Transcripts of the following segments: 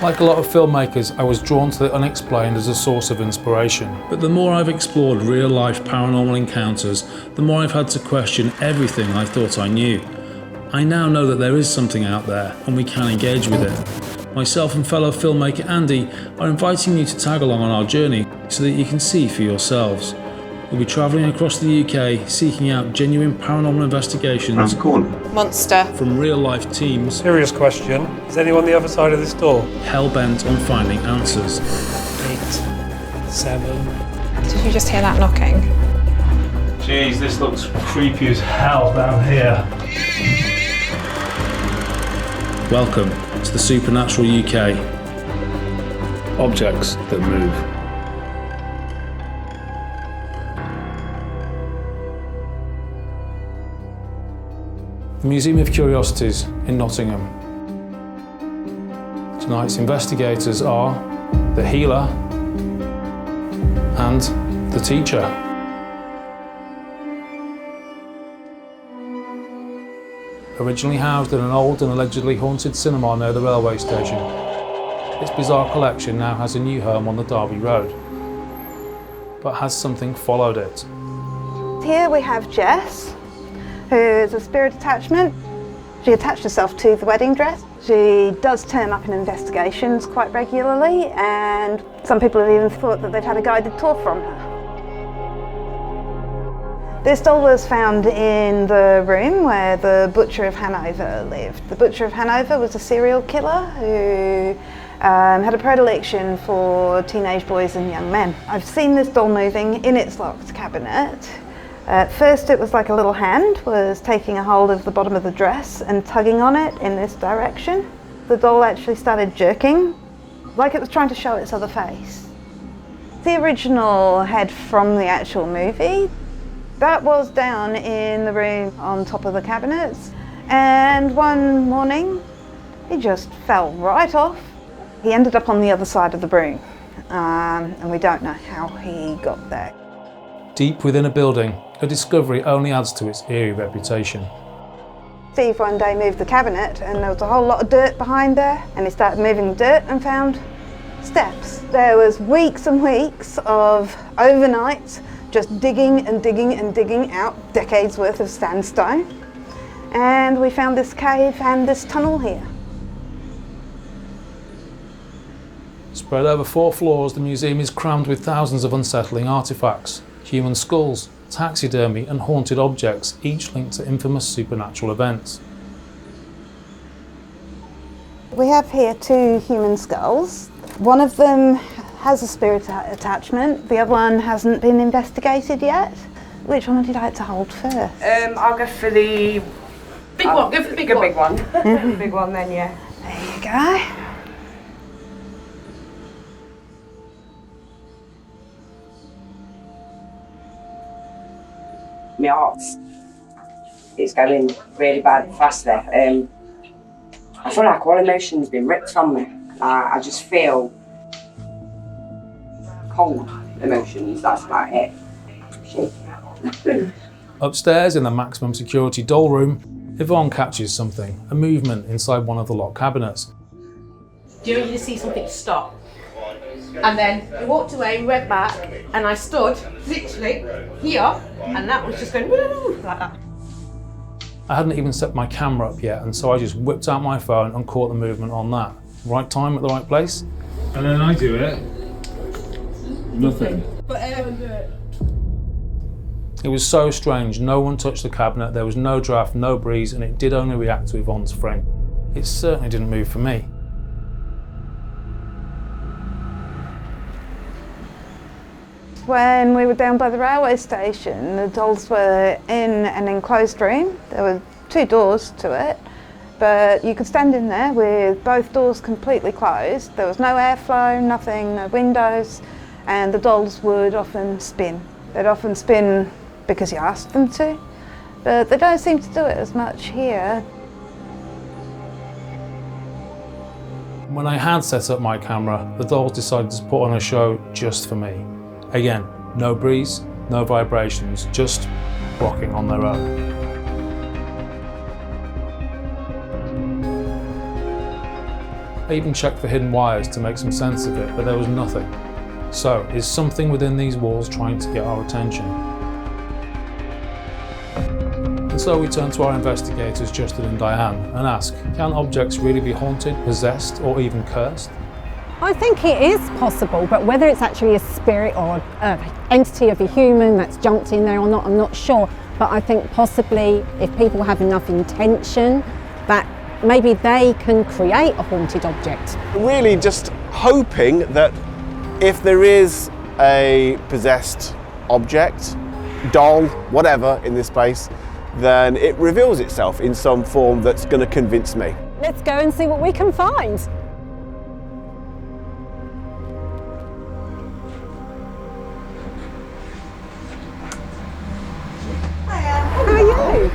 Like a lot of filmmakers, I was drawn to the unexplained as a source of inspiration. But the more I've explored real-life paranormal encounters, the more I've had to question everything I thought I knew. I now know that there is something out there, and we can engage with it. Myself and fellow filmmaker Andy are inviting you to tag along on our journey so that you can see for yourselves. We'll be travelling across the UK, seeking out genuine paranormal investigations. Round the corner. Monster. From real-life teams. Serious question. Is anyone the other side of this door? Hell-bent on finding answers. 8, 7. Did you just hear that knocking? Jeez, this looks creepy as hell down here. Welcome to the Supernatural UK. Objects that move. The Museum of Curiosities in Nottingham. Tonight's investigators are the healer and the teacher. Originally housed in an old and allegedly haunted cinema near the railway station, its bizarre collection now has a new home on the Derby Road. But has something followed it? Here we have Jess, who is a spirit attachment. She attached herself to the wedding dress. She does turn up in investigations quite regularly, and some people have even thought that they've had a guided tour from her. This doll was found in the room where the Butcher of Hanover lived. The Butcher of Hanover was a serial killer who had a predilection for teenage boys and young men. I've seen this doll moving in its locked cabinet. At first it was like a little hand was taking a hold of the bottom of the dress and tugging on it in this direction. The doll actually started jerking, like it was trying to show its other face. The original head from the actual movie, that was down in the room on top of the cabinets, and one morning he just fell right off. He ended up on the other side of the room, and we don't know how he got there. Deep within a building, a discovery only adds to its eerie reputation. Steve one day moved the cabinet and there was a whole lot of dirt behind there, and he started moving the dirt and found steps. There was weeks and weeks of overnights just digging and digging and digging out decades worth of sandstone, and we found this cave and this tunnel here. Spread over 4 floors, the museum is crammed with thousands of unsettling artefacts. Human skulls, taxidermy and haunted objects, each linked to infamous supernatural events. We have here 2 human skulls. One of them has a spirit attachment, the other one hasn't been investigated yet. Which one would you like to hold first? I'll go for the Big one, go for the big one. big one. The big one then, yeah. There you go. My heart's it's going really bad fast there. I feel like all emotion's been ripped from me. I just feel cold emotions, that's about it. Upstairs in the maximum security doll room, Yvonne catches something, a movement inside one of the locked cabinets. Do you know you see something stop? And then we walked away, we went back, and I stood literally here, and that was just going woo, like that. I hadn't even set my camera up yet, and so I just whipped out my phone and caught the movement on that. Right time at the right place. And then I do it. Nothing. It was so strange, no one touched the cabinet, there was no draft, no breeze, and it did only react to Yvonne's frame. It certainly didn't move for me. When we were down by the railway station, the dolls were in an enclosed room. There were 2 doors to it, but you could stand in there with both doors completely closed. There was no airflow, nothing, no windows, and the dolls would often spin. They'd often spin because you asked them to, but they don't seem to do it as much here. When I had set up my camera, the dolls decided to put on a show just for me. Again, no breeze, no vibrations, just rocking on their own. I even checked for hidden wires to make some sense of it, but there was nothing. So, is something within these walls trying to get our attention? And so we turn to our investigators Justin and Diane and ask, can objects really be haunted, possessed or even cursed? I think it is possible, but whether it's actually a spirit or an entity of a human that's jumped in there or not, I'm not sure. But I think possibly if people have enough intention, that maybe they can create a haunted object. Really just hoping that if there is a possessed object, doll, whatever in this place, then it reveals itself in some form that's going to convince me. Let's go and see what we can find. How are you?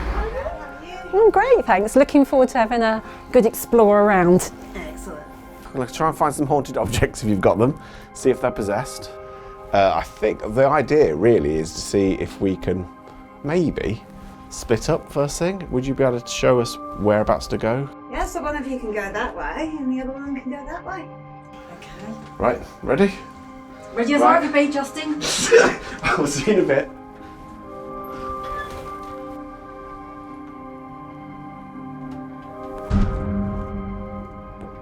Oh, great, thanks. Looking forward to having a good explore around. Excellent. Let's try and find some haunted objects if you've got them, see if they're possessed. I think the idea really is to see if we can maybe split up first thing. Would you be able to show us whereabouts to go? Yeah, so one of you can go that way and the other one can go that way. Okay. Right, ready? Ready as Right. ever be, Justin? I'll see you in a bit.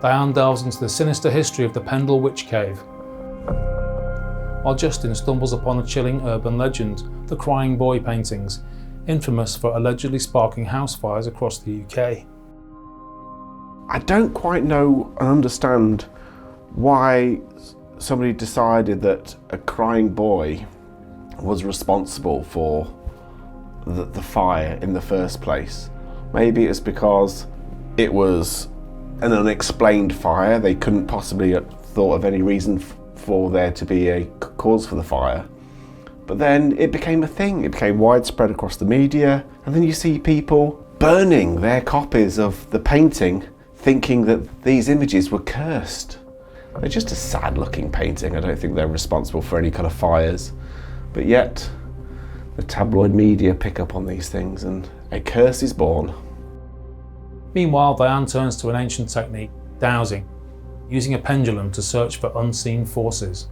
Diane delves into the sinister history of the Pendle Witch Cave, while Justin stumbles upon a chilling urban legend, the Crying Boy paintings, infamous for allegedly sparking house fires across the UK. I don't quite know and understand why somebody decided that a crying boy was responsible for the fire in the first place. Maybe it's because it was an unexplained fire. They couldn't possibly have thought of any reason for there to be a cause for the fire. But then it became a thing. It became widespread across the media. And then you see people burning their copies of the painting, thinking that these images were cursed. They're just a sad looking painting. I don't think they're responsible for any kind of fires. But yet, the tabloid media pick up on these things and a curse is born. Meanwhile, Diane turns to an ancient technique, dowsing, using a pendulum to search for unseen forces.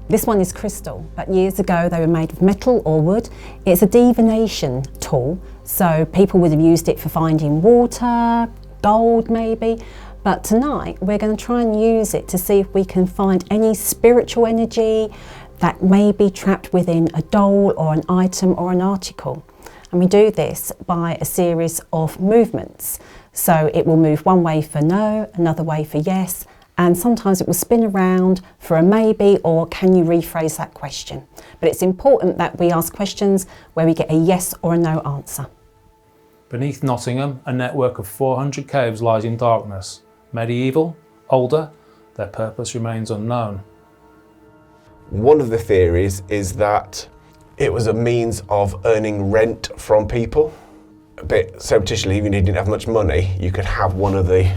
This one is crystal, but years ago they were made of metal or wood. It's a divination tool, so people would have used it for finding water, gold maybe. But tonight we're going to try and use it to see if we can find any spiritual energy that may be trapped within a doll or an item or an article. And we do this by a series of movements. So it will move one way for no, another way for yes, and sometimes it will spin around for a maybe or can you rephrase that question. But it's important that we ask questions where we get a yes or a no answer. Beneath Nottingham, a network of 400 caves lies in darkness. Medieval, older, their purpose remains unknown. One of the theories is that it was a means of earning rent from people. A bit surreptitiously, even if you didn't have much money, you could have one of the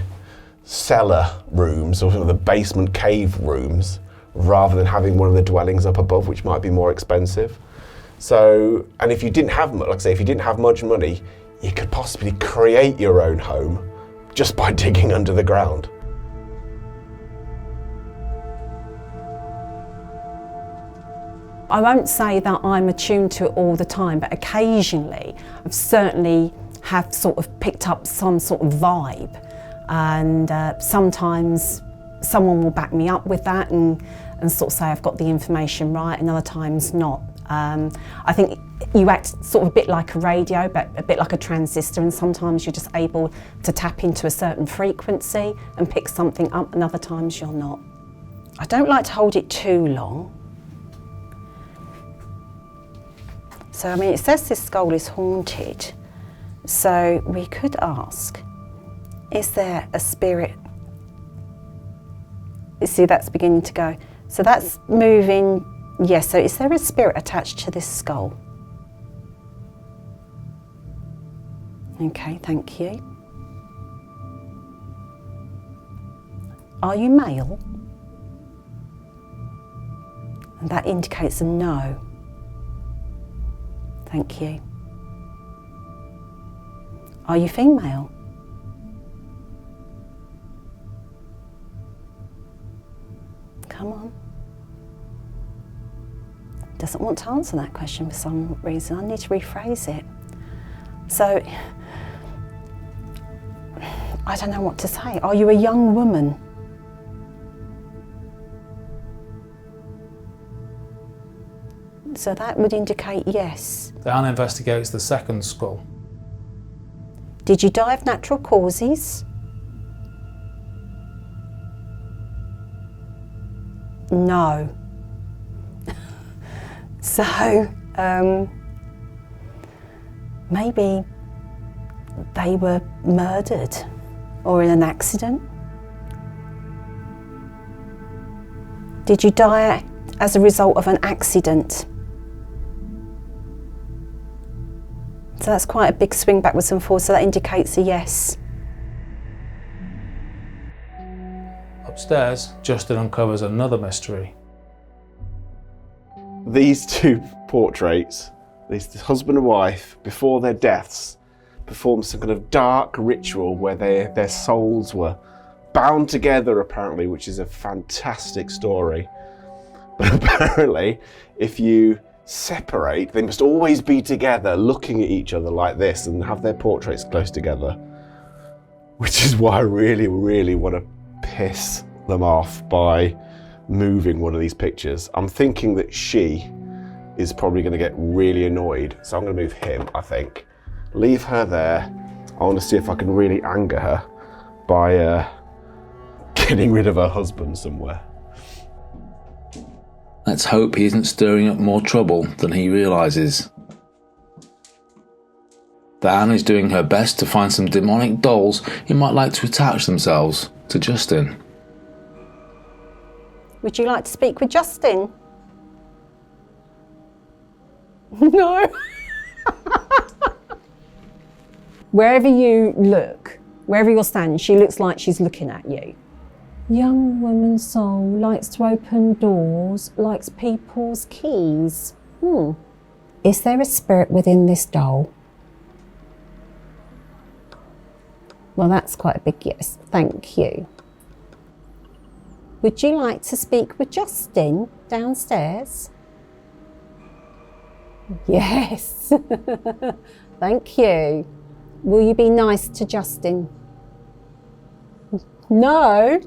cellar rooms or sort of the basement cave rooms rather than having one of the dwellings up above, which might be more expensive. So, and if you didn't have, like I say, if you didn't have much money, you could possibly create your own home just by digging under the ground. I won't say that I'm attuned to it all the time, but occasionally I've certainly have sort of picked up some sort of vibe, and sometimes someone will back me up with that and sort of say I've got the information right, and other times not. I think you act sort of a bit like a radio, but a bit like a transistor, and sometimes you're just able to tap into a certain frequency and pick something up, and other times you're not. I don't like to hold it too long. So, I mean, it says this skull is haunted, so we could ask, is there a spirit? You see, that's beginning to go. So that's moving, yes, so is there a spirit attached to this skull? Okay, thank you. Are you male? And that indicates a no. Thank you. Are you female? Come on. Doesn't want to answer that question for some reason. I need to rephrase it. So, I don't know what to say. Are you a young woman? So that would indicate yes. Diane investigates the second skull. Did you die of natural causes? No. So, maybe they were murdered or in an accident. Did you die as a result of an accident? So that's quite a big swing backwards and forwards, so that indicates a yes. Upstairs, Justin uncovers another mystery. These two portraits, this husband and wife, before their deaths, performed some kind of dark ritual where their souls were bound together, apparently, which is a fantastic story. But apparently, if you separate, they must always be together, looking at each other like this and have their portraits close together. Which is why I really, really want to piss them off by moving one of these pictures. I'm thinking that she is probably going to get really annoyed, so I'm going to move him, I think. Leave her there. I want to see if I can really anger her by getting rid of her husband somewhere. Let's hope he isn't stirring up more trouble than he realises. Diane is doing her best to find some demonic dolls who might like to attach themselves to Justin. Would you like to speak with Justin? No. Wherever you look, wherever you're standing, she looks like she's looking at you. Young woman's soul likes to open doors, likes people's keys. Is there a spirit within this doll? Well, that's quite a big yes. Thank you. Would you like to speak with Justin downstairs? Yes. Thank you. Will you be nice to Justin? No.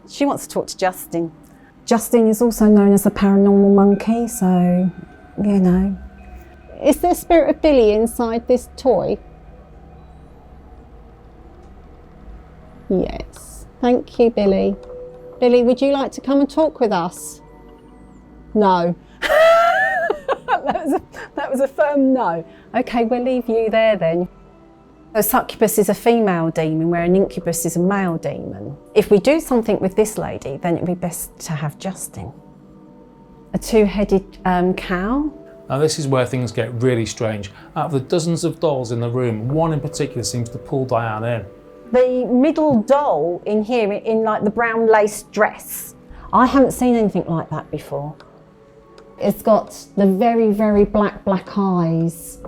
She wants to talk to Justin. Justin is also known as a paranormal monkey, so, you know. Is there a spirit of Billy inside this toy? Yes. Thank you, Billy. Billy, would you like to come and talk with us? No. That was a firm no. Okay, we'll leave you there then. A succubus is a female demon, where an incubus is a male demon. If we do something with this lady, then it'd be best to have Justin. A two-headed cow. Now this is where things get really strange. Out of the dozens of dolls in the room, one in particular seems to pull Diane in. The middle doll in here, in like the brown lace dress. I haven't seen anything like that before. It's got the very, very black eyes.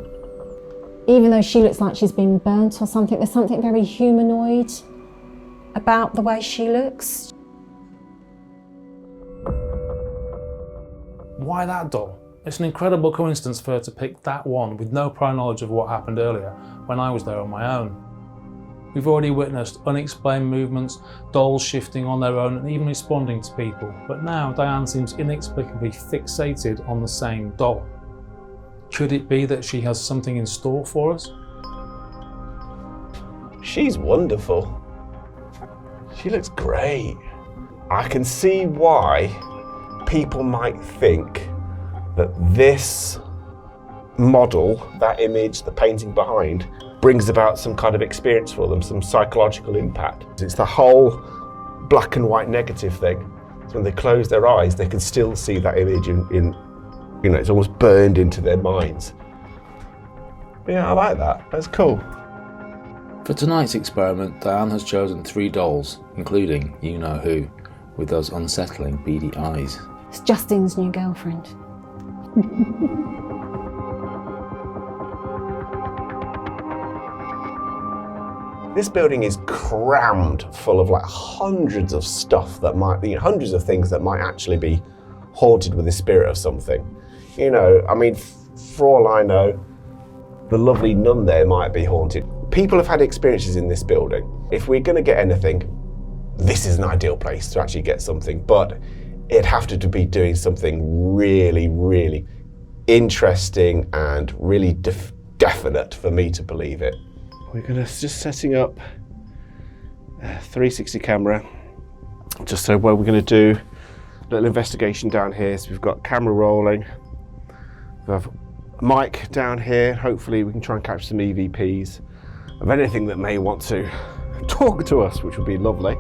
Even though she looks like she's been burnt or something, there's something very humanoid about the way she looks. Why that doll? It's an incredible coincidence for her to pick that one with no prior knowledge of what happened earlier when I was there on my own. We've already witnessed unexplained movements, dolls shifting on their own and even responding to people, but now Diane seems inexplicably fixated on the same doll. Could it be that she has something in store for us? She's wonderful. She looks great. I can see why people might think that this model, that image, the painting behind, brings about some kind of experience for them, some psychological impact. It's the whole black and white negative thing. So when they close their eyes, they can still see that image in you know, it's almost burned into their minds. Yeah, I like that. That's cool. For tonight's experiment, Diane has chosen 3 dolls, including you-know-who, with those unsettling beady eyes. It's Justin's new girlfriend. This building is crammed full of like hundreds of stuff that might be, hundreds of things that might actually be haunted with the spirit of something. You know, I mean, for all I know, the lovely nun there might be haunted. People have had experiences in this building. If we're going to get anything, this is an ideal place to actually get something, but it'd have to be doing something really, really interesting and really definite for me to believe it. We're gonna just setting up a 360 camera, just so where we're gonna do a little investigation down here. So we've got camera rolling, we have a mic down here. Hopefully we can try and catch some EVPs of anything that may want to talk to us, which would be lovely.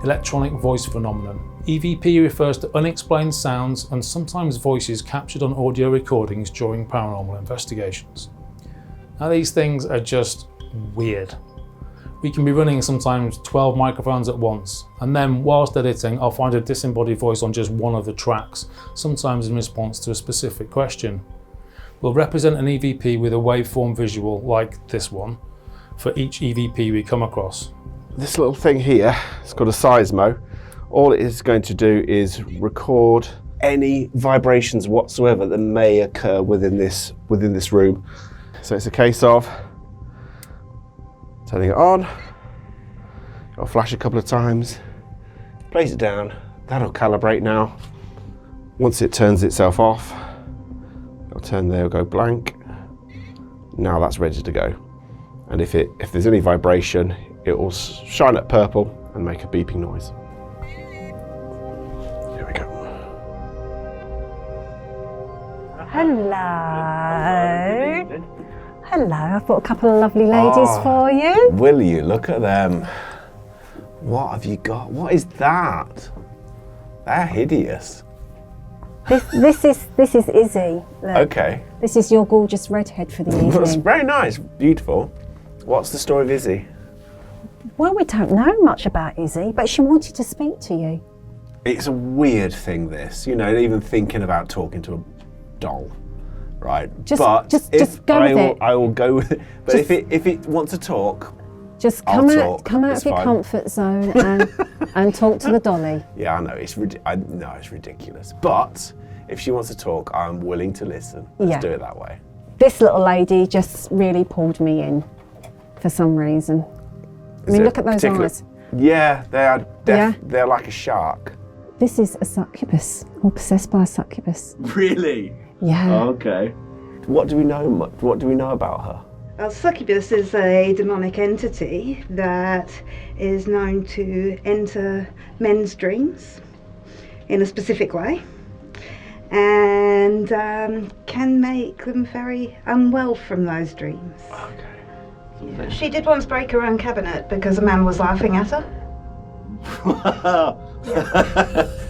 Electronic voice phenomenon. EVP refers to unexplained sounds and sometimes voices captured on audio recordings during paranormal investigations. Now these things are just weird. We can be running sometimes 12 microphones at once, and then whilst editing I'll find a disembodied voice on just one of the tracks, sometimes in response to a specific question. We'll represent an EVP with a waveform visual like this one for each EVP we come across. This little thing here, it's called a seismo. All it is going to do is record any vibrations whatsoever that may occur within this room. So it's a case of turning it on, it'll flash a couple of times, place it down, that'll calibrate now. Once it turns itself off, it'll turn there, it'll go blank. Now that's ready to go. And if there's any vibration, it will shine at purple and make a beeping noise. Here we go. Hello. Hello, I've brought a couple of lovely ladies for you. Will you? Look at them. What have you got? What is that? They're hideous. This is Izzy. Look. Okay. This is your gorgeous redhead for the evening. That's very nice, beautiful. What's the story of Izzy? Well, we don't know much about Izzy, but she wanted to speak to you. It's a weird thing, this. You know, even thinking about talking to a doll, right? Just but go I with will, it. I will go with it. But if it wants to talk, Just I'll come talk. out It's of your fine. comfort zone and talk to the dolly. yeah, I know it's it's ridiculous. But if she wants to talk, I'm willing to listen. Let's Yeah. do it that way. This little lady just really pulled me in for some reason. I mean, Is it look at those particular- eyes. Yeah, they are. Yeah. They're like a shark. This is a succubus, or possessed by a succubus. Really? Yeah. Okay. What do we know? What do we know about her? Well, succubus is a demonic entity that is known to enter men's dreams in a specific way and can make them very unwell from those dreams. Okay. Yeah. She did once break her own cabinet because a man was laughing at her.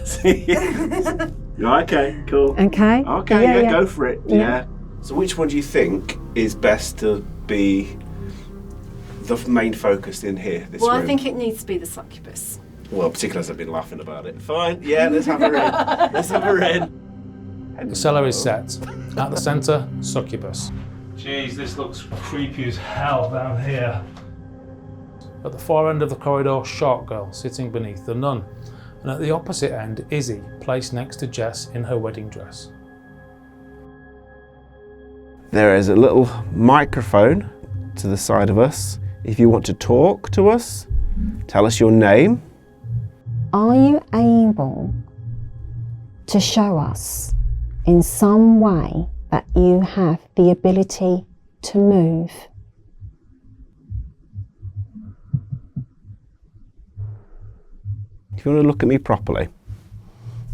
See? Okay, cool. Okay. Okay, Yeah. go for it. Yeah. So which one do you think is best to be the main focus in here, this Well, room? I think it needs to be the succubus. Well, particularly as I've been laughing about it. Fine, yeah, let's have her in. Let's have her in. The cellar is set. At the centre, succubus. Jeez, this looks creepy as hell down here. At the far end of the corridor, Shark Girl sitting beneath the nun. And at the opposite end, Izzy, placed next to Jess in her wedding dress. There is a little microphone to the side of us. If you want to talk to us, tell us your name. Are you able to show us in some way that you have the ability to move? If you want to look at me properly,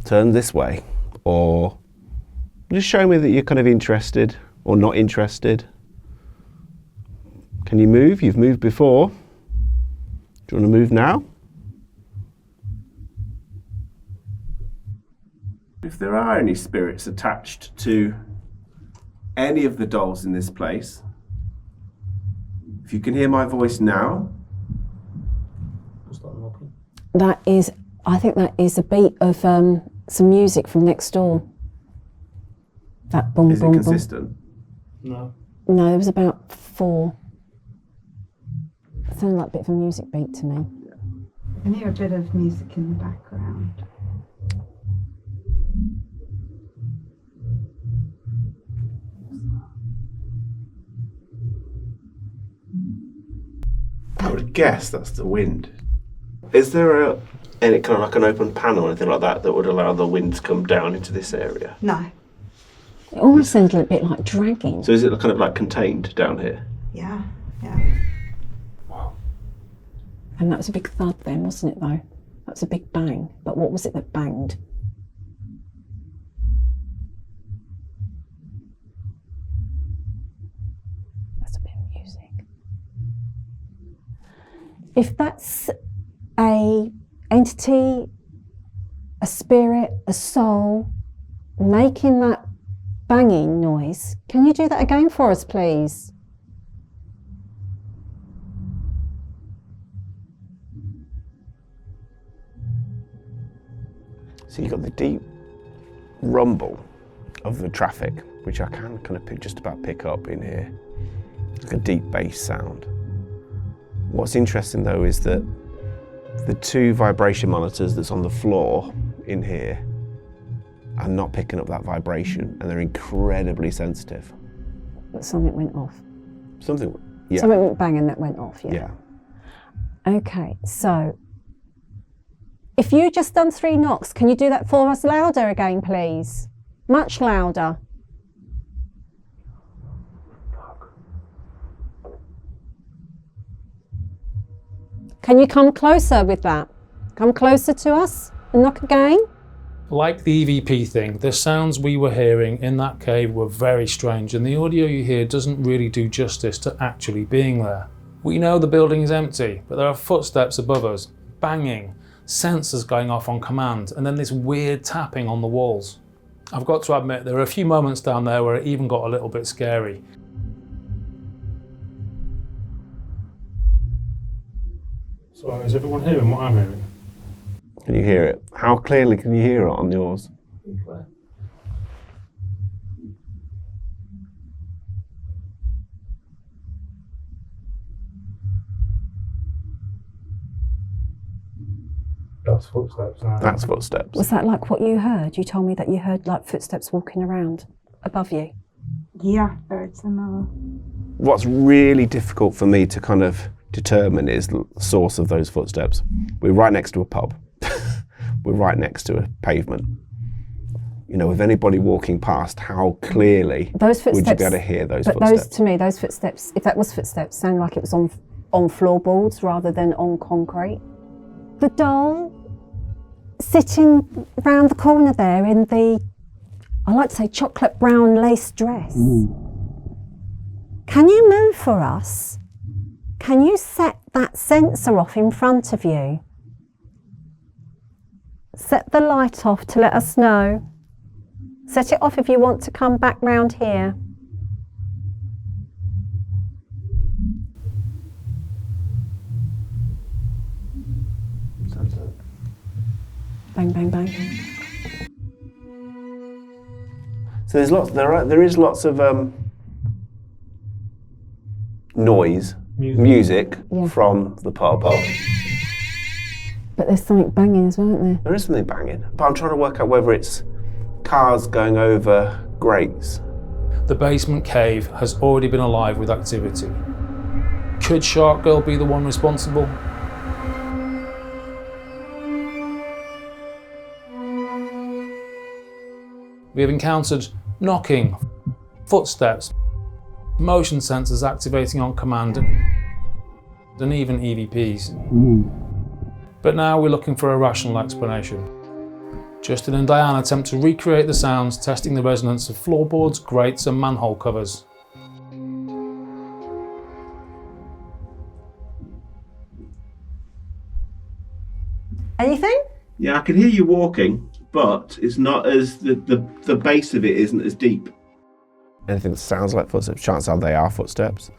turn this way, or just show me that you're kind of interested or not interested. Can you move? You've moved before. Do you want to move now? If there are any spirits attached to any of the dolls in this place, if you can hear my voice now, That is, I think that is a beat of some music from next door. That boom, is it boom, boom. consistent? No. No, there was about 4. It sounded like a bit of a music beat to me. I can hear a bit of music in the background. I would guess that's the wind. Is there any kind of like an open panel or anything like that that would allow the wind to come down into this area? No. It almost sounds a bit like dragging. So is it kind of like contained down here? Yeah, yeah. And that was a big thud then, wasn't it, though? That was a big bang. But what was it that banged? That's a bit of music. If that's a entity, a spirit, a soul, making that banging noise, can you do that again for us, please? So you've got the deep rumble of the traffic, which I can kind of just about pick up in here. Like a deep bass sound. What's interesting though is that the 2 vibration monitors that's on the floor in here are not picking up that vibration, and they're incredibly sensitive. But something went off. Something, yeah. Something went bang and that went off, yeah. Yeah. Okay, so if you just done 3 knocks, can you do that for us louder again, please? Much louder. Can you come closer with that? Come closer to us and knock again. Like the EVP thing, the sounds we were hearing in that cave were very strange, and the audio you hear doesn't really do justice to actually being there. We know the building is empty, but there are footsteps above us, banging, sensors going off on command, and then this weird tapping on the walls. I've got to admit, there are a few moments down there where it even got a little bit scary. So is everyone hearing what I'm hearing? Can you hear it? How clearly can you hear it on yours? Clear. That's footsteps now. That's footsteps. Was that like what you heard? You told me that you heard like footsteps walking around above you. Yeah, very similar. What's really difficult for me to kind of determine is the source of those footsteps. We're right next to a pub. We're right next to a pavement. You know, with anybody walking past, how clearly Those footsteps, would you be able to hear those but footsteps? those, to me, those footsteps, if that was footsteps, sound like it was on floorboards rather than on concrete. The doll sitting round the corner there in the, I like to say, chocolate brown lace dress. Can you move for us? Can you set that sensor off in front of you? Set the light off to let us know. Set it off if you want to come back round here. Bang, bang, bang. So there's lots. There is lots of noise, music Yeah. from the pub. But there's something banging as well, isn't there? There is something banging, but I'm trying to work out whether it's cars going over grates. The basement cave has already been alive with activity. Could Shark Girl be the one responsible? We have encountered knocking, footsteps, motion sensors activating on command, and even EVPs. But now we're looking for a rational explanation. Justin and Diane attempt to recreate the sounds, testing the resonance of floorboards, grates and manhole covers. Anything? Yeah, I can hear you walking, but it's not as the base of it isn't as deep. Anything that sounds like footsteps, chances are they are footsteps,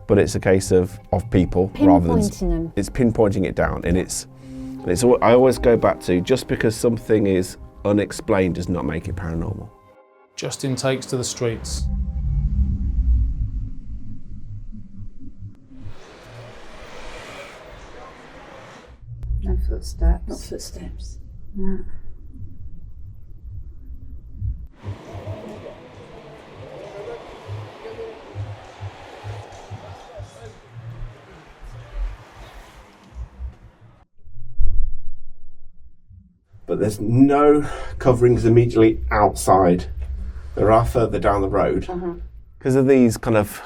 but it's a case of people rather than Pinpointing them. it's pinpointing it down, and it's I always go back to, just because something is unexplained does not make it paranormal. Justin takes to the streets. no footsteps. Not footsteps. No. But there's no coverings immediately outside. There are further down the road. Because of these kind of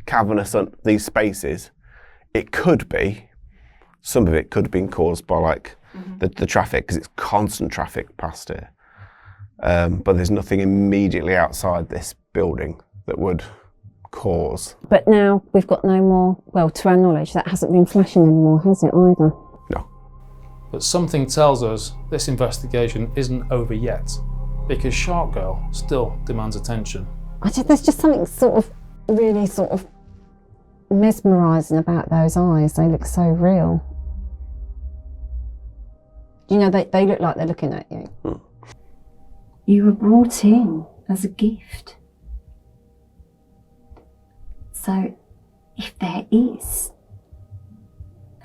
cavernous, these spaces, it could be, some of it could have been caused by like the traffic, because it's constant traffic past here. But there's nothing immediately outside this building that would cause. But now we've got no more, well, to our knowledge, that hasn't been flashing anymore, has it either? No. But something tells us this investigation isn't over yet, because Shark Girl still demands attention. There's just something sort of really sort of mesmerising about those eyes. They look so real. You know, they look like they're looking at you. You were brought in as a gift. So, if there is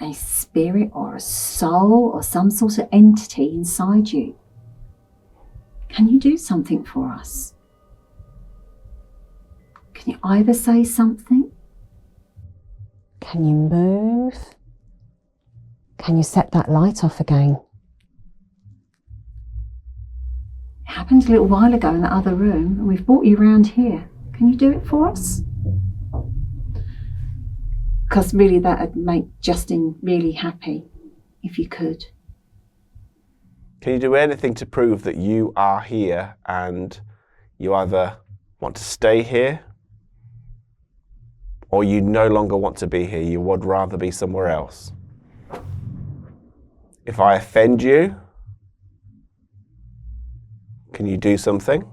a spirit or a soul or some sort of entity inside you, can you do something for us? Can you either say something? Can you move? Can you set that light off again? It happened a little while ago in that other room, and we've brought you round here. Can you do it for us? Because really that would make Justin really happy, if you could. Can you do anything to prove that you are here and you either want to stay here or you no longer want to be here, you would rather be somewhere else? If I offend you, can you do something?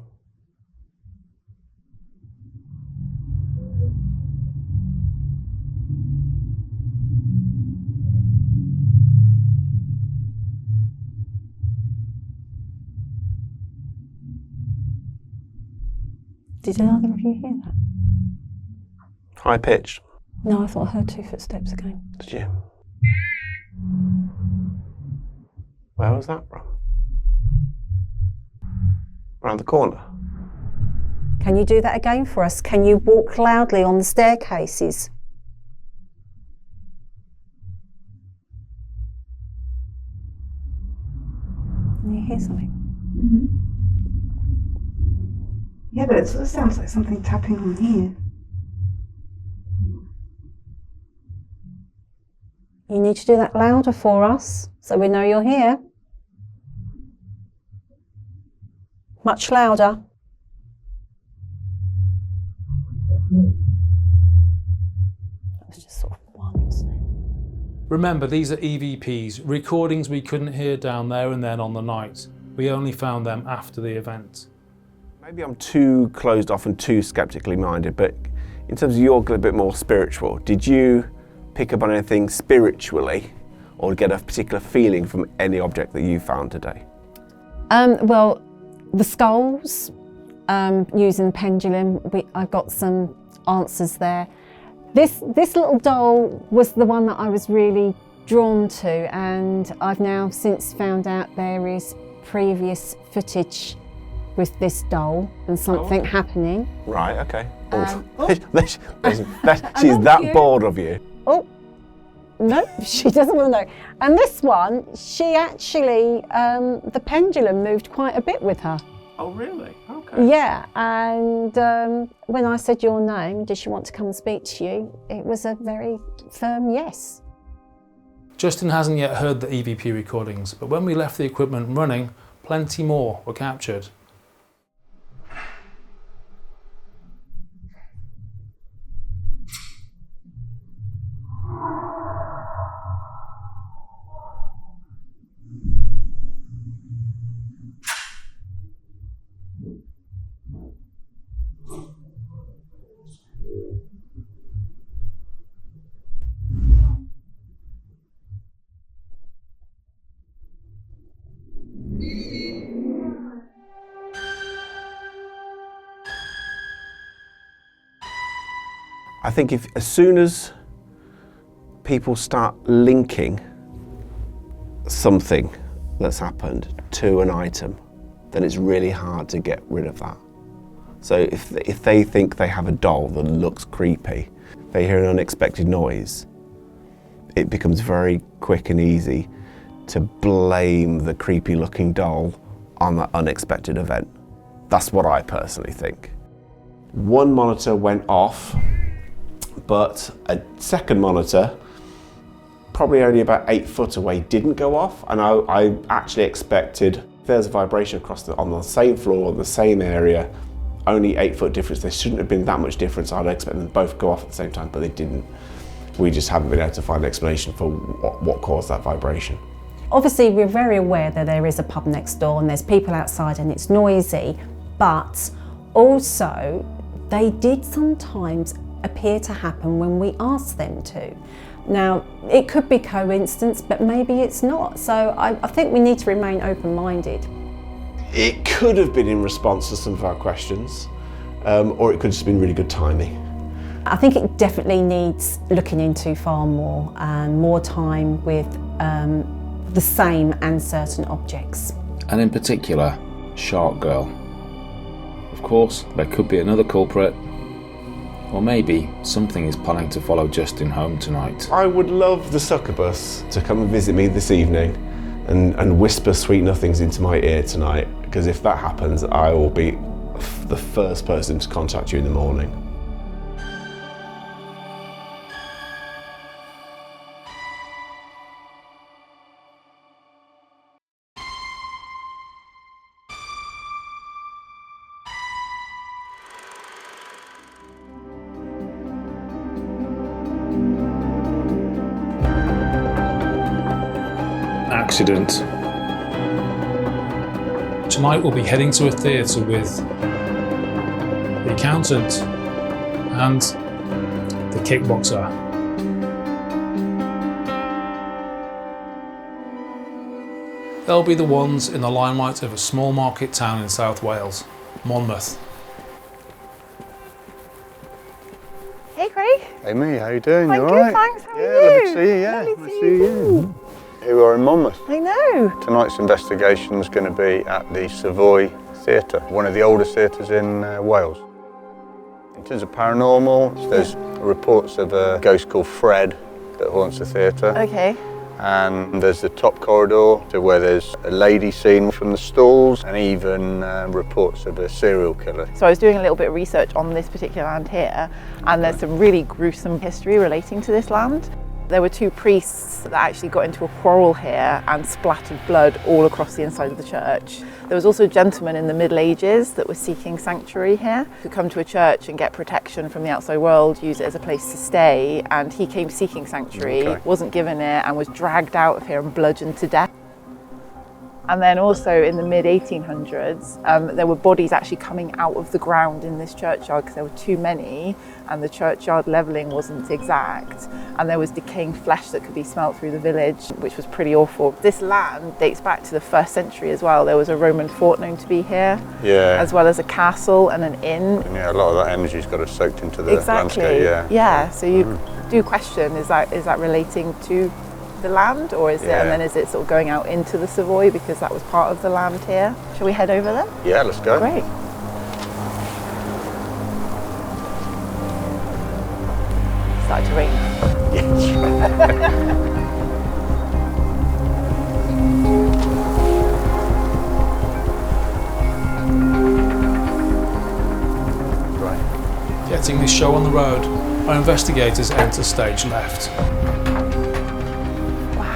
Did either of you hear that? High pitched. No, I thought I heard 2 footsteps again. Did you? Where was that from? Around the corner. Can you do that again for us? Can you walk loudly on the staircases? Can you hear something? Yeah, but it sort of sounds like something tapping on here. You need to do that louder for us, so we know you're here. Much louder. That was just sort of one, wasn't it? Remember, these are EVPs, recordings we couldn't hear down there and then on the night. We only found them after the event. Maybe I'm too closed off and too skeptically minded, but in terms of you're a bit more spiritual, did you pick up on anything spiritually or get a particular feeling from any object that you found today? Well, the skulls, using the pendulum, I got some answers there. This little doll was the one that I was really drawn to, and I've now since found out there is previous footage with this doll and something happening. Right, okay. She's that bored of you. Oh, no, she doesn't want to know. And this one, she actually, the pendulum moved quite a bit with her. Oh, really? Okay. Yeah, and when I said your name, did she want to come and speak to you? It was a very firm yes. Justin hasn't yet heard the EVP recordings, but when we left the equipment running, plenty more were captured. I think as soon as people start linking something that's happened to an item, then it's really hard to get rid of that. So if they think they have a doll that looks creepy, they hear an unexpected noise, it becomes very quick and easy to blame the creepy looking doll on that unexpected event. That's what I personally think. One monitor went off, but a second monitor, probably only about 8 foot away, didn't go off. And I actually expected, if there's a vibration on the same floor, the same area, only 8 foot difference, there shouldn't have been that much difference. I'd expect them to both go off at the same time, but they didn't. We just haven't been able to find an explanation for what caused that vibration. Obviously, we're very aware that there is a pub next door and there's people outside and it's noisy, but also they did sometimes appear to happen when we asked them to. Now, it could be coincidence, but maybe it's not. So I think we need to remain open-minded. It could have been in response to some of our questions, or it could have just been really good timing. I think it definitely needs looking into far more and more time with the same and certain objects. And in particular, Shark Girl. Of course, there could be another culprit, or maybe something is planning to follow Justin home tonight. I would love the succubus to come and visit me this evening and whisper sweet nothings into my ear tonight, because if that happens, I will be the first person to contact you in the morning. Accident. Tonight we'll be heading to a theatre with the accountant and the kickboxer. They'll be the ones in the limelight of a small market town in South Wales, Monmouth. Hey Craig. Hey me, how you doing? I'm You good, alright? thanks. How are Yeah, you? lovely to see you, yeah. Lovely Nice to to see you you. Here we are in Monmouth. I know. Tonight's investigation is going to be at the Savoy Theatre, one of the oldest theatres in Wales. In terms of paranormal, there's reports of a ghost called Fred that haunts the theatre. Okay. And there's the top corridor to where there's a lady seen from the stalls, and even reports of a serial killer. So I was doing a little bit of research on this particular land here, and there's some really gruesome history relating to this land. There were two priests that actually got into a quarrel here and splattered blood all across the inside of the church. There was also a gentleman in the Middle Ages that was seeking sanctuary here, who come to a church and get protection from the outside world, use it as a place to stay, and he came seeking sanctuary, wasn't given it, and was dragged out of here and bludgeoned to death. And then also in the mid-1800s, there were bodies actually coming out of the ground in this churchyard because there were too many, and the churchyard levelling wasn't exact, and there was decaying flesh that could be smelt through the village, which was pretty awful. This land dates back to the 1st century as well. There was a Roman fort known to be here, as well as a castle and an inn. And yeah, a lot of that energy's got soaked into the landscape. Yeah, so you do question, is that relating to the land, or is it, and then is it sort of going out into the Savoy because that was part of the land here? Shall we head over there? Yeah, let's go. Great. Started to rain. Right. Getting this show on the road, our investigators enter stage left.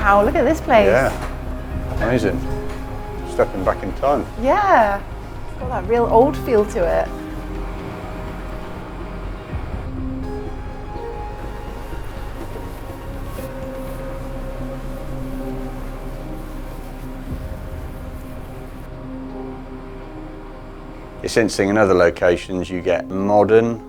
Wow, look at this place. Yeah, amazing. Stepping back in time. Yeah, it's got that real old feel to it. It's interesting, in other locations you get modern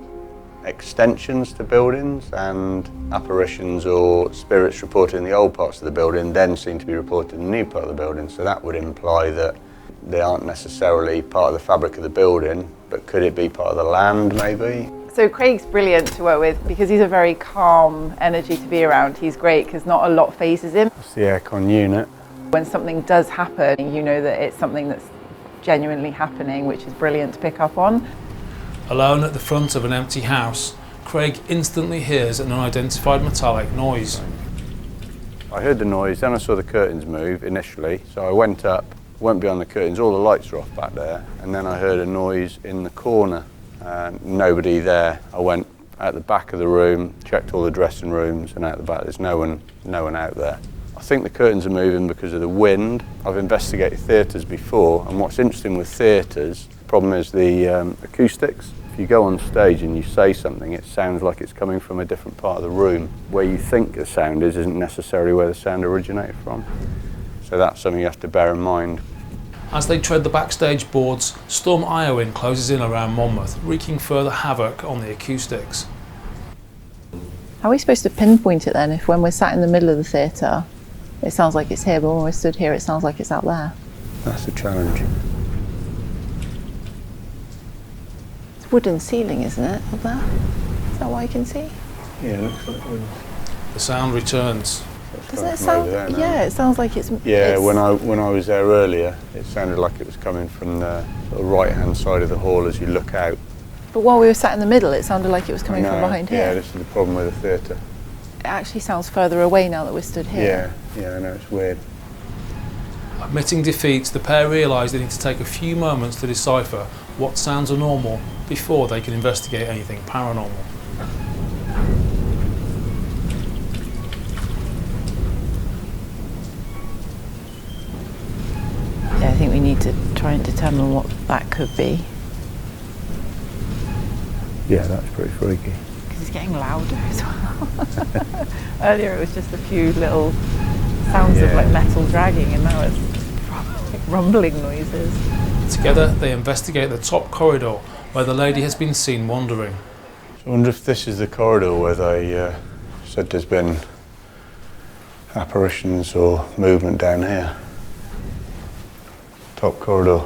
extensions to buildings, and apparitions or spirits reported in the old parts of the building then seem to be reported in the new part of the building. So that would imply that they aren't necessarily part of the fabric of the building, but could it be part of the land maybe? So Craig's brilliant to work with because he's a very calm energy to be around. He's great because not a lot phases him. That's the aircon unit. When something does happen, you know that it's something that's genuinely happening, which is brilliant to pick up on. Alone at the front of an empty house, Craig instantly hears an unidentified metallic noise. I heard the noise, then I saw the curtains move initially, so I went up, went behind the curtains, all the lights were off back there, and then I heard a noise in the corner, and nobody there. I went out the back of the room, checked all the dressing rooms, and out the back, there's no one out there. I think the curtains are moving because of the wind. I've investigated theatres before, and what's interesting with theatres, the problem is the acoustics. If you go on stage and you say something, it sounds like it's coming from a different part of the room. Where you think the sound is isn't necessarily where the sound originated from. So that's something you have to bear in mind. As they tread the backstage boards, Storm Iowin closes in around Monmouth, wreaking further havoc on the acoustics. How are we supposed to pinpoint it then if when we're sat in the middle of the theatre, it sounds like it's here, but when we're stood here, it sounds like it's out there? That's the challenge. It's wooden ceiling, isn't it, up there? Is that what I can see? Yeah, it looks like wood. The sound returns. Doesn't it sound? Yeah, it sounds like it's. Yeah, when I was there earlier, it sounded like it was coming from the sort of right-hand side of the hall as you look out. But while we were sat in the middle, it sounded like it was coming from behind here. Yeah, this is the problem with the theatre. It actually sounds further away now that we're stood here. Yeah, I know, it's weird. Admitting defeat, the pair realise they need to take a few moments to decipher what sounds are normal before they can investigate anything paranormal. Yeah, I think we need to try and determine what that could be. Yeah, that's pretty freaky. Because it's getting louder as well. Earlier it was just a few little sounds of like metal dragging, and now it's like rumbling noises. Together they investigate the top corridor where the lady has been seen wandering. I wonder if this is the corridor where they said there's been apparitions or movement down here. Top corridor.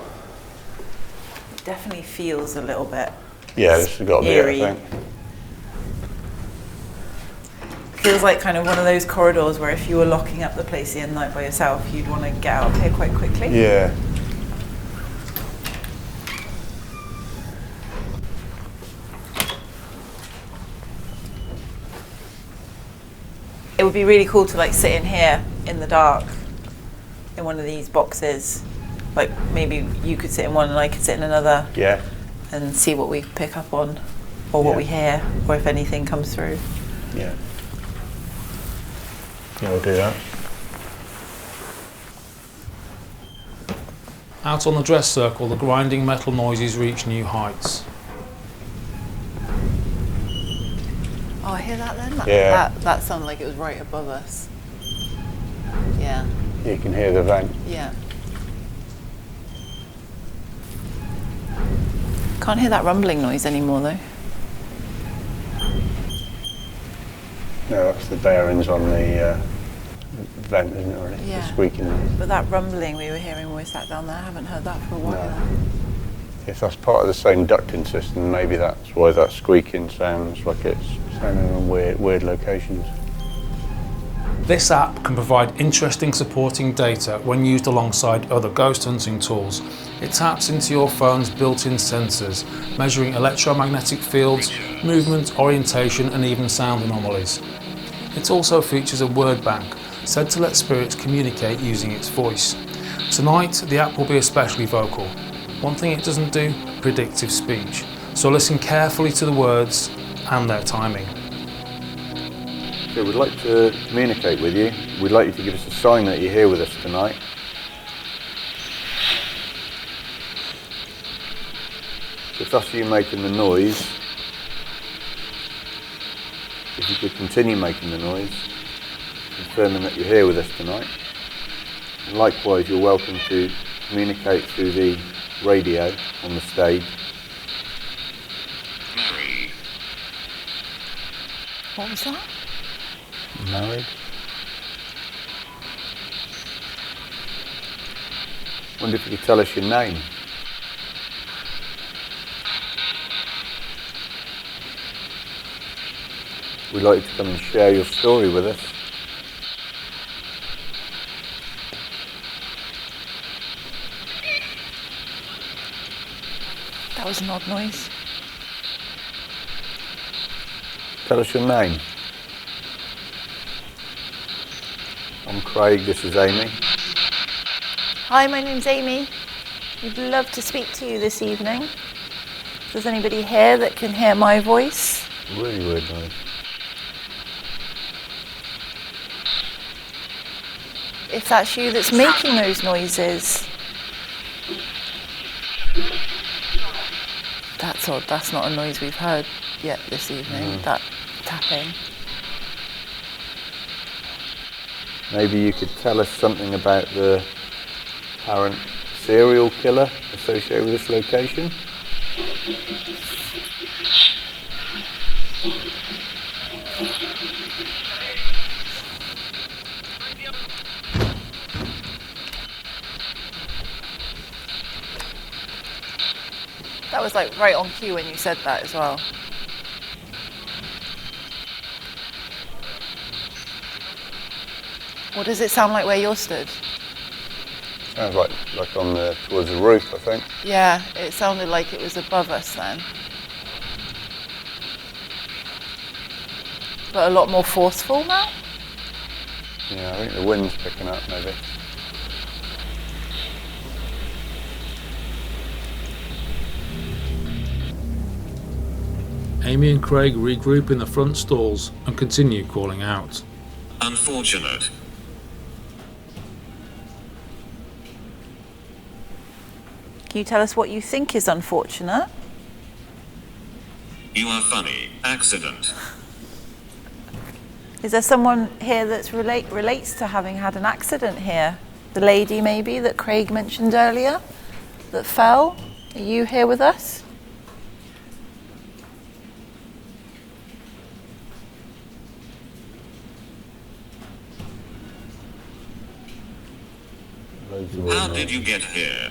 It definitely feels a little bit. Yeah, this has got to be it, I think. Feels like kind of one of those corridors where if you were locking up the place the night by yourself, you'd want to get out of here quite quickly. Yeah. It would be really cool to like sit in here in the dark in one of these boxes. Like maybe you could sit in one and I could sit in another. Yeah. And see what we pick up on, or what we hear, or if anything comes through. Yeah. Yeah, we'll do that. Out on the dress circle, the grinding metal noises reach new heights. Oh, I hear that then? That sounded like it was right above us. Yeah. You can hear the vent. Yeah. Can't hear that rumbling noise anymore though. No, that's the bearings on the vent, isn't it, really? Yeah. The squeaking noise. But that rumbling we were hearing when we sat down there, I haven't heard that for a while. No. If that's part of the same ducting system, maybe that's why that squeaking sounds like it's sounding in weird locations. This app can provide interesting supporting data when used alongside other ghost hunting tools. It taps into your phone's built-in sensors, measuring electromagnetic fields, movement, orientation, and even sound anomalies. It also features a word bank, said to let spirits communicate using its voice. Tonight, the app will be especially vocal. One thing it doesn't do, predictive speech. So listen carefully to the words and their timing. So we'd like to communicate with you. We'd like you to give us a sign that you're here with us tonight. If that's you making the noise, if you could continue making the noise, confirming that you're here with us tonight. And likewise, you're welcome to communicate through the radio on the stage. What was that? Married. Wonder if you could tell us your name. We'd like you to come and share your story with us. That was an odd noise. Tell us your name. I'm Craig, this is Amy. Hi, my name's Amy. We'd love to speak to you this evening. If there's anybody here that can hear my voice. Really weird noise. If that's you that's making those noises. That's odd, that's not a noise we've heard yet this evening, that tapping. Maybe you could tell us something about the apparent serial killer associated with this location? That was like right on cue when you said that as well. What does it sound like where you're stood? Sounds like on towards the roof, I think. Yeah, it sounded like it was above us then. But a lot more forceful now? Yeah, I think the wind's picking up maybe. Amy and Craig regroup in the front stalls and continue calling out. Unfortunate. Can you tell us what you think is unfortunate? You are funny. Accident. Is there someone here that relates to having had an accident here? The lady maybe that Craig mentioned earlier that fell? Are you here with us? How did you get here?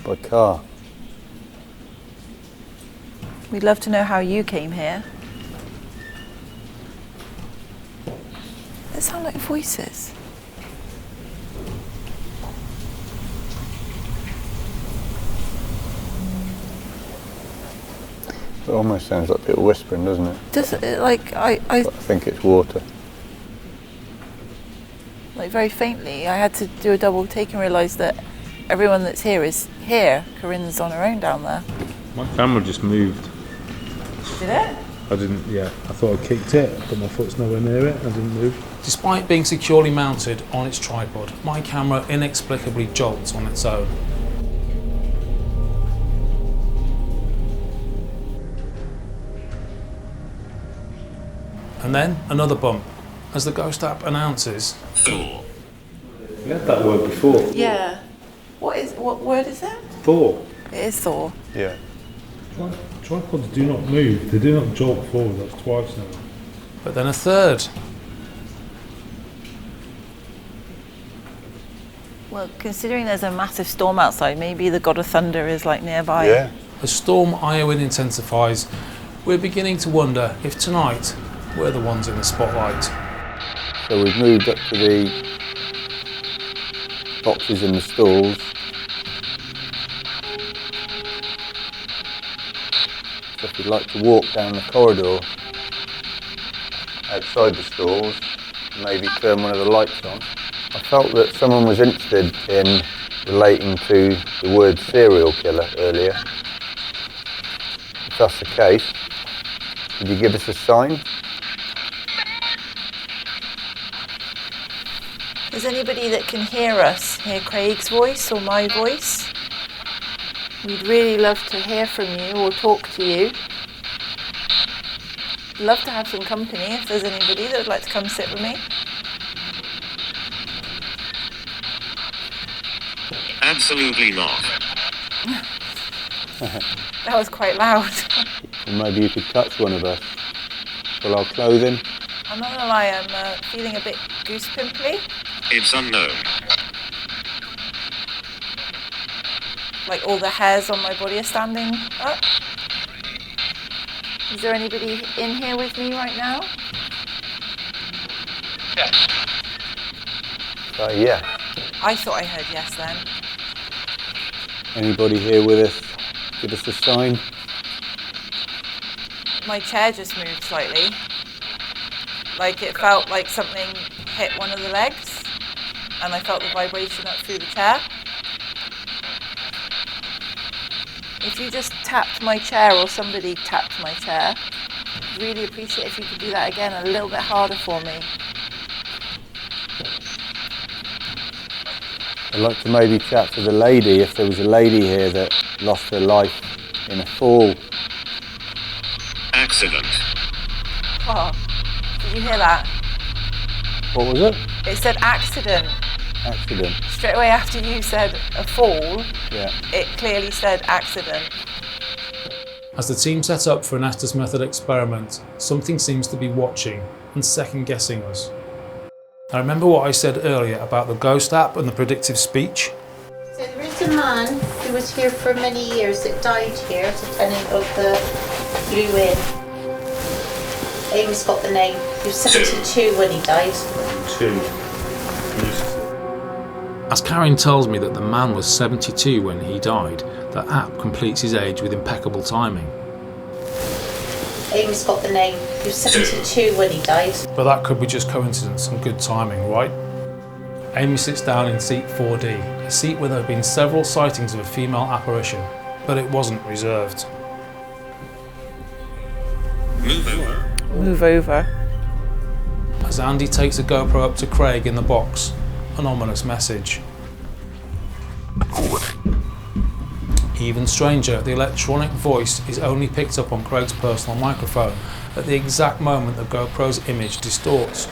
By car. We'd love to know how you came here. They sound like voices. It almost sounds like people whispering, doesn't it? Does it, like, I think it's water. like very faintly. I had to do a double take and realise that everyone that's here is here. Corinne's on her own down there. My camera just moved. Did it? I thought I kicked it, but my foot's nowhere near it, I didn't move. Despite being securely mounted on its tripod, my camera inexplicably jolts on its own. And then another bump, as the Ghost app announces, Thor. We had that word before. Yeah. What word is that? Thor. It is Thor. Yeah. Tripods do not move, they do not jolt forward, that's twice now. But then a third. Well, considering there's a massive storm outside, maybe the God of Thunder is like nearby. Yeah. As storm Iowin intensifies, we're beginning to wonder if tonight we're the ones in the spotlight. So we've moved up to the boxes in the stalls. So if you'd like to walk down the corridor outside the stalls, maybe turn one of the lights on. I felt that someone was interested in relating to the word serial killer earlier. If that's the case, could you give us a sign? Is anybody that can hear us hear Craig's voice or my voice? We'd really love to hear from you or talk to you. Love to have some company if there's anybody that would like to come sit with me. Absolutely not. That was quite loud. Or maybe you could touch one of us. Full our clothing. I'm not gonna lie, I'm feeling a bit goose pimply. It's unknown. Like all the hairs on my body are standing up. Is there anybody in here with me right now? Yeah. I thought I heard yes then. Anybody here with us? Give us a sign. My chair just moved slightly. Like it felt like something hit one of the legs, and I felt the vibration up through the chair. If you just tapped my chair or somebody tapped my chair, I'd really appreciate if you could do that again a little bit harder for me. I'd like to maybe chat to the lady, if there was a lady here that lost her life in a fall. Accident. Oh, did you hear that? What was it? It said accident. Accident. Straight away after you said a fall, Yeah. it clearly said accident. As the team set up for an Estes method experiment, something seems to be watching and second guessing us. I remember what I said earlier about the ghost app and the predictive speech. So there is a man who was here for many years that died here as a tenant of the Blue Inn. Amy's got the name. He was 72 when he died. As Karen tells me that the man was 72 when he died, the app completes his age with impeccable timing. Amy's got the name. He was 72 when he died. But that could be just coincidence and good timing, right? Amy sits down in seat 4D, a seat where there have been several sightings of a female apparition, but it wasn't reserved. Move over. Move over. As Andy takes a GoPro up to Craig in the box, an ominous message. Even stranger, the electronic voice is only picked up on Craig's personal microphone at the exact moment the GoPro's image distorts.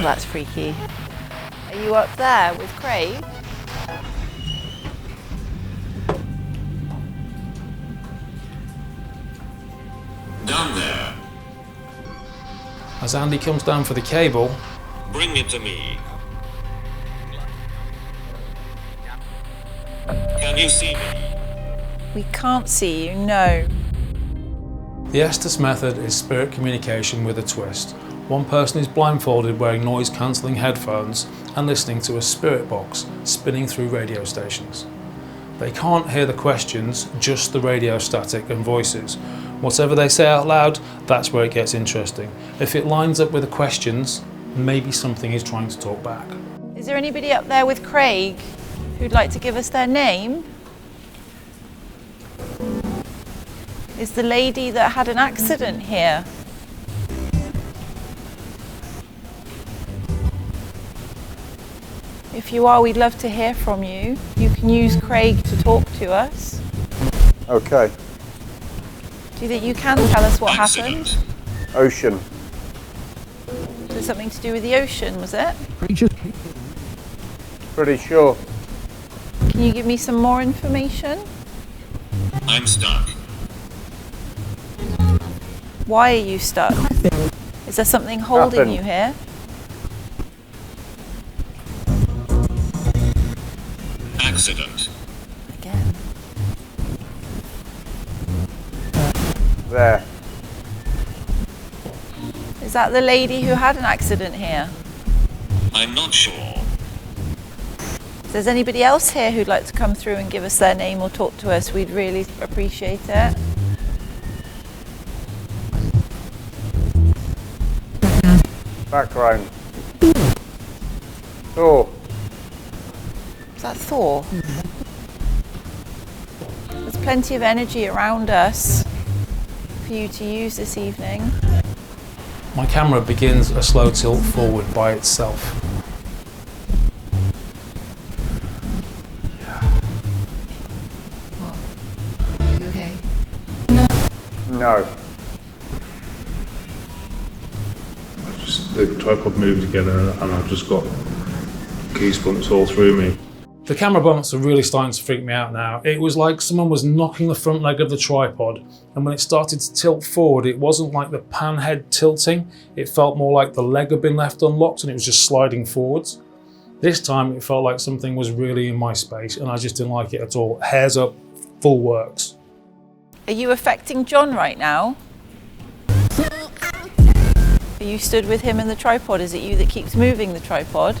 That's freaky. Are you up there with Craig? Down there. As Andy comes down for the cable, Bring it to me. Can you see me? We can't see you, no. the Estes method is spirit communication with a twist. One person is blindfolded wearing noise-cancelling headphones and listening to a spirit box spinning through radio stations. They can't hear the questions, just the radio static and voices. Whatever they say out loud, that's where it gets interesting. If it lines up with the questions, maybe something is trying to talk back. Is there anybody up there with Craig who'd like to give us their name? Is the lady that had an accident here? If you are, we'd love to hear from you. You can use Craig to talk to us. Okay. Do you think you can tell us what happened? Ocean. Was it something to do with the ocean, was it? Pretty sure. Can you give me some more information? I'm stuck. Why are you stuck? Is there something holding Nothing. you here? Accident. Again. There. Is that the lady who had an accident here? I'm not sure. If there's anybody else here who'd like to come through and give us their name or talk to us, we'd really appreciate it. Background. Thor. Is that Thor? There's plenty of energy around us for you to use this evening. My camera begins a slow tilt forward by itself. You okay? No. The tripod moved again and I've just got goosebumps all through me. The camera bumps are really starting to freak me out now. It was like someone was knocking the front leg of the tripod, and when it started to tilt forward, it wasn't like the pan head tilting, it felt more like the leg had been left unlocked and it was just sliding forwards. This time it felt like something was really in my space and I just didn't like it at all. Hairs up, full works. Are you affecting John right now? Are you stood with him in the tripod? Is it you that keeps moving the tripod?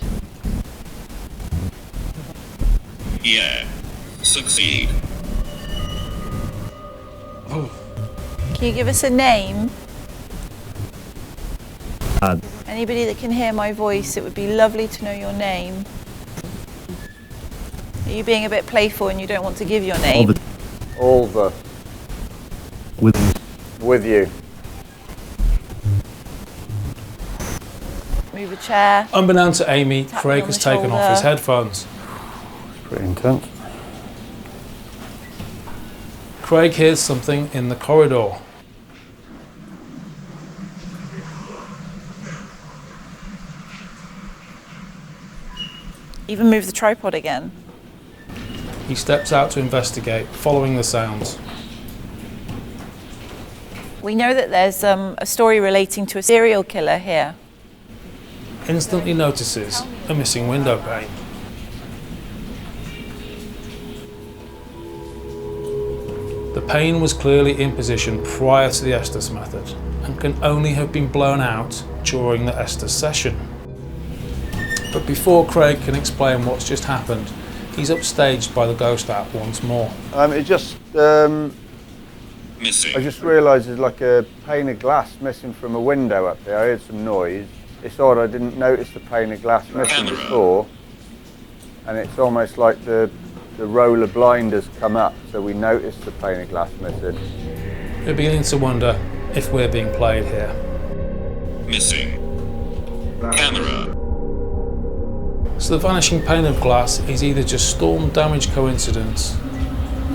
Yeah. Succeed. Can you give us a name? Anybody that can hear my voice, it would be lovely to know your name. Are you being a bit playful and you don't want to give your name? Olva. With you. Move a chair. Unbeknown to Amy, Tap me Craig on has the taken off his shoulder. headphones. Pretty intense. Craig hears something in the corridor. Even move the tripod again. He steps out to investigate, following the sounds. We know that there's a story relating to a serial killer here. Instantly notices a missing window pane. The pane was clearly in position prior to the Estes method and can only have been blown out during the Estes session. But before Craig can explain what's just happened, he's upstaged by the ghost app once more. It just, Missing. I just realised there's like a pane of glass missing from a window up there. I heard some noise. It's odd, I didn't notice the pane of glass missing before. And it's almost like the roller blind has come up, so we noticed the pane of glass missing. We're beginning to wonder if we're being played here. Missing. Camera. So the vanishing pane of glass is either just storm damage coincidence,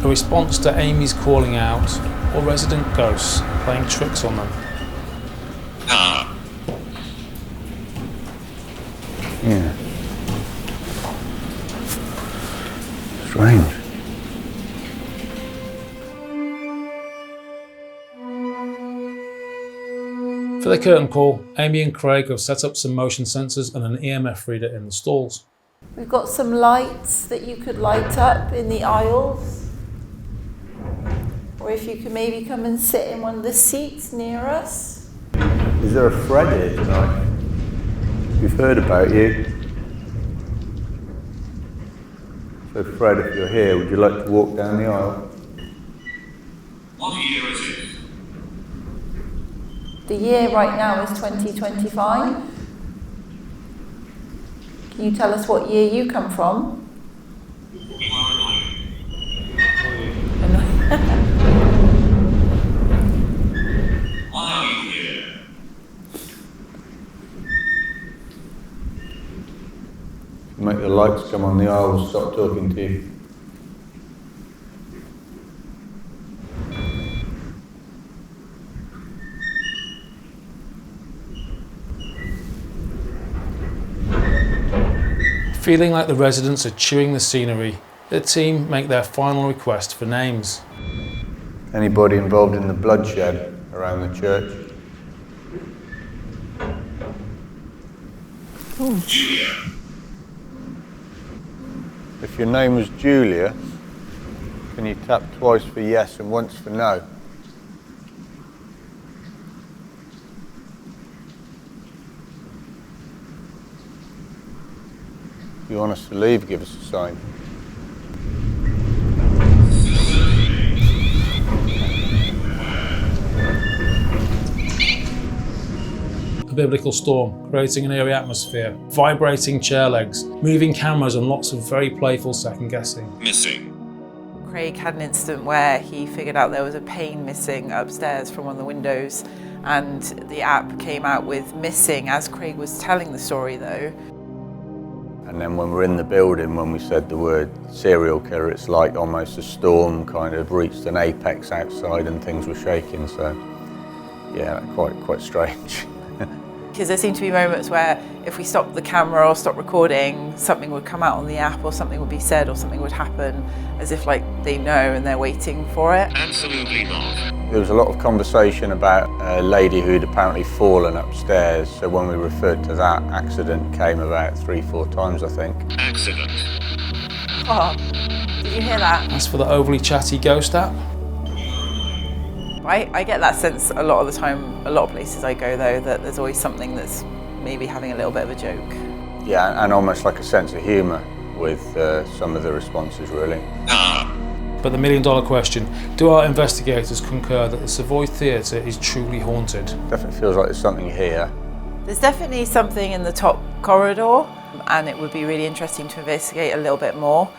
a response to Amy's calling out, or resident ghosts playing tricks on them. Ah. Yeah. Strange. For the curtain call, Amy and Craig have set up some motion sensors and an EMF reader in the stalls. We've got some lights that you could light up in the aisles. Or if you could maybe come and sit in one of the seats near us. Is there a Fred here tonight? We've heard about you. So Fred, if you're here, would you like to walk down the aisle? What year is it? The year right now is 2025. Can you tell us what year you come from? You are annoying. Why are you here? Make the lights come on the aisle, we'll stop talking to you. Feeling like the residents are chewing the scenery, the team make their final request for names. Anybody involved in the bloodshed around the church? Julia. If your name was Julia, can you tap twice for yes and once for no? If you want us to leave, give us a sign. A biblical storm, creating an eerie atmosphere, vibrating chair legs, moving cameras and lots of very playful second guessing. Missing. Craig had an incident where he figured out there was a pane missing upstairs from one of the windows, and the app came out with missing as Craig was telling the story though. And then when we're in the building, when we said the word serial killer, it's like almost a storm kind of reached an apex outside and things were shaking. So yeah, quite strange. Because there seemed to be moments where if we stopped the camera or stopped recording, something would come out on the app or something would be said or something would happen as if like they know and they're waiting for it. Absolutely not. There was a lot of conversation about a lady who'd apparently fallen upstairs. So when we referred to that, accident came about 3-4 times, I think. Accident. Oh, did you hear that? As for the overly chatty ghost app, I get that sense a lot of the time, a lot of places I go though, that there's always something that's maybe having a little bit of a joke. Yeah, and almost like a sense of humour. with some of the responses, really. But the million-dollar question, do our investigators concur that the Savoy Theatre is truly haunted? Definitely feels like there's something here. There's definitely something in the top corridor, and it would be really interesting to investigate a little bit more.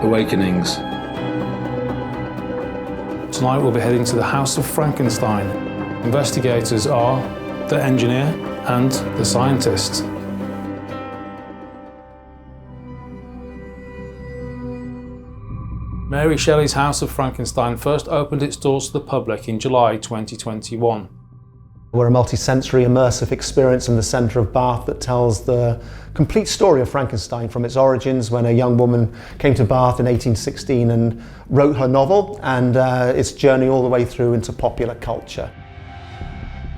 Awakenings. Tonight we'll be heading to the House of Frankenstein. Investigators are the engineer and the scientist. Mary Shelley's House of Frankenstein first opened its doors to the public in July 2021. We're a multi-sensory immersive experience in the centre of Bath that tells the complete story of Frankenstein from its origins when a young woman came to Bath in 1816 and wrote her novel, and its journey all the way through into popular culture.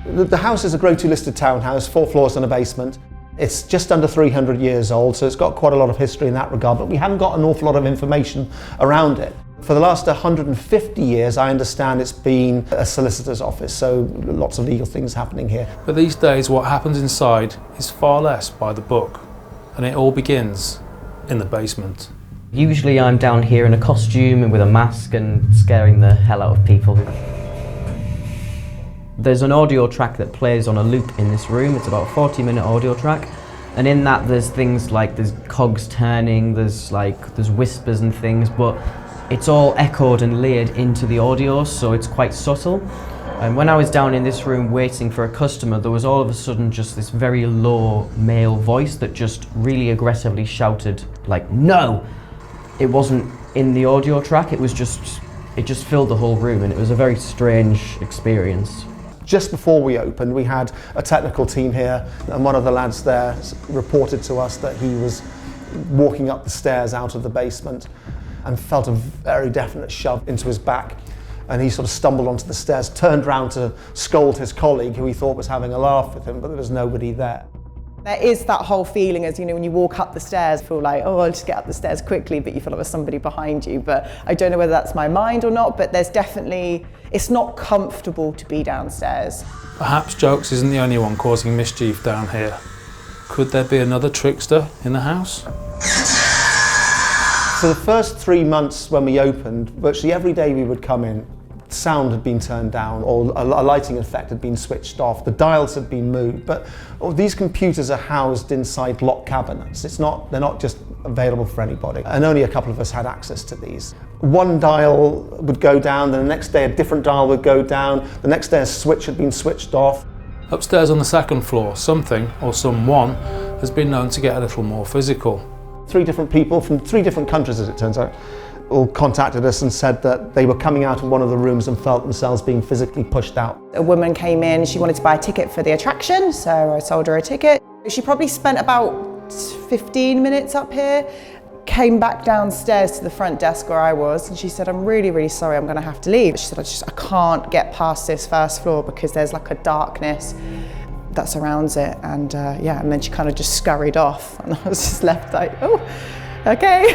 The house is a Grade 2 listed townhouse, 4 floors and a basement. It's just under 300 years old, so it's got quite a lot of history in that regard, but we haven't got an awful lot of information around it. For the last 150 years, I understand it's been a solicitor's office, so lots of legal things happening here. But these days, what happens inside is far less by the book, and it all begins in the basement. Usually I'm down here in a costume and with a mask and scaring the hell out of people. There's an audio track that plays on a loop in this room. It's about a 40-minute audio track. And in that there's things like there's cogs turning, there's whispers and things, but it's all echoed and layered into the audio, so it's quite subtle. And when I was down in this room waiting for a customer, there was all of a sudden just this very low male voice that just really aggressively shouted, like, no! It wasn't in the audio track, it just filled the whole room, and it was a very strange experience. Just before we opened, we had a technical team here, and one of the lads there reported to us that he was walking up the stairs out of the basement and felt a very definite shove into his back. And he sort of stumbled onto the stairs, turned round to scold his colleague, who he thought was having a laugh with him, but there was nobody there. There is that whole feeling, as you know, when you walk up the stairs, you feel like, oh, I'll just get up the stairs quickly, but you feel like there's somebody behind you. But I don't know whether that's my mind or not, but there's definitely, it's not comfortable to be downstairs. Perhaps Jokes isn't the only one causing mischief down here. Could there be another trickster in the house? For the first 3 months when we opened, virtually every day we would come in, sound had been turned down or a lighting effect had been switched off, the dials had been moved, but these computers are housed inside locked cabinets. They're not just available for anybody, and only a couple of us had access to these. One dial would go down, then the next day a different dial would go down, the next day a switch had been switched off. Upstairs on the second floor, something or someone has been known to get a little more physical. 3 different people from 3 different countries, as it turns out, all contacted us and said that they were coming out of one of the rooms and felt themselves being physically pushed out. A woman came in, she wanted to buy a ticket for the attraction, so I sold her a ticket. She probably spent about 15 minutes up here, came back downstairs to the front desk where I was, and she said, I'm really, really sorry, I'm gonna have to leave. She said, I can't get past this first floor because there's like a darkness that surrounds it, and and then she kind of just scurried off, and I was just left like, oh, okay.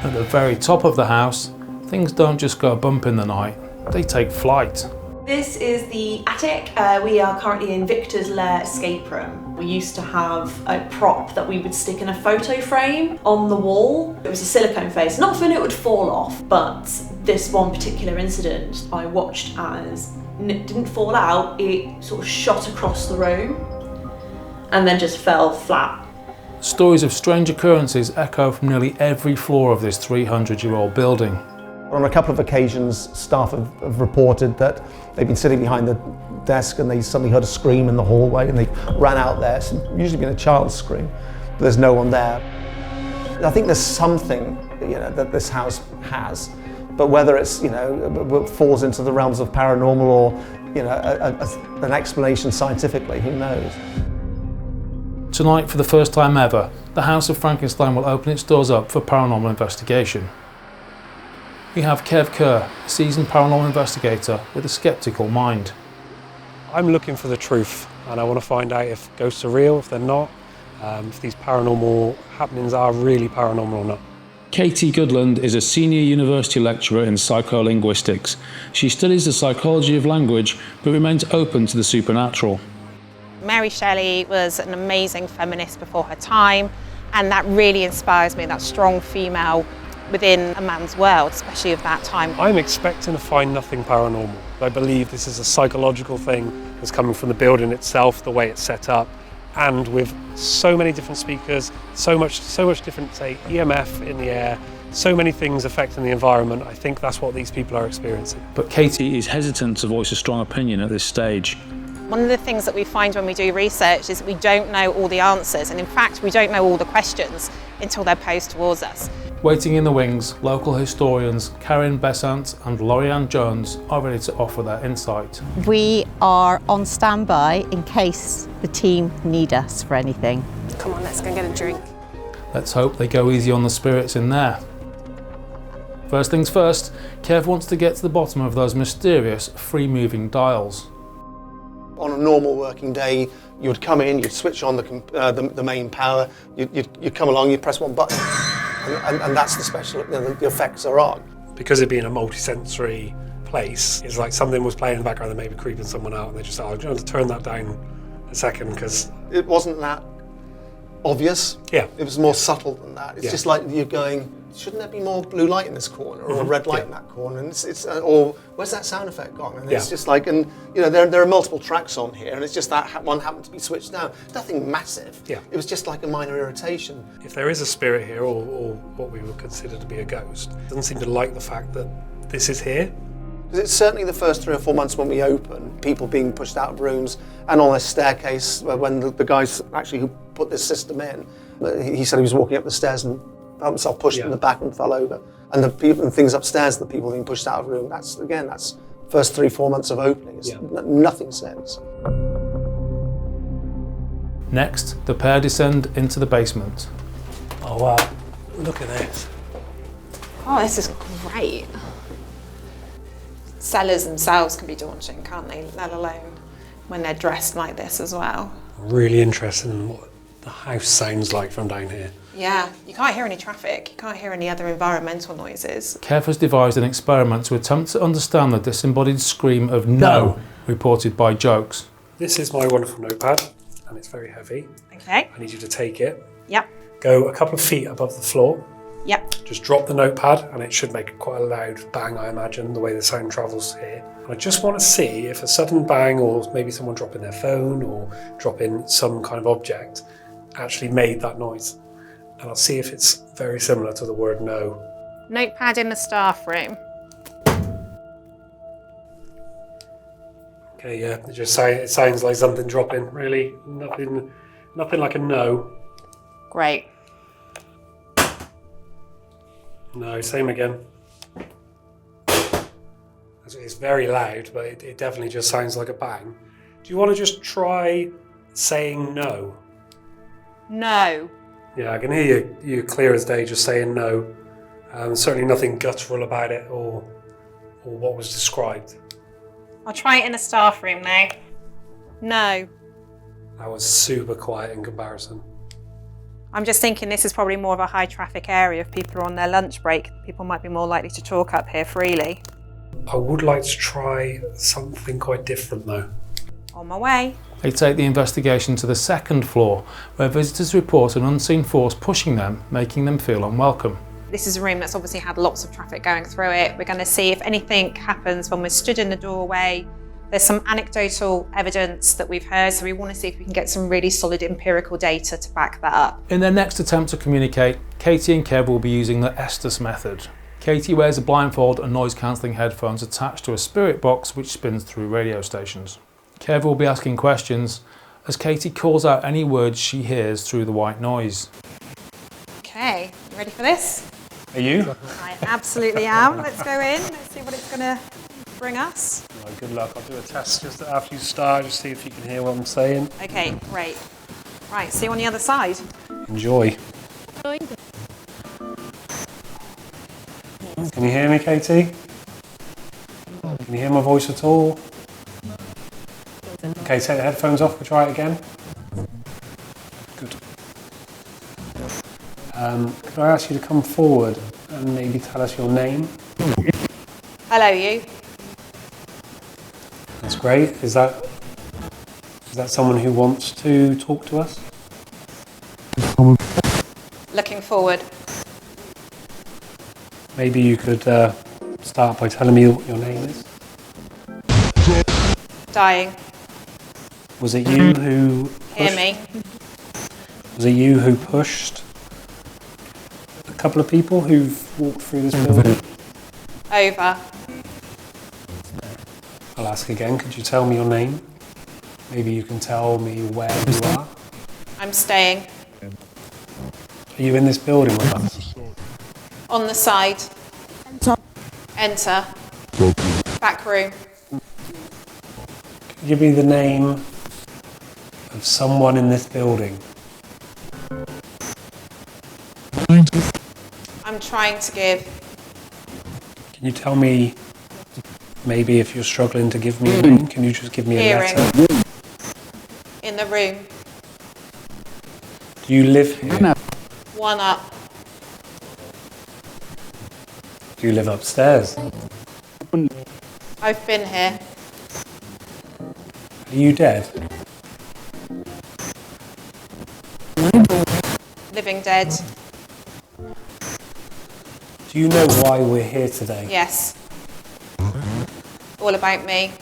At the very top of the house, things don't just go bump in the night, they take flight. This is the attic. We are currently in Victor's Lair escape room. We used to have a prop that we would stick in a photo frame on the wall. It was a silicone face, and often it would fall off, but this one particular incident I watched as it didn't fall out, it sort of shot across the room and then just fell flat. Stories of strange occurrences echo from nearly every floor of this 300-year-old building. On a couple of occasions, staff have reported that they've been sitting behind the desk and they suddenly heard a scream in the hallway and they ran out there. It's usually been a child's scream, but there's no one there. I think there's something, that this house has, but whether it's, falls into the realms of paranormal or, an explanation scientifically, who knows? Tonight, for the first time ever, the House of Frankenstein will open its doors up for paranormal investigation. We have Kev Kerr, a seasoned paranormal investigator with a sceptical mind. I'm looking for the truth, and I want to find out if ghosts are real, if they're not, if these paranormal happenings are really paranormal or not. Katie Goodland is a senior university lecturer in psycholinguistics. She studies the psychology of language but remains open to the supernatural. Mary Shelley was an amazing feminist before her time, and that really inspires me, that strong female within a man's world, especially of that time. I'm expecting to find nothing paranormal. I believe this is a psychological thing that's coming from the building itself, the way it's set up, and with so many different speakers, so much different, say, EMF in the air, so many things affecting the environment. I think that's what these people are experiencing. But Katie is hesitant to voice a strong opinion at this stage. One of the things that we find when we do research is that we don't know all the answers, and in fact we don't know all the questions until they're posed towards us. Waiting in the wings, local historians Karen Besant and Lorianne Jones are ready to offer their insight. We are on standby in case the team need us for anything. Come on, let's go and get a drink. Let's hope they go easy on the spirits in there. First things first, Kev wants to get to the bottom of those mysterious free-moving dials. On a normal working day, you would come in, you'd switch on the main power, you'd come along, you'd press one button, and that's the special, the effects are on. Because it being a multi-sensory place, it's like something was playing in the background that may be creeping someone out, and they just said, oh, do you want to turn that down a second, because... It wasn't that obvious. Yeah. It was more subtle than that. It's just like you're going, shouldn't there be more blue light in this corner, or a red light in that corner? And it's or where's that sound effect gone? And it's just like, and you know, there are multiple tracks on here, and it's just that one happened to be switched down. Nothing massive. Yeah. It was just like a minor irritation. If there is a spirit here, or what we would consider to be a ghost, it doesn't seem to like the fact that this is here. It's certainly the first 3 or 4 months when we open, people being pushed out of rooms, and on a staircase when the guys actually who put this system in, he said he was walking up the stairs and found himself pushed in the back and fell over. And the people and things upstairs, the people being pushed out of the room, that's first 3-4 months of opening. It's nothing since. Next, the pair descend into the basement. Oh wow, look at this. Oh, this is great. Cellars themselves can be daunting, can't they? Let alone when they're dressed like this as well. Really interested in what the house sounds like from down here. Yeah, you can't hear any traffic, you can't hear any other environmental noises. Kev has devised an experiment to attempt to understand the disembodied scream of no reported by Jokes. This is my wonderful notepad, and it's very heavy. Okay. I need you to take it. Yep. Go a couple of feet above the floor. Yep. Just drop the notepad, and it should make quite a loud bang, I imagine, the way the sound travels here. I just want to see if a sudden bang, or maybe someone dropping their phone, or dropping some kind of object, actually made that noise. And I'll see if it's very similar to the word no. Notepad in the staff room. Okay, yeah, it sounds like something dropping, really. Nothing like a no. Great. No, same again. It's very loud, but it definitely just sounds like a bang. Do you want to just try saying no? No. Yeah, I can hear you clear as day just saying no. Certainly nothing guttural about it or what was described. I'll try it in the staff room now. No. That was super quiet in comparison. I'm just thinking this is probably more of a high traffic area. If people are on their lunch break, people might be more likely to talk up here freely. I would like to try something quite different though. On my way. They take the investigation to the second floor, where visitors report an unseen force pushing them, making them feel unwelcome. This is a room that's obviously had lots of traffic going through it. We're going to see if anything happens when we're stood in the doorway. There's some anecdotal evidence that we've heard, so we want to see if we can get some really solid empirical data to back that up. In their next attempt to communicate, Katie and Kev will be using the Estes method. Katie wears a blindfold and noise-cancelling headphones attached to a spirit box which spins through radio stations. Kev will be asking questions as Katie calls out any words she hears through the white noise. Okay, you ready for this? Are you? I absolutely am. Let's go in, let's see what it's going to bring us. Well, good luck. I'll do a test just after you start, just see if you can hear what I'm saying. Okay, great. Right, see you on the other side. Enjoy. Can you hear me, Katie? Can you hear my voice at all? Okay, take the headphones off, we'll try it again. Good. Could I ask you to come forward and maybe tell us your name? Hello, you. That's great. Is that someone who wants to talk to us? Looking forward. Maybe you could start by telling me what your name is. Dying. Was it you who Hear me. Was it you who pushed a couple of people who've walked through this building? Over. I'll ask again. Could you tell me your name? Maybe you can tell me where you are. I'm staying. Are you in this building with us? On the side. Enter. Back room. Give me the name of someone in this building. I'm trying to give. Can you tell me, maybe if you're struggling to give me a name, can you just give me a Hearing. letter? In the room. Do you live here? One up. Do you live upstairs? I've been here. Are you dead? Living dead. Do you know why we're here today? Yes. All about me.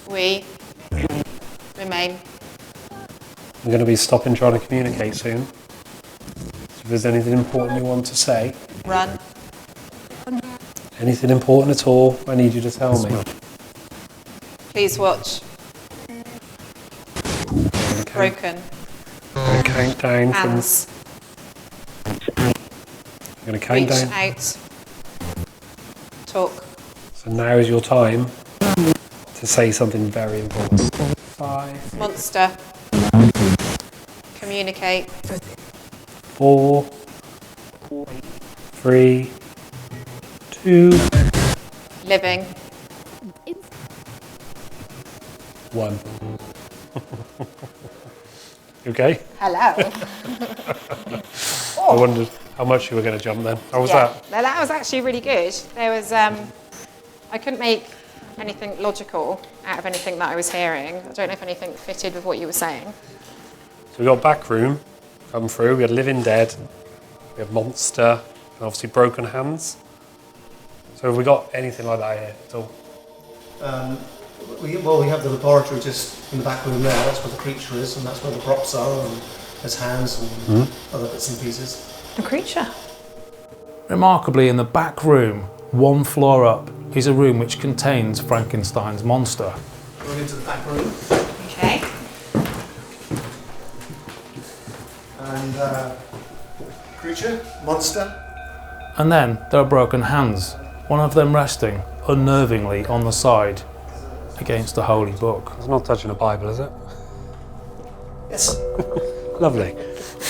We remain. I'm going to be stopping trying to communicate soon. So if there's anything important you want to say, Run. anything important at all, I need you to tell me. Please watch. Broken. I'm going to count down Hands. I'm going to count Reach down. out. Talk. So now is your time to say something very important. 5, Monster. Communicate. 4, 3, 2, Living. 1. Okay? Hello. I wondered how much you were going to jump then. How was that? No, that was actually really good. There was, I couldn't make anything logical out of anything that I was hearing. I don't know if anything fitted with what you were saying. So we got back room come through. We had living dead. We have monster, and obviously broken hands. So have we got anything like that here at all? We have the laboratory just in the back room there. That's where the creature is, and that's where the props are, and there's hands and other bits and pieces. A creature. Remarkably, in the back room, one floor up, is a room which contains Frankenstein's monster. Going into the back room. Okay. And creature, monster. And then there are broken hands, one of them resting unnervingly on the side against the holy book. It's not touching a Bible, is it? Yes. Lovely.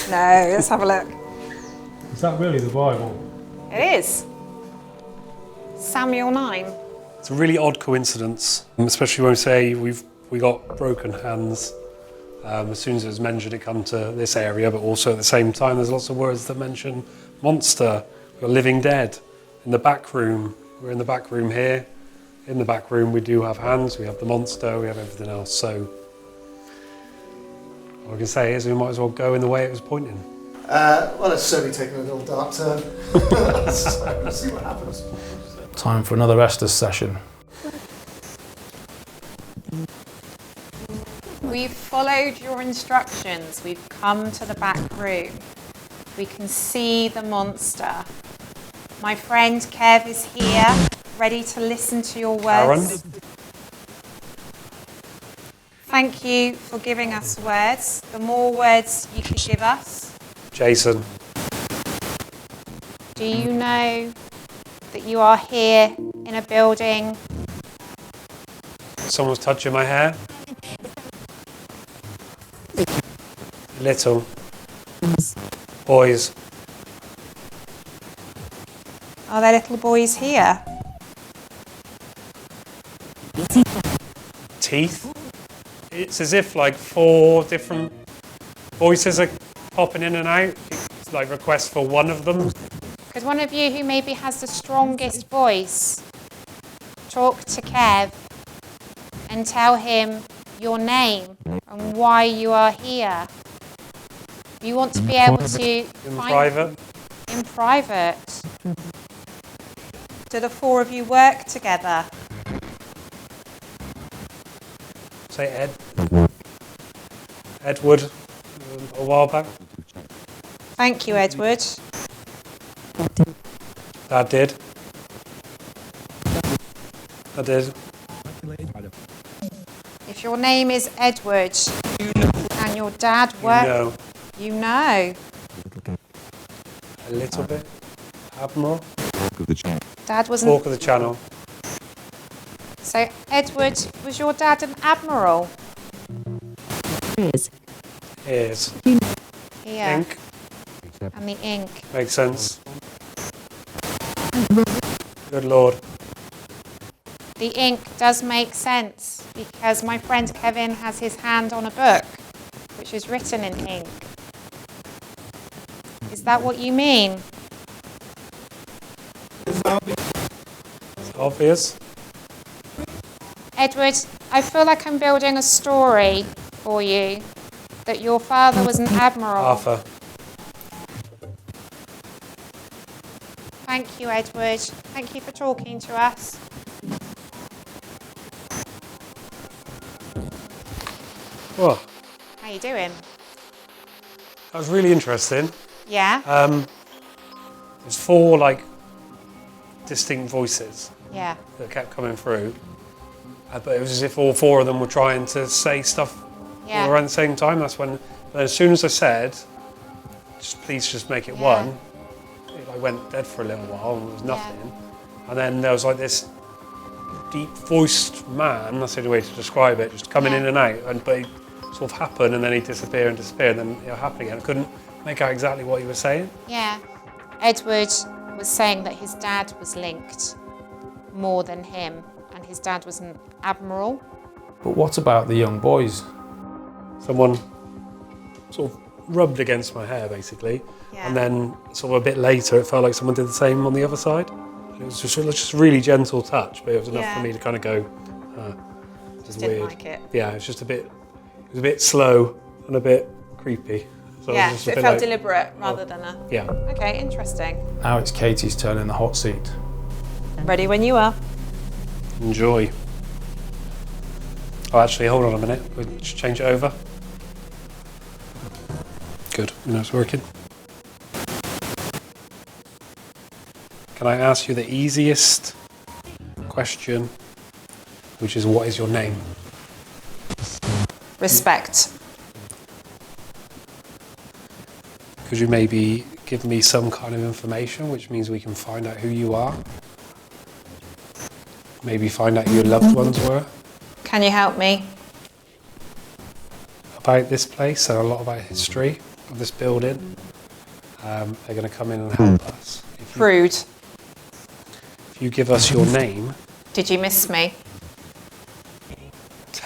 No, let's have a look. Is that really the Bible? It is. Samuel 9. It's a really odd coincidence, especially when we say we got broken hands. As soon as it was mentioned, it come to this area, but also at the same time, there's lots of words that mention monster. We've got living dead. In the back room, we're in the back room here. In the back room, we do have hands, we have the monster, we have everything else. So all I can say is we might as well go in the way it was pointing. Well, it's certainly taken a little dark turn. So let's see what happens. Time for another Estes session. We've followed your instructions. We've come to the back room. We can see the monster. My friend Kev is here, ready to listen to your words. Aaron? Thank you for giving us words. The more words you could give us. Jason. Do you know that you are here in a building? Someone's touching my hair. Little. Boys. Are there little boys here? Teeth. It's as if like 4 different voices are popping in and out. It's like requests for one of them. Could one of you who maybe has the strongest voice talk to Kev and tell him your name and why you are here? You want to be able to private? In private. Do the 4 of you work together? Say Ed. Edward, a while back. Thank you, Edward. Dad did. I did. If your name is Edward and your dad worked, you know. A little bit. Admiral. Dad wasn't. Talk of the Channel. So, Edward, was your dad an admiral? Ears. Here. Ink. And the ink. Makes sense. Good Lord. The ink does make sense because my friend Kevin has his hand on a book which is written in ink. Is that what you mean? It's obvious. Edward, I feel like I'm building a story for you that your father was an admiral. Arthur. Thank you, Edward. Thank you for talking to us. Whoa. How you doing? That was really interesting. Yeah? There's 4 like distinct voices Yeah. that kept coming through. But it was as if all 4 of them were trying to say stuff all around the same time. That's when, but as soon as I said, please just make it one, I went dead for a little while and there was nothing. And then there was like this deep-voiced man, that's the only way to describe it, just coming in and out. But it sort of happened and then he'd disappear and disappear and then it would happen again. I couldn't make out exactly what he was saying. Yeah. Edward was saying that his dad was linked more than him, and his dad was an admiral. But what about the young boys? Someone sort of rubbed against my hair, basically. And then sort of a bit later, it felt like someone did the same on the other side. It was just a really gentle touch, but it was enough for me to kind of go, Just weird. didn't like it. Yeah, it was a bit slow and a bit creepy. So Yeah, it, so it felt deliberate rather than a... Yeah. Okay, interesting. Now it's Katie's turn in the hot seat. Ready when you are. Enjoy. Oh, actually, hold on a minute. We'll just change it over. Good, now it's working. Can I ask you the easiest question, which is what is your name? Respect. Could you maybe give me some kind of information, which means we can find out who you are? Maybe find out who your loved ones were? Can you help me? About this place and a lot about history of this building. They're going to come in and help us. Prude. If you give us your name, Did you miss me?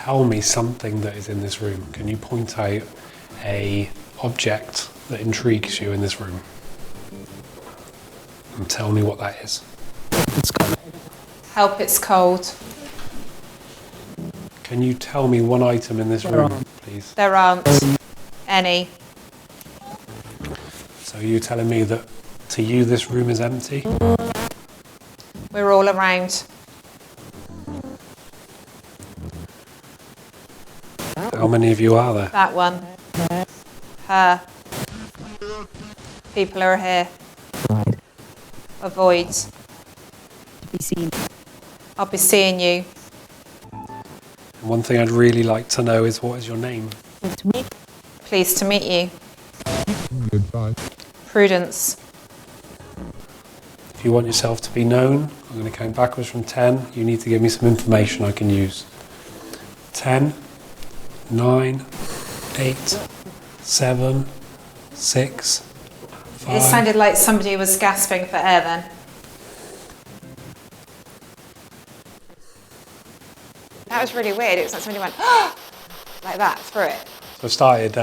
tell me something that is in this room. Can you point out a object that intrigues you in this room? And tell me what that is. Help, it's cold. Can you tell me one item in this room, please? There aren't any. So you're telling me that to you this room is empty? We're all around. How many of you are there? That one. Her. People are here. Avoid. Be seen. I'll be seeing you. And one thing I'd really like to know is what is your name? Pleased to meet you. Goodbye. Prudence. If you want yourself to be known, I'm going to count backwards from 10. You need to give me some information I can use. 10, 9, 8, 7, 6, 5. It sounded like somebody was gasping for air then. That was really weird. It was like somebody went like that through it. So I started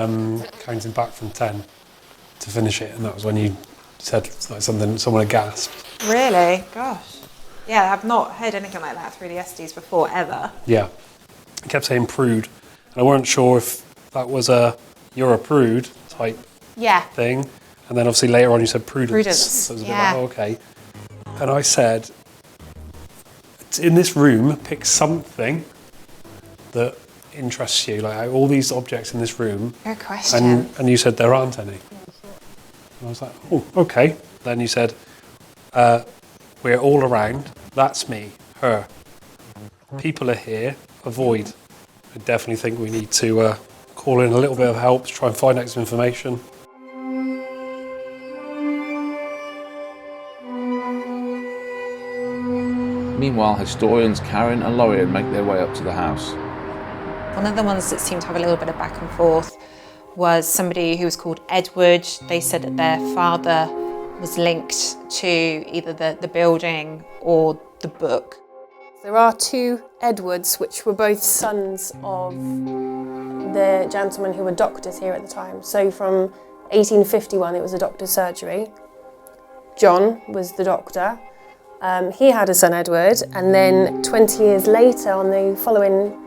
counting back from 10 to finish it, and that was when you said like someone had gasped. Really? Gosh. Yeah, I've not heard anything like that through the SDs before, ever. Yeah. I kept saying prude, and I weren't sure if that was you're a prude type thing. And then obviously later on you said prudence. So it was a bit like, oh, okay. And I said, in this room, pick something that interests you. Like all these objects in this room. Good question. And you said there aren't any. And I was like, oh, okay. Then you said, we're all around. That's me, her. People are here. Avoid. I definitely think we need to call in a little bit of help to try and find out some information. Meanwhile, historians Karen and Lorien make their way up to the house. One of the ones that seemed to have a little bit of back and forth was somebody who was called Edward. They said that their father was linked to either the building or the book. There are two Edwards, which were both sons of the gentlemen who were doctors here at the time. So from 1851, it was a doctor's surgery. John was the doctor. He had a son, Edward, and then 20 years later, on the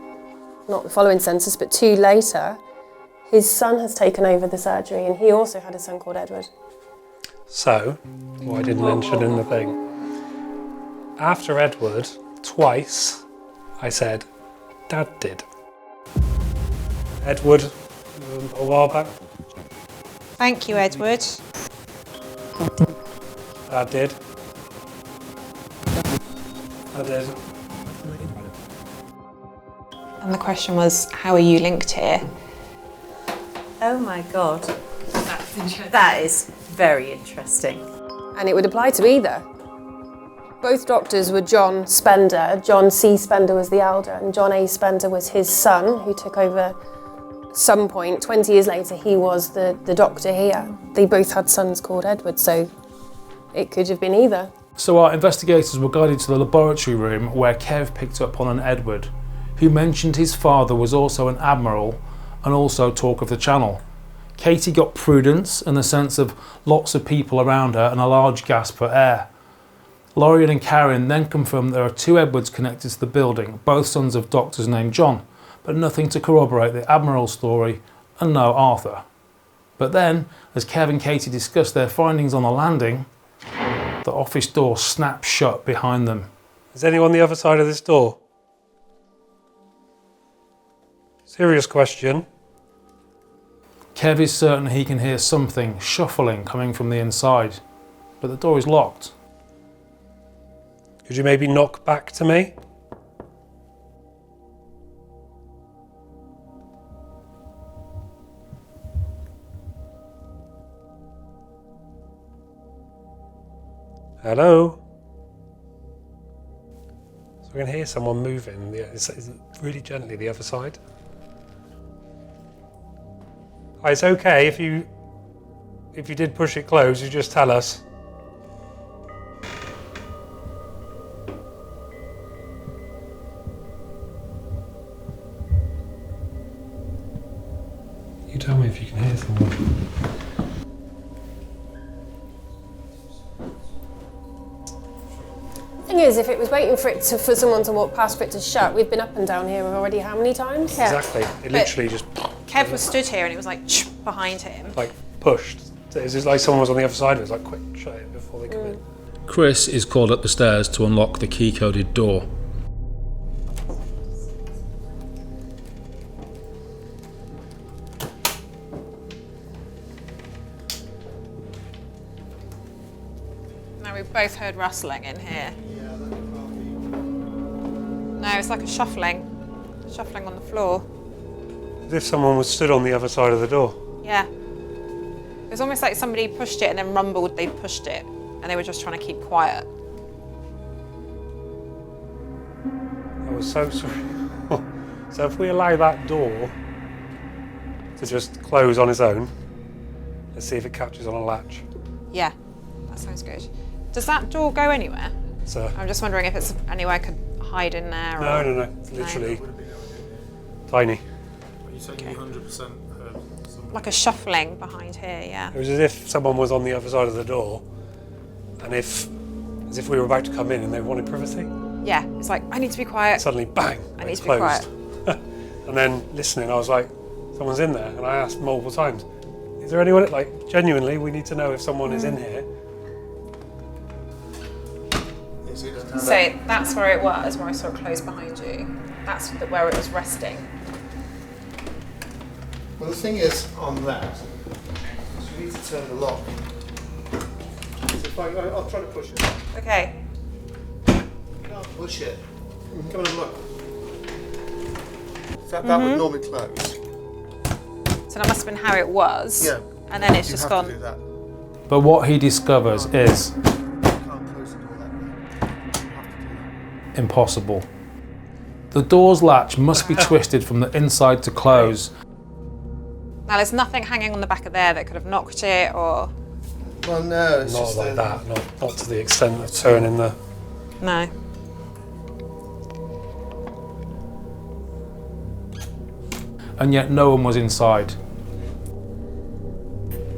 not the following census, but 2 later, his son has taken over the surgery, and he also had a son called Edward. So, what I didn't mention in the thing, after Edward, twice, I said, Dad did. Edward, a while back. Thank you, Edward. Dad did. I did. And the question was, how are you linked here? Oh my God. That's interesting. That is very interesting. And it would apply to either. Both doctors were John Spender. John C. Spender was the elder, and John A. Spender was his son, who took over at some point. 20 years later, he was the doctor here. They both had sons called Edward, so it could have been either. So our investigators were guided to the laboratory room where Kev picked up on an Edward, who mentioned his father was also an admiral and also talk of the channel. Katie got prudence in the sense of lots of people around her and a large gasp for air. Lorien and Karen then confirmed there are 2 Edwards connected to the building, both sons of doctors named John, but nothing to corroborate the admiral story and no Arthur. But then, as Kev and Katie discussed their findings on the landing, the office door snapped shut behind them. Is anyone on the other side of this door? Serious question. Kev is certain he can hear something shuffling coming from the inside, but the door is locked. Could you maybe knock back to me? Hello? So I can hear someone moving. Yeah, it's really gently the other side. It's okay if you did push it close, you just tell us. You tell me if you can hear someone. Thing is, if it was waiting for someone to walk past for it to shut, we've been up and down here already how many times? Yeah. Exactly. It literally just... Kev was stood here and it was like behind him. Like pushed. It's just like someone was on the other side of it. It's like quick, shut it before they come in. Chris is called up the stairs to unlock the key-coded door. Now we've both heard rustling in here. No, it's like a shuffling on the floor. As if someone was stood on the other side of the door. Yeah. It was almost like somebody pushed it and then rumbled they'd pushed it and they were just trying to keep quiet. I was so sorry. So if we allow that door to just close on its own, let's see if it catches on a latch. Yeah, that sounds good. Does that door go anywhere? So I'm just wondering if it's anywhere I could hide in there. No. It's literally Tiny. Are you saying you 100% heard something? Like a shuffling behind here, yeah. It was as if someone was on the other side of the door, and as if we were about to come in and they wanted privacy. Yeah, it's like, I need to be quiet. Suddenly, bang, I need it's to be quiet. closed. And then listening, I was like, someone's in there. And I asked multiple times, is there anyone, like, genuinely, we need to know if someone is in here. So that's where it was, where I saw it close behind you. That's where it was resting. Well, the thing is, on that, so we need to turn the lock. So if I'll try to push it. Okay. You can't push it. Come on and look. That would normally close. So that must have been how it was. Yeah. And then it's You just have to gone. do that. But what he discovers is impossible. The door's latch must be twisted from the inside to close. Now there's nothing hanging on the back of there that could have knocked it or... Well, no, it's Not just like that, not to the extent of turning the... No. And yet no one was inside.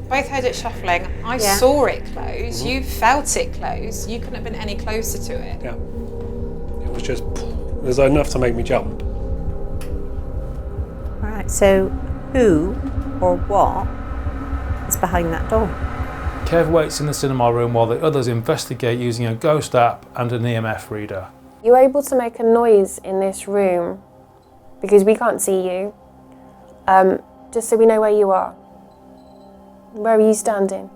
Both heard it shuffling. I saw it close. You felt it close. You couldn't have been any closer to it. Yeah. It was just... It was enough to make me jump. Right, so who or what is behind that door? Kev waits in the cinema room while the others investigate using a ghost app and an EMF reader. You're able to make a noise in this room because we can't see you. Just so we know where you are. Where are you standing?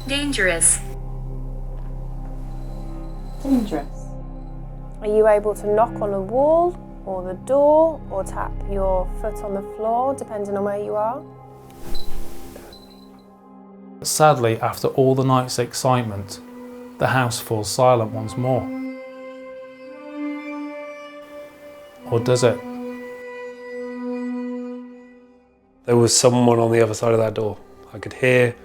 Dangerous. Dangerous. Are you able to knock on a wall or the door or tap your foot on the floor, depending on where you are? Sadly, after all the night's excitement, the house falls silent once more. Or does it? There was someone on the other side of that door. I could hear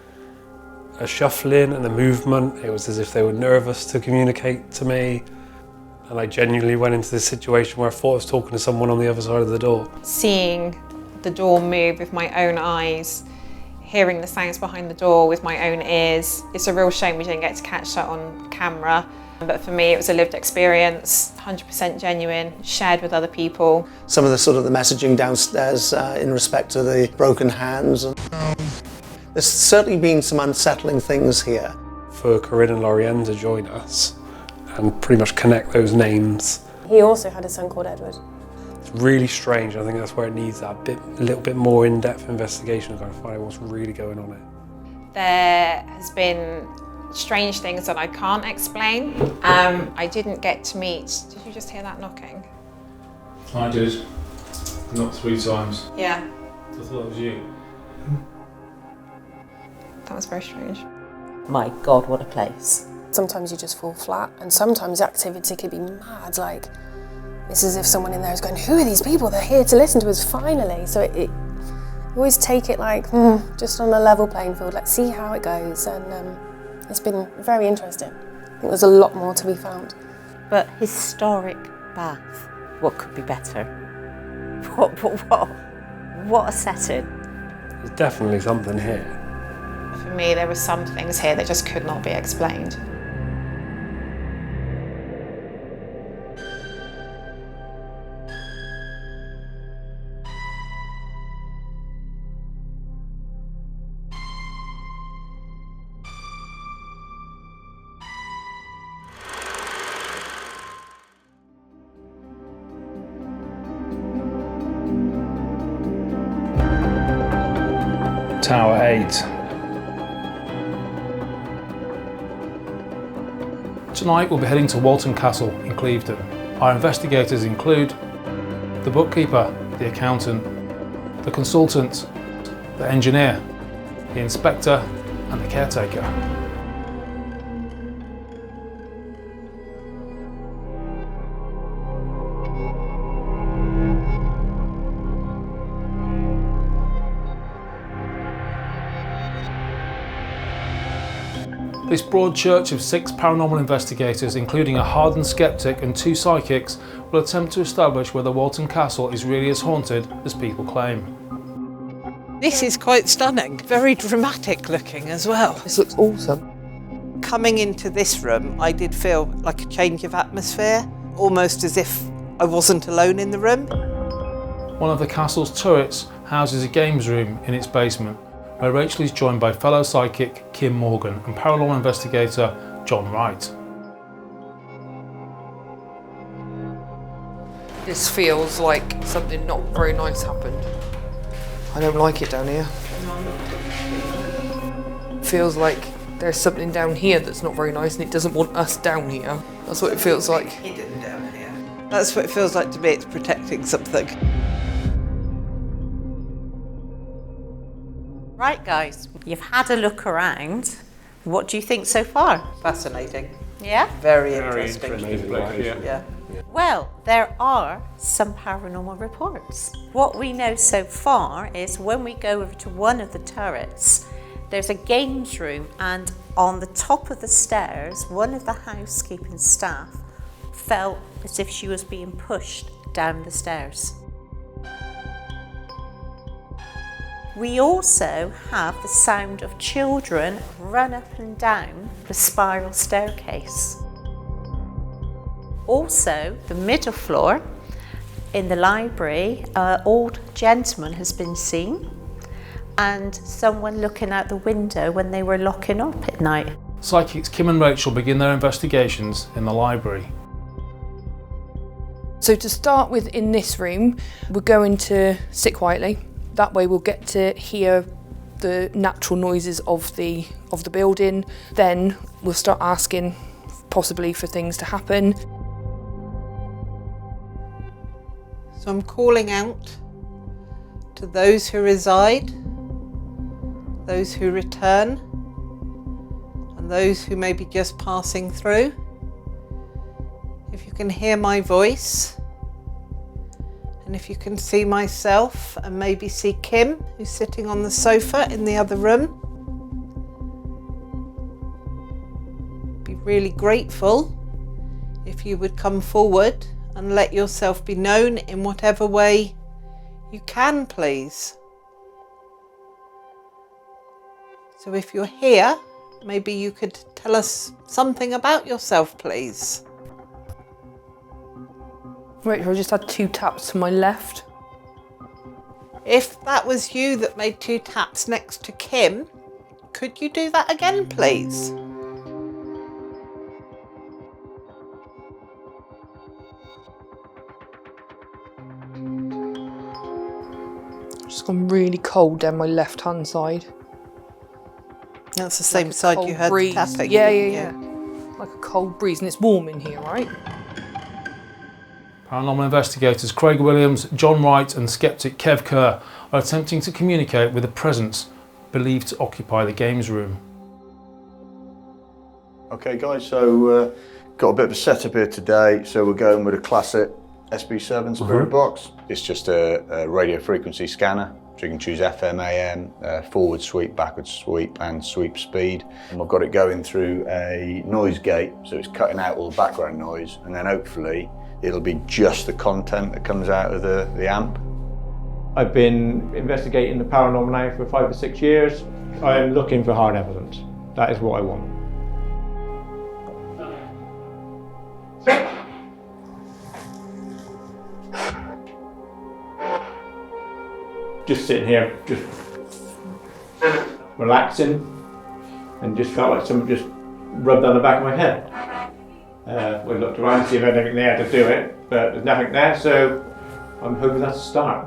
a shuffling and a movement. It was as if they were nervous to communicate to me. And I genuinely went into this situation where I thought I was talking to someone on the other side of the door. Seeing the door move with my own eyes, hearing the sounds behind the door with my own ears. It's a real shame we didn't get to catch that on camera. But for me, it was a lived experience, 100% genuine, shared with other people. Some of the sort of the messaging downstairs in respect to the broken hands. There's certainly been some unsettling things here. For Corinne and Lorianne to join us and pretty much connect those names. He also had a son called Edward. It's really strange. I think that's where it needs that a little bit more in-depth investigation to kind of find out what's really going on here. There has been strange things that I can't explain. I didn't get to meet... Did you just hear that knocking? I did. Not 3 times. Yeah. I thought it was you. That was very strange. My God, what a place. Sometimes you just fall flat, and sometimes the activity could be mad. Like, it's as if someone in there is going, who are these people? They're here to listen to us finally. So you always take it like, just on a level playing field. Let's see how it goes. And it's been very interesting. I think there's a lot more to be found. But historic Bath, what could be better? What a setting. There's definitely something here. For me, there were some things here that just could not be explained. Tower 8. Tonight we'll be heading to Walton Castle in Clevedon. Our investigators include the bookkeeper, the accountant, the consultant, the engineer, the inspector and the caretaker. This broad church of 6 paranormal investigators, including a hardened skeptic and 2 psychics, will attempt to establish whether Walton Castle is really as haunted as people claim. This is quite stunning, very dramatic looking as well. This looks awesome. Coming into this room, I did feel like a change of atmosphere, almost as if I wasn't alone in the room. One of the castle's turrets houses a games room in its basement, where Rachel is joined by fellow psychic Kim Morgan and paranormal investigator John Wright. This feels like something not very nice happened. I don't like it down here. It feels like there's something down here that's not very nice and it doesn't want us down here. That's what it feels like. Hidden down here. That's what it feels like to me, it's protecting something. Right, guys, you've had a look around. What do you think so far? Fascinating. Yeah? Very interesting. Yeah. Well, there are some paranormal reports. What we know so far is when we go over to one of the turrets, there's a games room, and on the top of the stairs, one of the housekeeping staff felt as if she was being pushed down the stairs. We also have the sound of children run up and down the spiral staircase. Also, the middle floor in the library, an old gentleman has been seen and someone looking out the window when they were locking up at night. Psychics Kim and Rachel begin their investigations in the library. So to start with, in this room, we're going to sit quietly. That way we'll get to hear the natural noises of the building. Then we'll start asking possibly for things to happen. So I'm calling out to those who reside, those who return, and those who may be just passing through. If you can hear my voice, and if you can see myself and maybe see Kim, who's sitting on the sofa in the other room, be really grateful if you would come forward and let yourself be known in whatever way you can, please. So if you're here, maybe you could tell us something about yourself, please. Rachel, I just had 2 taps to my left. If that was you that made 2 taps next to Kim, could you do that again, please? Just gone really cold down my left-hand side. That's the same side you heard the tapping. Yeah. Like a cold breeze, and it's warm in here, right? Paranormal investigators Craig Williams, John Wright and skeptic Kev Kerr are attempting to communicate with a presence believed to occupy the games room. Okay guys, so got a bit of a setup here today. So we're going with a classic SB7 spirit box. It's just a radio frequency scanner. So you can choose FM, AM, forward sweep, backward sweep and sweep speed. And I've got it going through a noise gate, so it's cutting out all the background noise, and then hopefully it'll be just the content that comes out of the amp. I've been investigating the paranormal now for 5 or 6 years. I'm looking for hard evidence. That is what I want. Just sitting here, just relaxing, and just felt like someone just rubbed on the back of my head. We looked around to see if there's anything there to do it, but there's nothing there, so I'm hoping that's a start.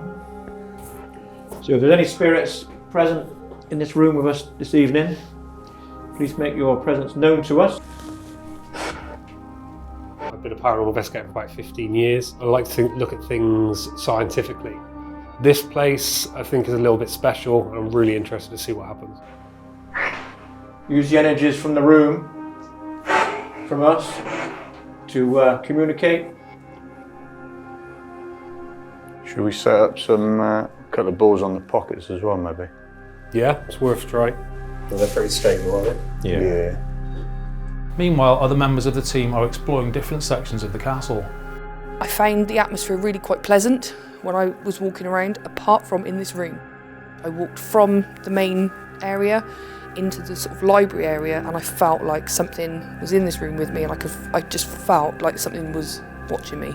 So if there's any spirits present in this room with us this evening, please make your presence known to us. I've been a paranormal investigator for about 15 years. I like to look at things scientifically. This place, I think, is a little bit special, and I'm really interested to see what happens. Use the energies from the room, from us, to communicate. Should we set up some couple of balls on the pockets as well, maybe? Yeah, it's worth a try. Well, they're pretty stable, are they? Yeah. Meanwhile, other members of the team are exploring different sections of the castle. I found the atmosphere really quite pleasant when I was walking around, apart from in this room. I walked from the main area into the sort of library area, and I felt like something was in this room with me, and I just felt like something was watching me.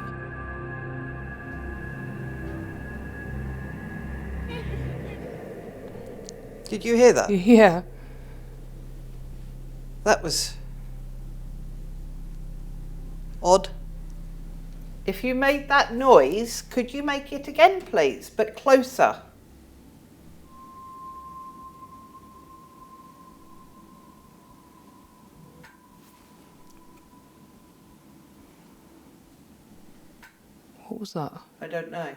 Did you hear that? Yeah. That was odd. If you made that noise, could you make it again, please, but closer? What was that? I don't know.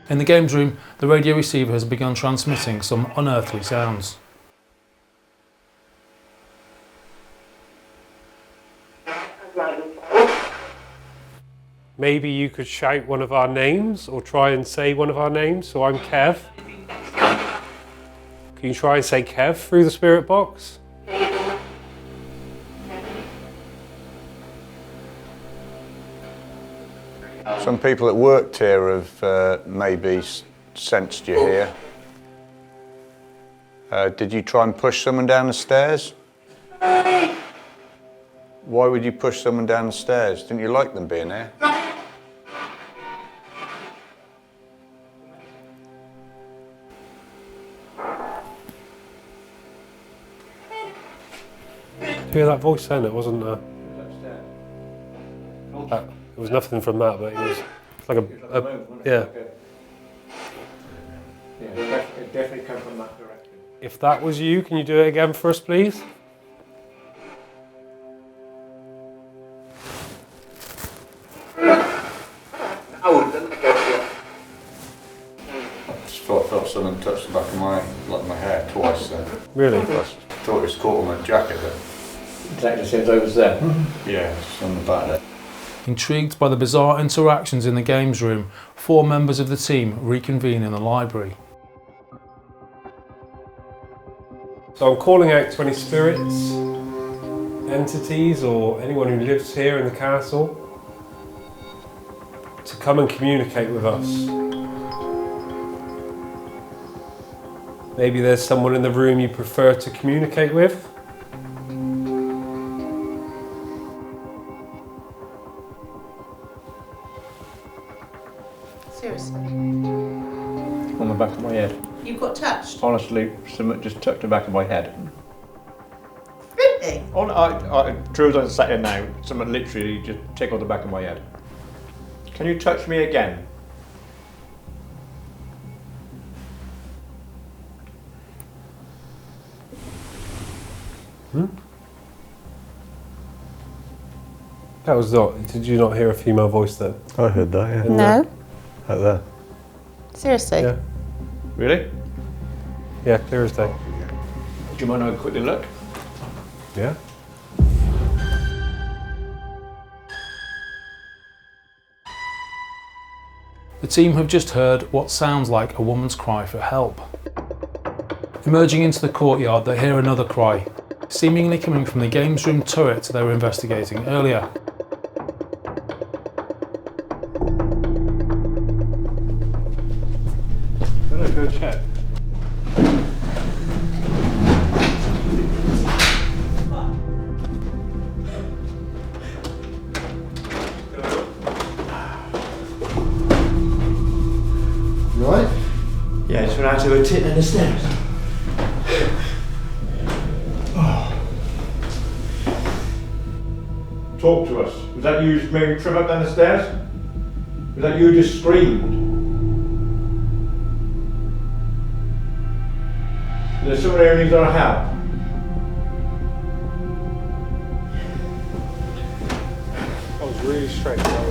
In the games room, the radio receiver has begun transmitting some unearthly sounds. Maybe you could shout one of our names or try and say one of our names. So I'm Kev. Can you try and say Kev through the spirit box? Some people that worked here have maybe sensed you here. Did you try and push someone down the stairs? Why would you push someone down the stairs? Didn't you like them being here? Hear that voice then? It wasn't. It was nothing from that, but it was like yeah. Yeah, it definitely come from that direction. If that was you, can you do it again for us, please? I felt someone touch the back of my hair twice then. Really? I thought it was caught on my jacket then. Exactly the same as I was there. Yeah, just on the back there. Intrigued by the bizarre interactions in the games room, 4 members of the team reconvene in the library. So I'm calling out to any spirits, entities, or anyone who lives here in the castle to come and communicate with us. Maybe there's someone in the room you prefer to communicate with. Seriously? On the back of my head. You got touched? Honestly, someone just touched the back of my head. Really? True as I sat here now, someone literally just tickled the back of my head. Can you touch me again? That was not. Did you not hear a female voice then? I heard that, yeah. No. Out there. Seriously? Yeah. Really? Yeah, clear as day. Do you mind I quickly look? Yeah. The team have just heard what sounds like a woman's cry for help. Emerging into the courtyard, they hear another cry, seemingly coming from the games room turret they were investigating earlier. Go check. Right? Yeah, just went out to a tit down the stairs. Talk to us. Was that you just made me trip up down the stairs? Was that you just screamed? There's someone here who needs our help. That was really strange. That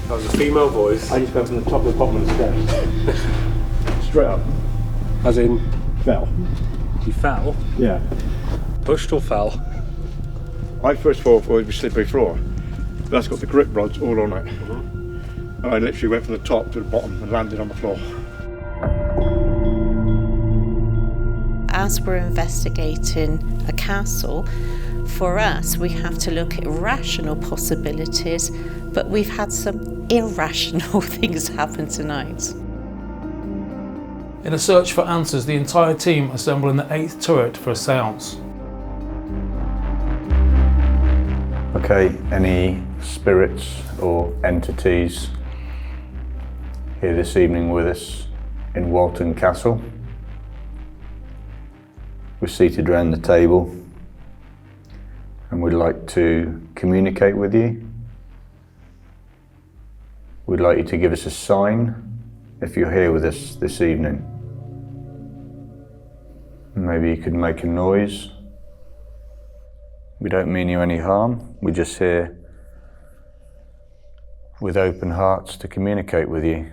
was a female voice. I just went from the top to the bottom of the stairs. Straight up. As in? Fell. You fell? Yeah. Pushed or fell? I first thought it was a slippery floor. That's got the grip rods all on it. And I literally went from the top to the bottom and landed on the floor. as we're investigating a castle, for us, we have to look at rational possibilities, but we've had some irrational things happen tonight. In a search for answers, the entire team assemble in the 8th turret for a séance. Okay, any spirits or entities here this evening with us in Walton Castle? We're seated around the table and we'd like to communicate with you. We'd like you to give us a sign if you're here with us this evening. Maybe you could make a noise. We don't mean you any harm. We're just here with open hearts to communicate with you.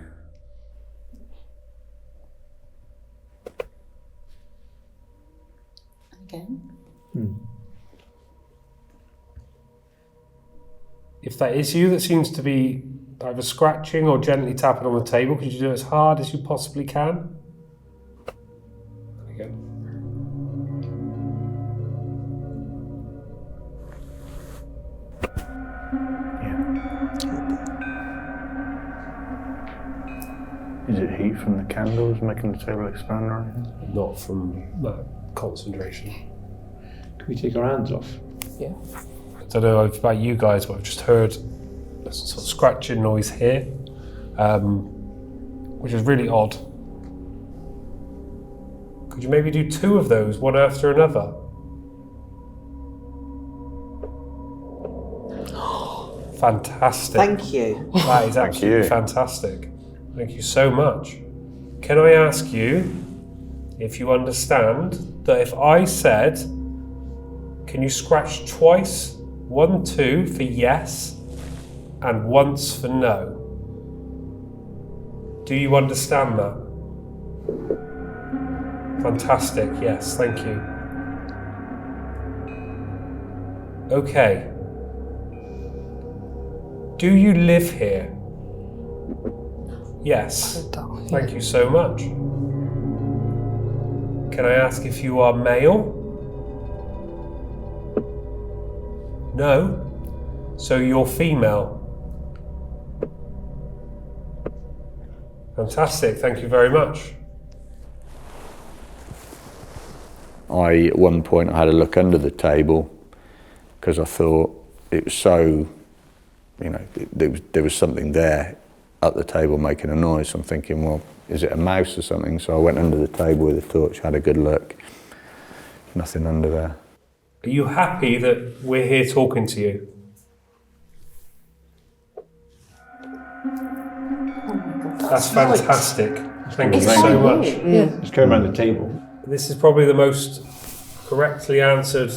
Again. If that is you that seems to be either scratching or gently tapping on the table, could you do it as hard as you possibly can? Again. Is it heat from the candles making the table expand or anything? Not from that concentration. Can we take our hands off? Yeah. I don't know about you guys, but I've just heard a sort of scratching noise here, which is really odd. Could you maybe do 2 of those, one after another? Fantastic. Thank you. That is absolutely fantastic. Thank you so much. Can I ask you if you understand that if I said, can you scratch twice, 1, 2 for yes, and once for no? Do you understand that? Fantastic, yes, thank you. Okay. Do you live here? Yes. Thank you so much. Can I ask if you are male? No. So you're female. Fantastic, thank you very much. At one point I had a look under the table because I thought it was so, there was something there at the table making a noise. I'm thinking, well, is it a mouse or something? So I went under the table with a torch, had a good look. Nothing under there. Are you happy that we're here talking to you? That's fantastic. Thank you so much. Let's go around the table. This is probably the most correctly answered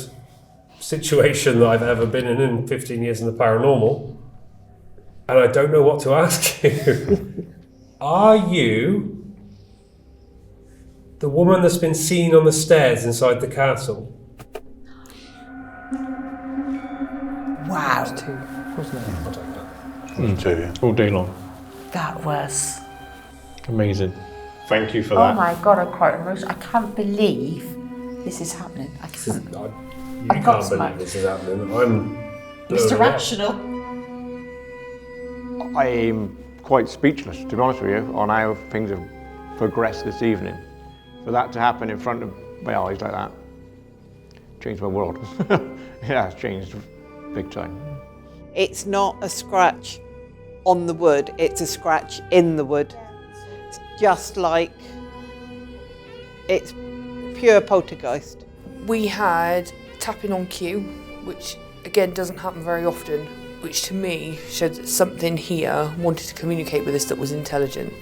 situation that I've ever been in 15 years in the paranormal. And I don't know what to ask you. Are you the woman that's been seen on the stairs inside the castle? Wow. All day long. That was Amazing. Thank you for Oh that. my God, I'm quite emotional. I can't believe this is happening. I can't. You can't believe this is happening. I'm Mr. blown away. Rational. I'm quite speechless, to be honest with you, on how things have progressed this evening. For that to happen in front of my eyes like that changed my world. Yeah, it's changed big time. It's not a scratch on the wood, it's a scratch in the wood. It's just like it's pure poltergeist. We had tapping on cue, which again doesn't happen very often, which to me showed that something here wanted to communicate with us that was intelligent.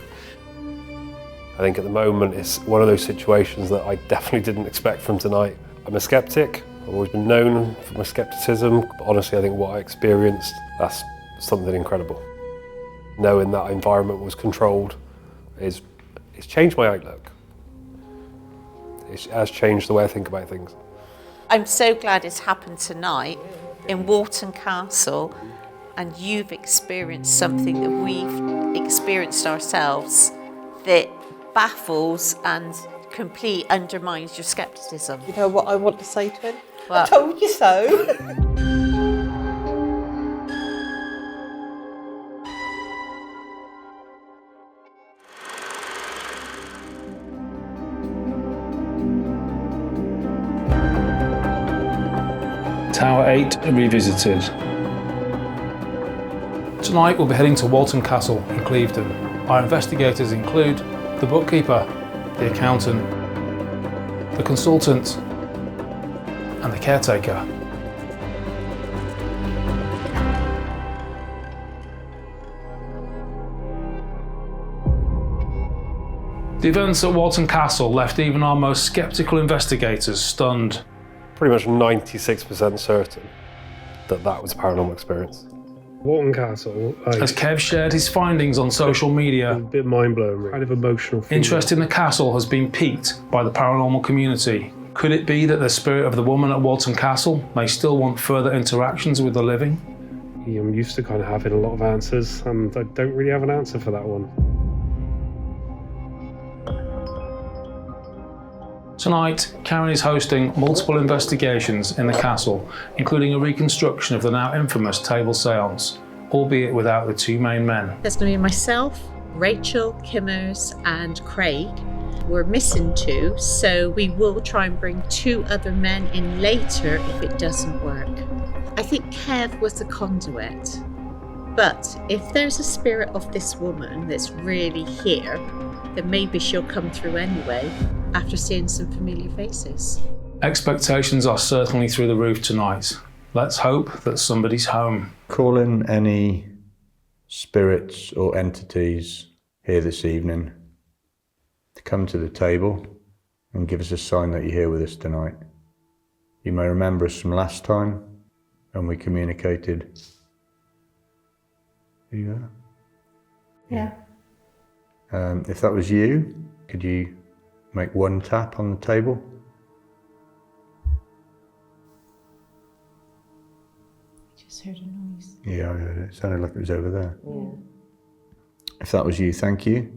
I think at the moment it's one of those situations that I definitely didn't expect from tonight. I'm a skeptic. I've always been known for my skepticism. But honestly, I think what I experienced, that's something incredible. Knowing that environment was controlled, it's changed my outlook. It has changed the way I think about things. I'm so glad it's happened tonight in Walton Castle, and you've experienced something that we've experienced ourselves that baffles and completely undermines your scepticism. You know what I want to say to him? I What? told you so. Tower 8 Revisited. Tonight we'll be heading to Walton Castle in Clevedon. Our investigators include the bookkeeper, the accountant, the consultant and the caretaker. The events at Walton Castle left even our most sceptical investigators stunned. Pretty much 96% certain that that was a paranormal experience. Walton Castle. As Kev shared his findings on social media, a bit mind-blowing, kind of emotional feeling. Interest in the castle has been piqued by the paranormal community. Could it be that the spirit of the woman at Walton Castle may still want further interactions with the living? I'm used to kind of having a lot of answers, and I don't really have an answer for that one. Tonight, Karen is hosting multiple investigations in the castle, including a reconstruction of the now infamous table seance, albeit without the two main men. There's going to be myself, Rachel, Kimmers and Craig. We're missing 2, so we will try and bring 2 other men in later if it doesn't work. I think Kev was the conduit, but if there's a spirit of this woman that's really here, then maybe she'll come through anyway after seeing some familiar faces. Expectations are certainly through the roof tonight. Let's hope that somebody's home. Call in any spirits or entities here this evening to come to the table and give us a sign that you're here with us tonight. You may remember us from last time when we communicated. Are you there? Yeah. If that was you, could you make 1 tap on the table? I just heard a noise. Yeah, I heard it. It sounded like it was over there. Yeah. If that was you, thank you.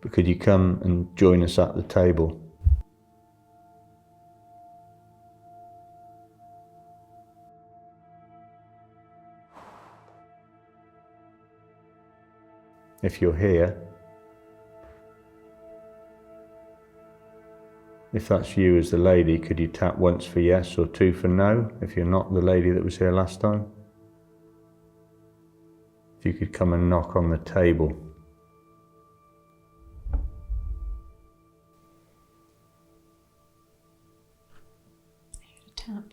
But could you come and join us at the table? If you're here, if that's you as the lady, could you tap once for yes or 2 for no, if you're not the lady that was here last time? If you could come and knock on the table. Tap.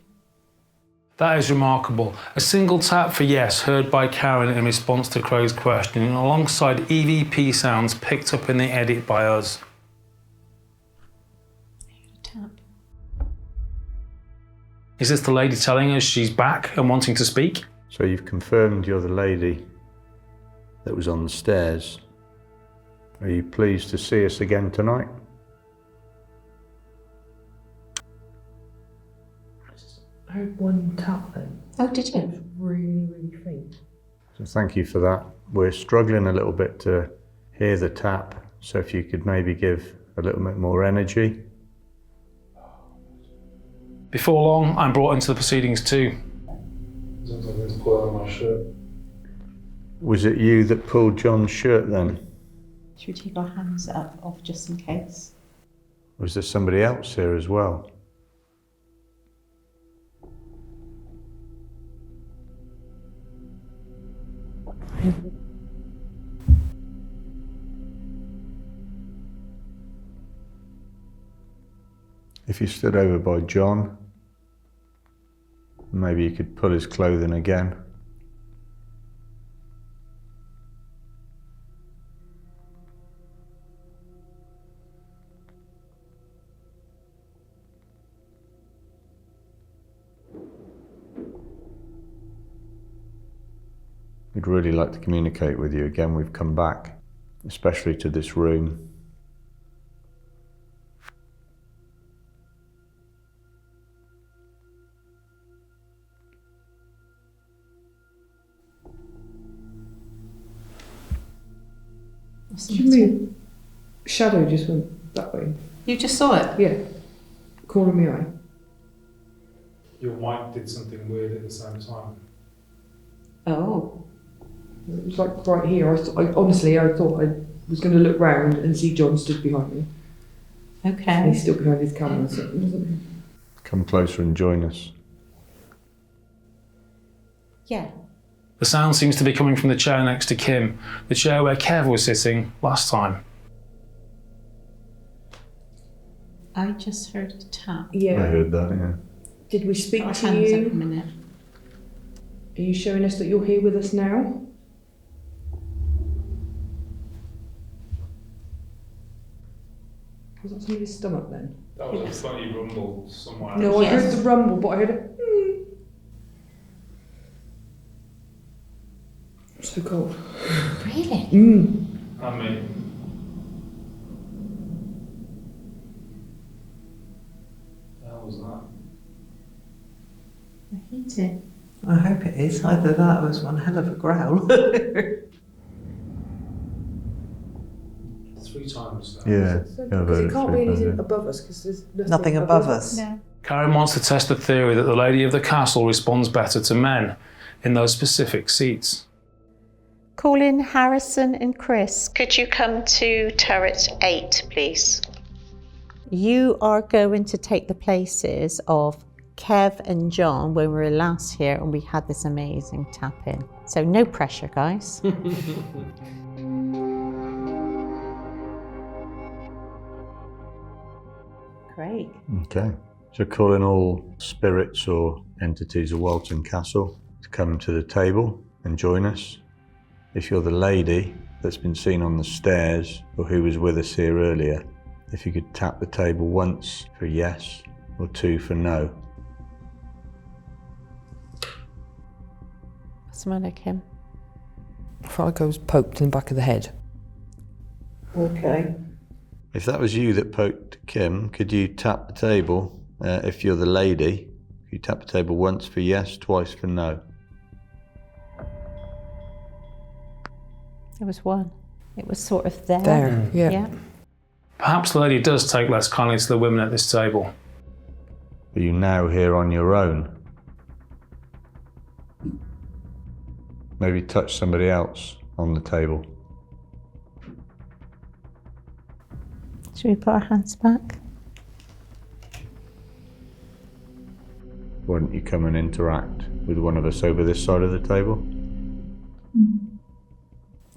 That is remarkable. A single tap for yes heard by Karen in response to Crow's questioning, alongside EVP sounds picked up in the edit by us. Tap. Is this the lady telling us she's back and wanting to speak? So you've confirmed you're the lady that was on the stairs. Are you pleased to see us again tonight? I heard 1 tap then. Oh, did you? It was really, really faint. So thank you for that. We're struggling a little bit to hear the tap, so if you could maybe give a little bit more energy. Before long, I'm brought into the proceedings too. Sounds like there's blood on my shirt. Was it you that pulled John's shirt then? Should we take our hands up off just in case? Was there somebody else here as well? If you stood over by John, maybe you could pull his clothing again. We'd really like to communicate with you again. We've come back, especially to this room. What do you mean? Shadow just went That way. You just saw it? Yeah. Corner of my eye. Your mic did something weird at the same time. Oh. It was like right here. Honestly, I thought I was going to look round and see John stood behind me. Okay. And he's still behind his camera, so it wasn't. Come closer and join us. Yeah. The sound seems to be coming from the chair next to Kim, the chair where Kev was sitting last time. I just heard a tap. Yeah. I heard that, yeah. Did we speak Got to hands up a you? minute. Are you showing us that you're here with us now? Was that somebody's stomach then? That was a funny rumble somewhere. No, I heard the rumble, but I heard a So cold. Really? I mean, what the hell was that? Heating. I hope it is. Either that or it was one hell of a growl. 3 times now. Yeah. Because it can't be anything above us, because there's Nothing above us. No. Karen wants to test the theory that the lady of the castle responds better to men in those specific seats. Call in Harrison and Chris. Could you come to turret 8, please? You are going to take the places of Kev and John when we were last here and we had this amazing tap in. So no pressure, guys. Great. Okay. So call in all spirits or entities of Walton Castle to come to the table and join us. If you're the lady that's been seen on the stairs or who was with us here earlier, if you could tap the table once for yes or 2 for no. What's the matter, Kim? I felt like I was poked in the back of the head. Okay. If that was you that poked Kim, could you tap the table? If you're the lady, you tap the table once for yes, twice for no. There was one. It was sort of there. There, yeah. Perhaps the lady does take less kindly to the women at this table. Are you now here on your own? Maybe touch somebody else on the table. Should we put our hands back? Why don't you come and interact with one of us over this side of the table?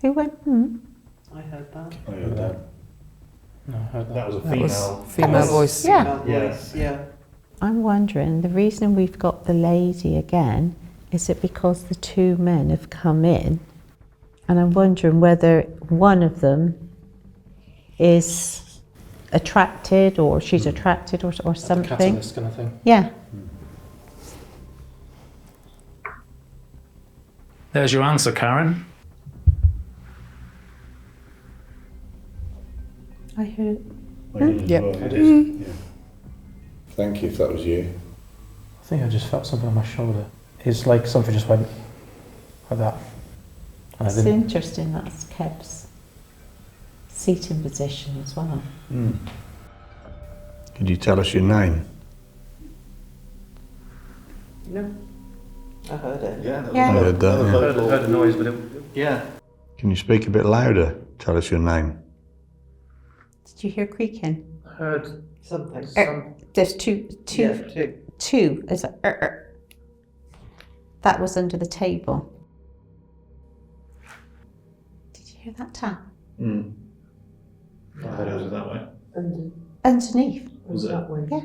Who went, I heard that. I heard that. No, I heard that. That was a That female. was female voice. Yeah. Yes. Yeah. I'm wondering, the reason we've got the lady again, is it because the 2 men have come in? And I'm wondering whether one of them is attracted or she's attracted or something. Catalyst kind of thing. Yeah. There's your answer, Karen. I heard. Yep. It is. Yeah. Thank you if that was you. I think I just felt something on my shoulder. It's like something just went like that. And It's interesting, that's Kev's seating position as well. Could you tell us your name? No. I heard it. I heard that. I Yeah. heard a noise, but yeah. Can you speak a bit louder? Tell us your name. Did you hear creaking? I heard Something. There's two. Yeah, 2. 2 is a That was under the table. Did you hear that tap? I heard it was that way. Underneath. Was it? That way. Yeah.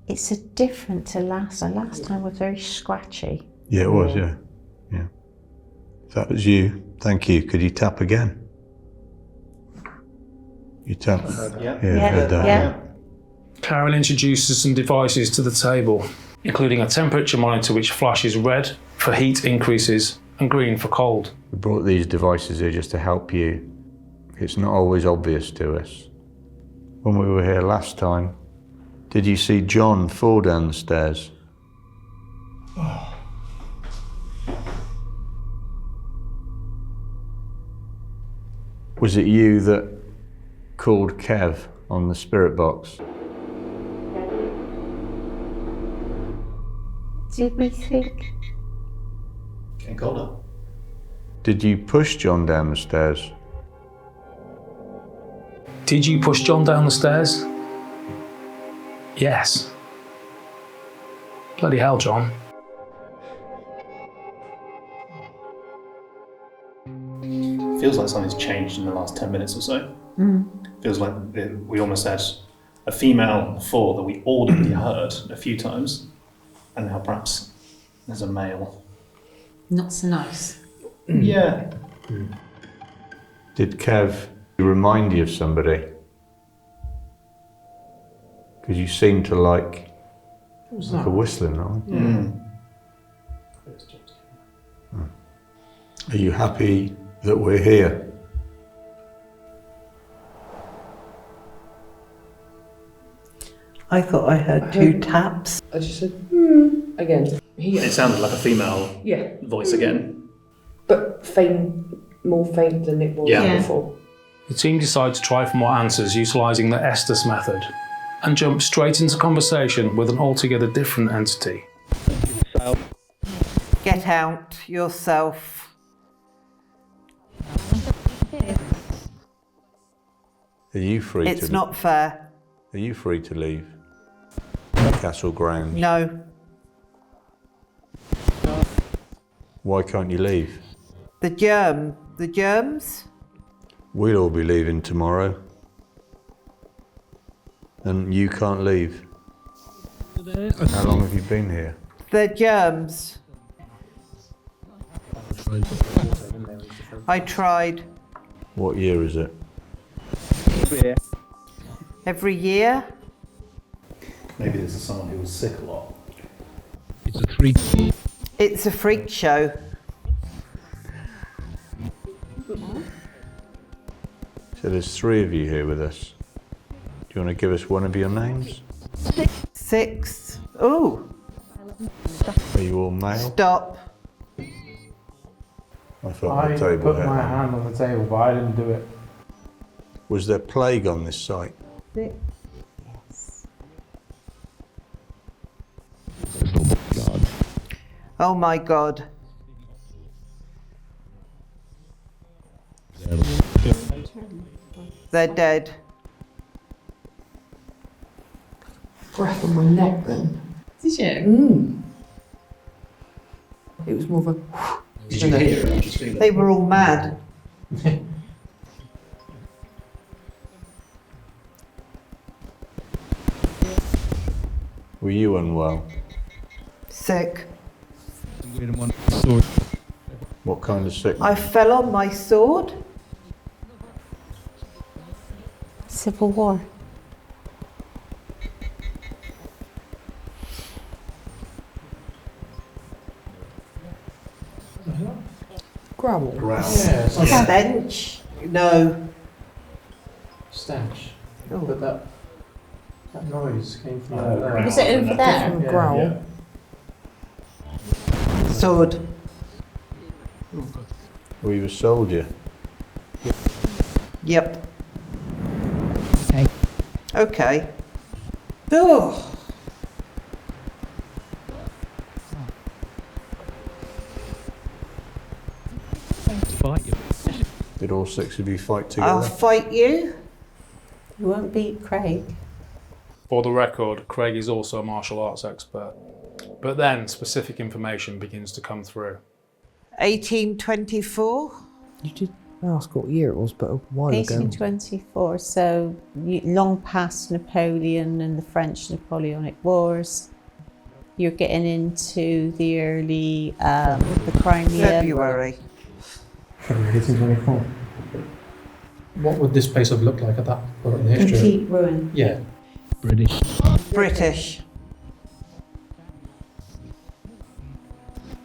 It's a different to last. The last time was very scratchy. Yeah, it was, yeah. Yeah. If that was you, thank you. Could you tap again? You tap? Yeah. I heard that. Yeah. Karen introduces some devices to the table, including a temperature monitor which flashes red for heat increases and green for cold. We brought these devices here just to help you. It's not always obvious to us. When we were here last time, did you see John fall down the stairs? Was it you that called Kev on the spirit box? Did we think? Getting colder. Did you push John down the stairs? Did you push John down the stairs? Yes. Bloody hell, John. Feels like something's changed in the last 10 minutes or so. Feels like we almost had a female before that we audibly heard a few times, and now perhaps there's a male. Not so nice. Yeah. Did Kev remind you of somebody? Because you seem to like a whistling, right? Are you happy that we're here? I thought I heard two taps. I just said, again. It sounded like a female voice again. But more faint than it was before. The team decided to try for more answers utilising the Estes method and jumped straight into conversation with an altogether different entity. Get out yourself. Are you free It's to... not fair. Are you free to leave the castle grounds? No. Why can't you leave? The germs? We'll all be leaving tomorrow. And you can't leave. How long have you been here? The germs. I tried. What year is it? Every year? Maybe this is someone who was sick a lot. It's a freak show. So there's 3 of you here with us. Do you want to give us one of your names? 6. Ooh. Are you all male? Stop. I thought I the table put had my one. hand on the table, but I didn't do it. Was there plague on this site? Oh my God. They're dead. Breath on my neck then. Did you? It was more of a. Did you hear it? Just feel it? They were all mad. Were you unwell? Sick. What kind of sickness? I fell on my sword. Civil War. Gravel. Yeah, it's like Stench. No. stench. Oh. But that noise came from Oh, over there. Was it over there? Different growl. Sword. Were you a soldier? Yep. Okay. Oh. Did all 6 of you fight I'll together? fight you. You won't beat Craig. For the record, Craig is also a martial arts expert. But then specific information begins to come through. 1824. You did ask what year it was, but a while ago. 1824, so long past Napoleon and the French Napoleonic Wars. You're getting into the early, the Crimea. February. February 1824. What would this place have looked like at that point in the history? Complete ruin. Yeah. British.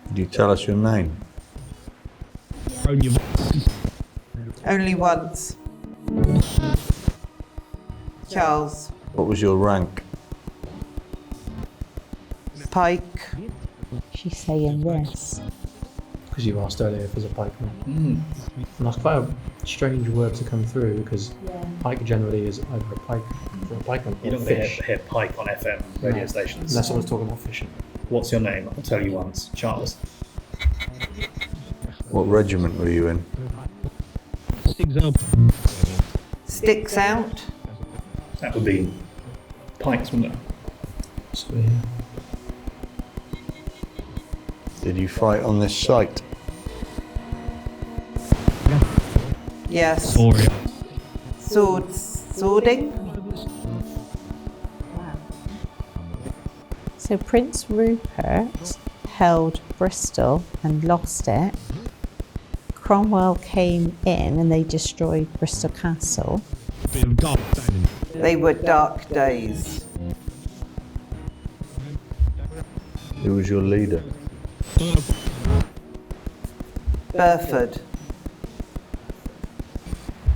Did you tell us your name? Only once. Charles. What was your rank? Pike. She's saying yes. Because you asked earlier if there's a pikeman. And that's quite a strange word to come through because pike generally is either a pike or a pike on You don't fish. hear pike on FM radio stations. Unless someone's talking about fishing. What's your name? I'll tell you once. Charles. What regiment were you in? Sticks out. That would be pikes, wouldn't it? So, yeah. Did you fight on this site? Yes. Swording. So Prince Rupert held Bristol and lost it. Cromwell came in and they destroyed Bristol Castle. They were dark days. Who was your leader? Burford.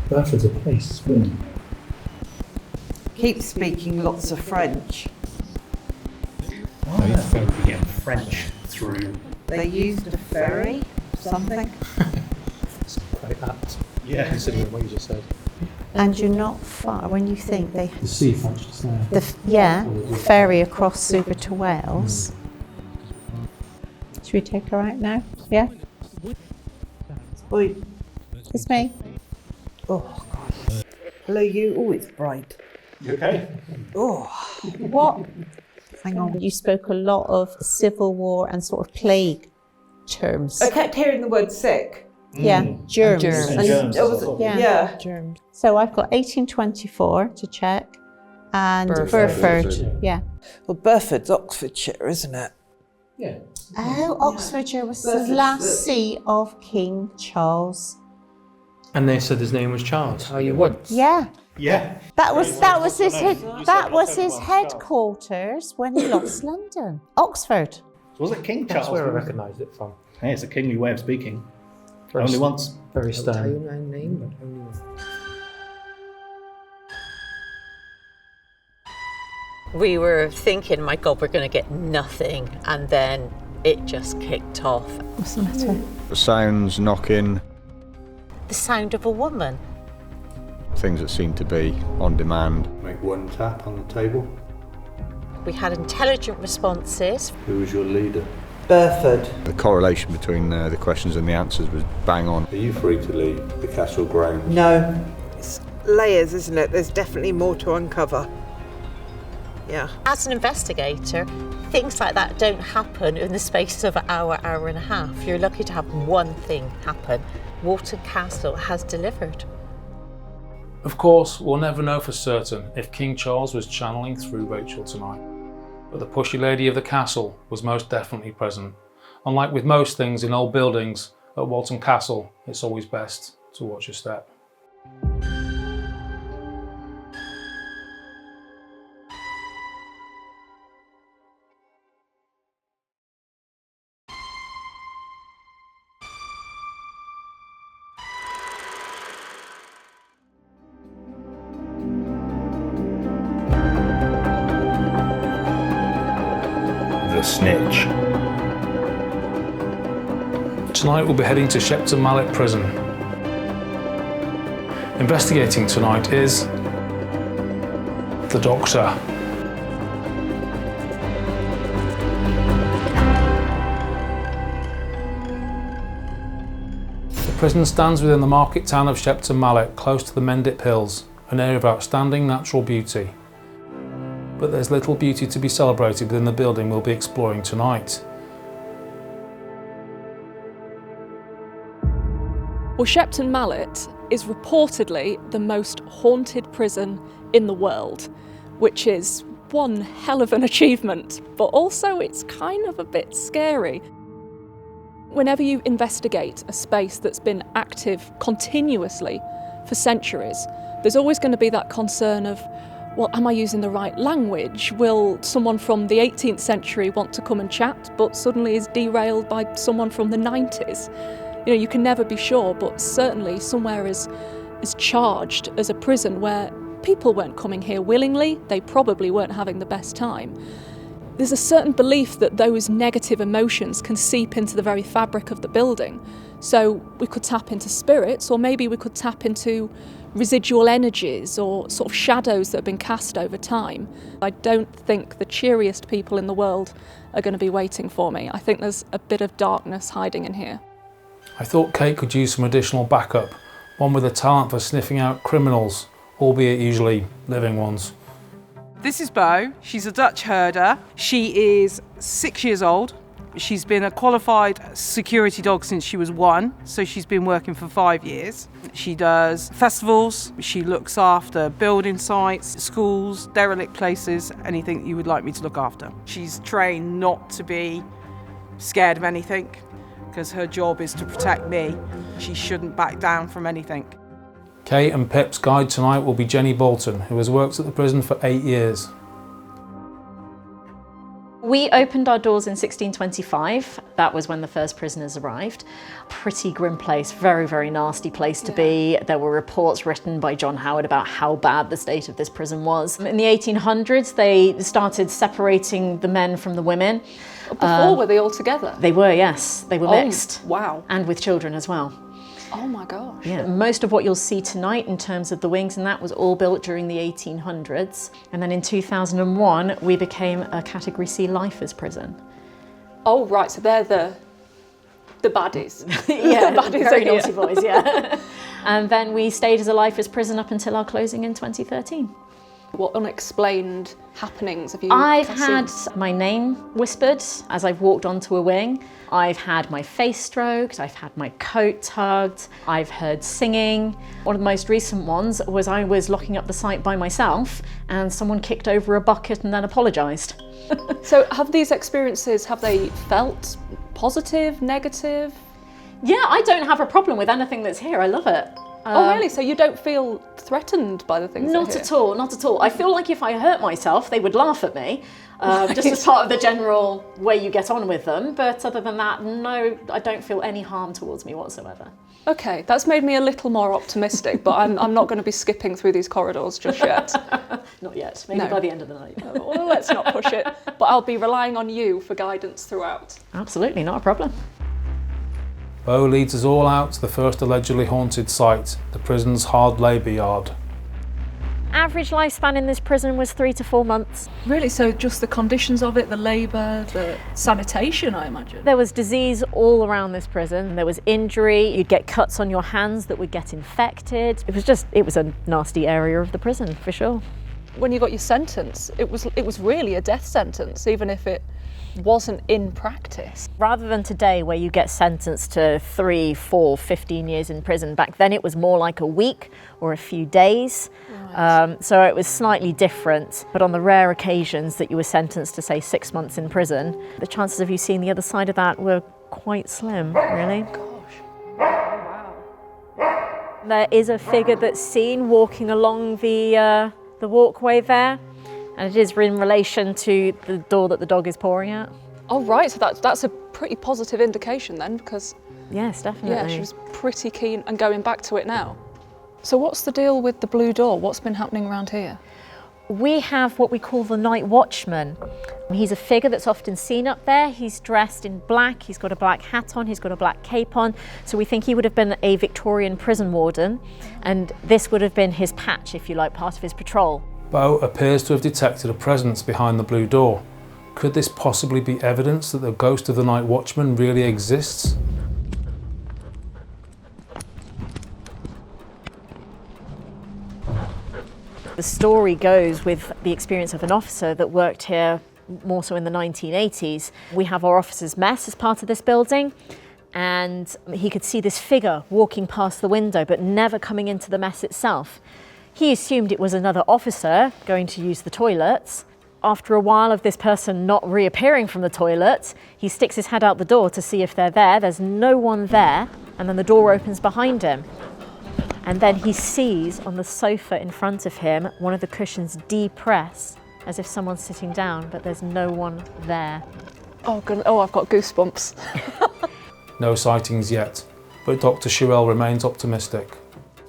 Burford's a place, isn't it? Keep speaking lots of French. Why on earth would we get French through? They used a ferry, something. It's quite apt. Yeah. Considering what you just said. And you're not far when you think they... The sea French just there. Ferry across Suva to Wales. Should we take her out now? Yeah? Oi. It's me. Oh, God. Hello, you. Oh, it's bright. You okay? Oh. What? Hang on. You spoke a lot of Civil War and sort of plague terms. I kept hearing the word sick. Yeah, germs. Germs. Yeah. Germs. So I've got 1824 to check and Burford. Yeah. Well, Burford's Oxfordshire, isn't it? Yeah. Oh, Oxfordshire was the last seat of King Charles. And they said his name was Charles. How you would? Yeah. Yeah. That was his headquarters when he lost London. Oxford. Was it King Charles? That's where I recognised it from. Hey, it's a kingly way of speaking. Only once. Very stern. We were thinking, my God, we're going to get nothing, and then it just kicked off. What's the matter? The sounds, knocking, The sound of a woman. things that seem to be on demand. Make one tap on the table. We had intelligent responses. Who was your leader? Burford. The correlation between the questions and the answers was bang on. Are you free to leave the castle grounds? No. It's layers, isn't it? There's definitely more to uncover. Yeah. As an investigator, things like that don't happen in the space of an hour, hour and a half. You're lucky to have one thing happen. Walton Castle has delivered. Of course, we'll never know for certain if King Charles was channeling through Rachel tonight, but the pushy lady of the castle was most definitely present. Unlike with most things in old buildings, at Walton Castle, it's always best to watch your step. The Snitch. Tonight we'll be heading to Shepton Mallet prison. Investigating tonight is the Doctor. The prison stands within the market town of Shepton Mallet, close to the Mendip Hills, an area of outstanding natural beauty. But there's little beauty to be celebrated within the building we'll be exploring tonight. Well, Shepton Mallet is reportedly the most haunted prison in the world, which is one hell of an achievement, but also it's kind of a bit scary. Whenever you investigate a space that's been active continuously for centuries, there's always going to be that concern of, well, am I using the right language? Will someone from the 18th century want to come and chat, but suddenly is derailed by someone from the 90s? You know, you can never be sure, but certainly somewhere as charged as a prison where people weren't coming here willingly, they probably weren't having the best time. There's a certain belief that those negative emotions can seep into the very fabric of the building. So we could tap into spirits, or maybe we could tap into residual energies or sort of shadows that have been cast over time. I don't think the cheeriest people in the world are going to be waiting for me. I think there's a bit of darkness hiding in here. I thought Kate could use some additional backup, one with a talent for sniffing out criminals, albeit usually living ones. This is Bo. She's a Dutch herder. She is 6 years old. She's been a qualified security dog since she was 1, so she's been working for 5 years. She does festivals, she looks after building sites, schools, derelict places, anything that you would like me to look after. She's trained not to be scared of anything, because her job is to protect me. She shouldn't back down from anything. Kate and Pip's guide tonight will be Jenny Bolton, who has worked at the prison for 8 years. We opened our doors in 1625. That was when the first prisoners arrived. Pretty grim place, very, very nasty place to be. There were reports written by John Howard about how bad the state of this prison was. In the 1800s, they started separating the men from the women. Before, were they all together? They were, yes. They were mixed. Wow. And with children as well. Oh my gosh. Yeah. Most of what you'll see tonight in terms of the wings and that was all built during the 1800s. And then in 2001, we became a Category C lifers prison. Oh right, so they're the baddies. Yeah, the baddies very are here. naughty boys, yeah. And then we stayed as a lifers prison up until our closing in 2013. What unexplained happenings have you I've seen? had my name whispered as I've walked onto a wing. I've had my face stroked, I've had my coat tugged, I've heard singing. One of the most recent ones was I was locking up the site by myself and someone kicked over a bucket and then apologised. So have these experiences, have they felt positive, negative? Yeah, I don't have a problem with anything that's here, I love it. Oh really? So you don't feel threatened by the things that are Not here? at all, not at all. I feel like if I hurt myself, they would laugh at me, just as part of the general way you get on with them. But other than that, no, I don't feel any harm towards me whatsoever. Okay, that's made me a little more optimistic, but I'm not going to be skipping through these corridors just yet. Not yet, maybe by the end of the night. Well, let's not push it, but I'll be relying on you for guidance throughout. Absolutely, not a problem. Bo leads us all out to the first allegedly haunted site, the prison's hard labour yard. Average lifespan in this prison was 3 to 4 months. Really? So just the conditions of it, the labour, the sanitation, I imagine? There was disease all around this prison. There was injury, you'd get cuts on your hands that would get infected. It was a nasty area of the prison, for sure. When you got your sentence, it was really a death sentence, even if it wasn't in practice. Rather than today where you get sentenced to 3, 4, 15 years in prison, back then it was more like a week or a few days. Right. So it was slightly different, but on the rare occasions that you were sentenced to say 6 months in prison, the chances of you seeing the other side of that were quite slim, really. Gosh. Wow. There is a figure that's seen walking along the walkway there. And it is in relation to the door that the dog is pawing at. Oh right, so that's a pretty positive indication then, because yes, definitely. Yeah, she was pretty keen and going back to it now. So what's the deal with the blue door? What's been happening around here? We have what we call the night watchman. He's a figure that's often seen up there. He's dressed in black, he's got a black hat on, he's got a black cape on. So we think he would have been a Victorian prison warden, and this would have been his patch, if you like, part of his patrol. Bo appears to have detected a presence behind the blue door. Could this possibly be evidence that the ghost of the night watchman really exists? The story goes with the experience of an officer that worked here more so in the 1980s. We have our officers' mess as part of this building, and he could see this figure walking past the window but never coming into the mess itself. He assumed it was another officer going to use the toilets. After a while of this person not reappearing from the toilet, he sticks his head out the door to see if they're there. There's no one there, and then the door opens behind him. And then he sees on the sofa in front of him one of the cushions depress as if someone's sitting down, but there's no one there. Oh, I've got goosebumps. No sightings yet, but Dr. Sherrill remains optimistic.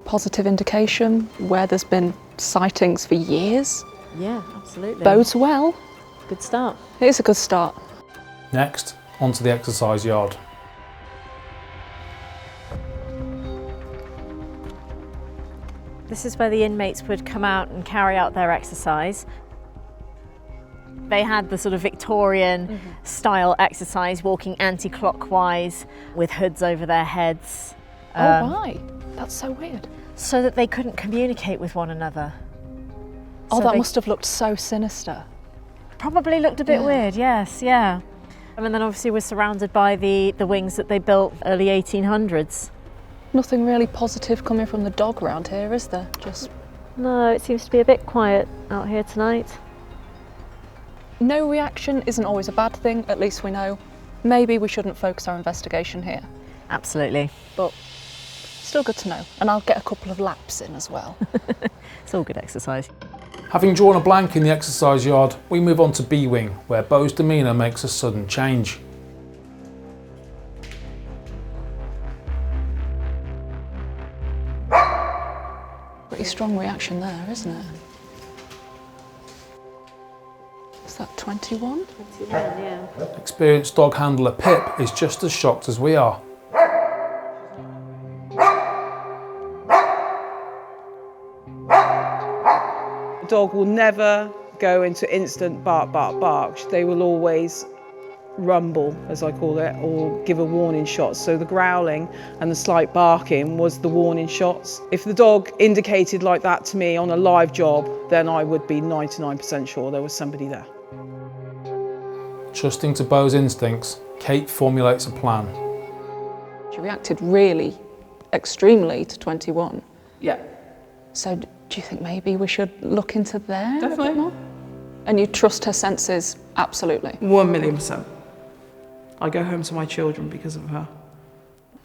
Positive indication where there's been sightings for years. Yeah, absolutely. Bodes well. Good start. It is a good start. Next, onto the exercise yard. This is where the inmates would come out and carry out their exercise. They had the sort of Victorian style exercise, walking anti-clockwise with hoods over their heads. Oh, why? That's so weird. So that they couldn't communicate with one another. Oh, So that they must have looked so sinister. probably looked a bit weird, yes, yeah. And then obviously we're surrounded by the wings that they built early 1800s. Nothing really positive coming from the dog around here, is there? Just No, it seems to be a bit quiet out here tonight. no reaction isn't always a bad thing, at least we know. Maybe we shouldn't focus our investigation here. Absolutely. But still good to know, and I'll get a couple of laps in as well. It's all good exercise. Having drawn a blank in the exercise yard, we move on to B Wing, where Beau's demeanour makes a sudden change. Pretty strong reaction there, isn't it? Is that 21? 21, yeah. Experienced dog handler Pip is just as shocked as we are. The dog will never go into instant bark, bark, bark. They will always rumble, as I call it, or give a warning shot. So the growling and the slight barking was the warning shots. If the dog indicated like that to me on a live job, then I would be 99% sure there was somebody there. Trusting to Beau's instincts, Kate formulates a plan. She reacted really extremely to 21. Yeah. So do you think maybe we should look into there a Definitely. bit more? And you trust her senses absolutely? 1,000,000%. I go home to my children because of her.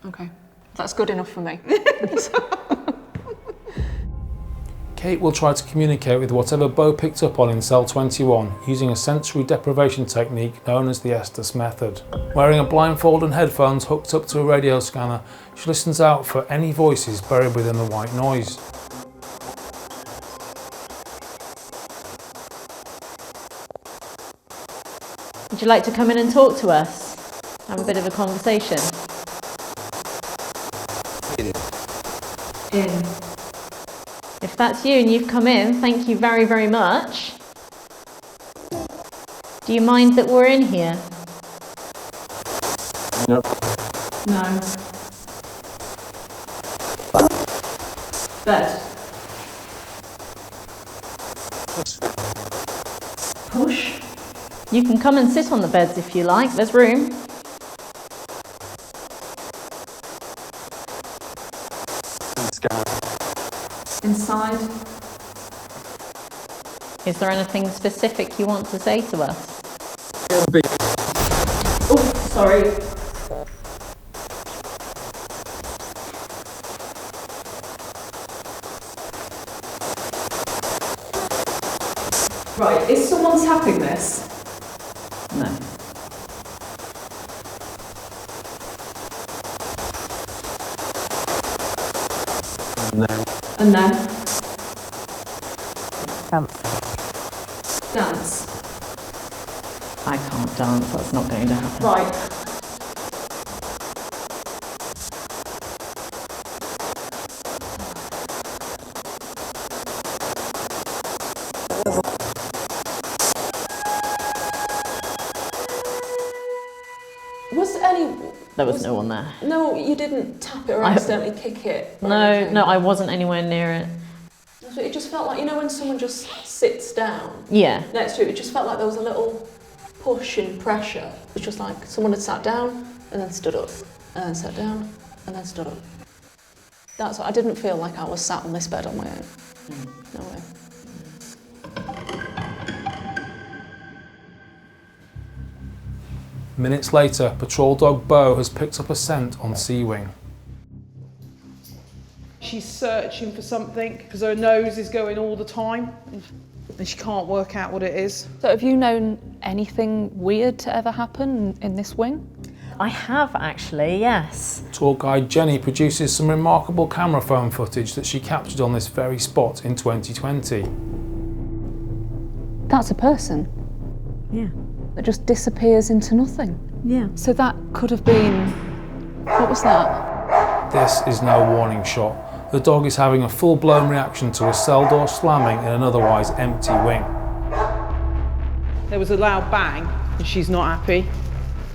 Okay, that's good enough for me. Kate will try to communicate with whatever Beau picked up on in cell 21 using a sensory deprivation technique known as the Estes method. Wearing a blindfold and headphones hooked up to a radio scanner, she listens out for any voices buried within the white noise. Would you like to come in and talk to us? Have a bit of a conversation? In. If that's you and you've come in, thank you very, very much. Do you mind that we're in here? No. No. Bed. Push. You can come and sit on the beds if you like, there's room. Inside. Is there anything specific you want to say to us? Oh, sorry. Right, is someone tapping this? No. No. And then? Dance. Dance. I can't dance, that's not going to happen. Right. Was any... There was no one there. No, you didn't tap it or I- accidentally kick it? or No, anything? no, I wasn't anywhere near it. It just felt like, you know when someone just sits down Yeah. next to it, it just felt like there was a little push and pressure. It was just like someone had sat down and then stood up, and then sat down and then stood up. That's what, I didn't feel like I was sat on this bed on my own. No way. Minutes later, patrol dog Beau has picked up a scent on C Wing. She's searching for something because her nose is going all the time and she can't work out what it is. So have you known anything weird to ever happen in this wing? I have actually, yes. Tour guide Jenny produces some remarkable camera phone footage that she captured on this very spot in 2020. That's a person. Yeah. That just disappears into nothing. Yeah. So that could have been, what was that? This is no warning shot. The dog is having a full-blown reaction to a cell door slamming in an otherwise empty wing. There was a loud bang and she's not happy.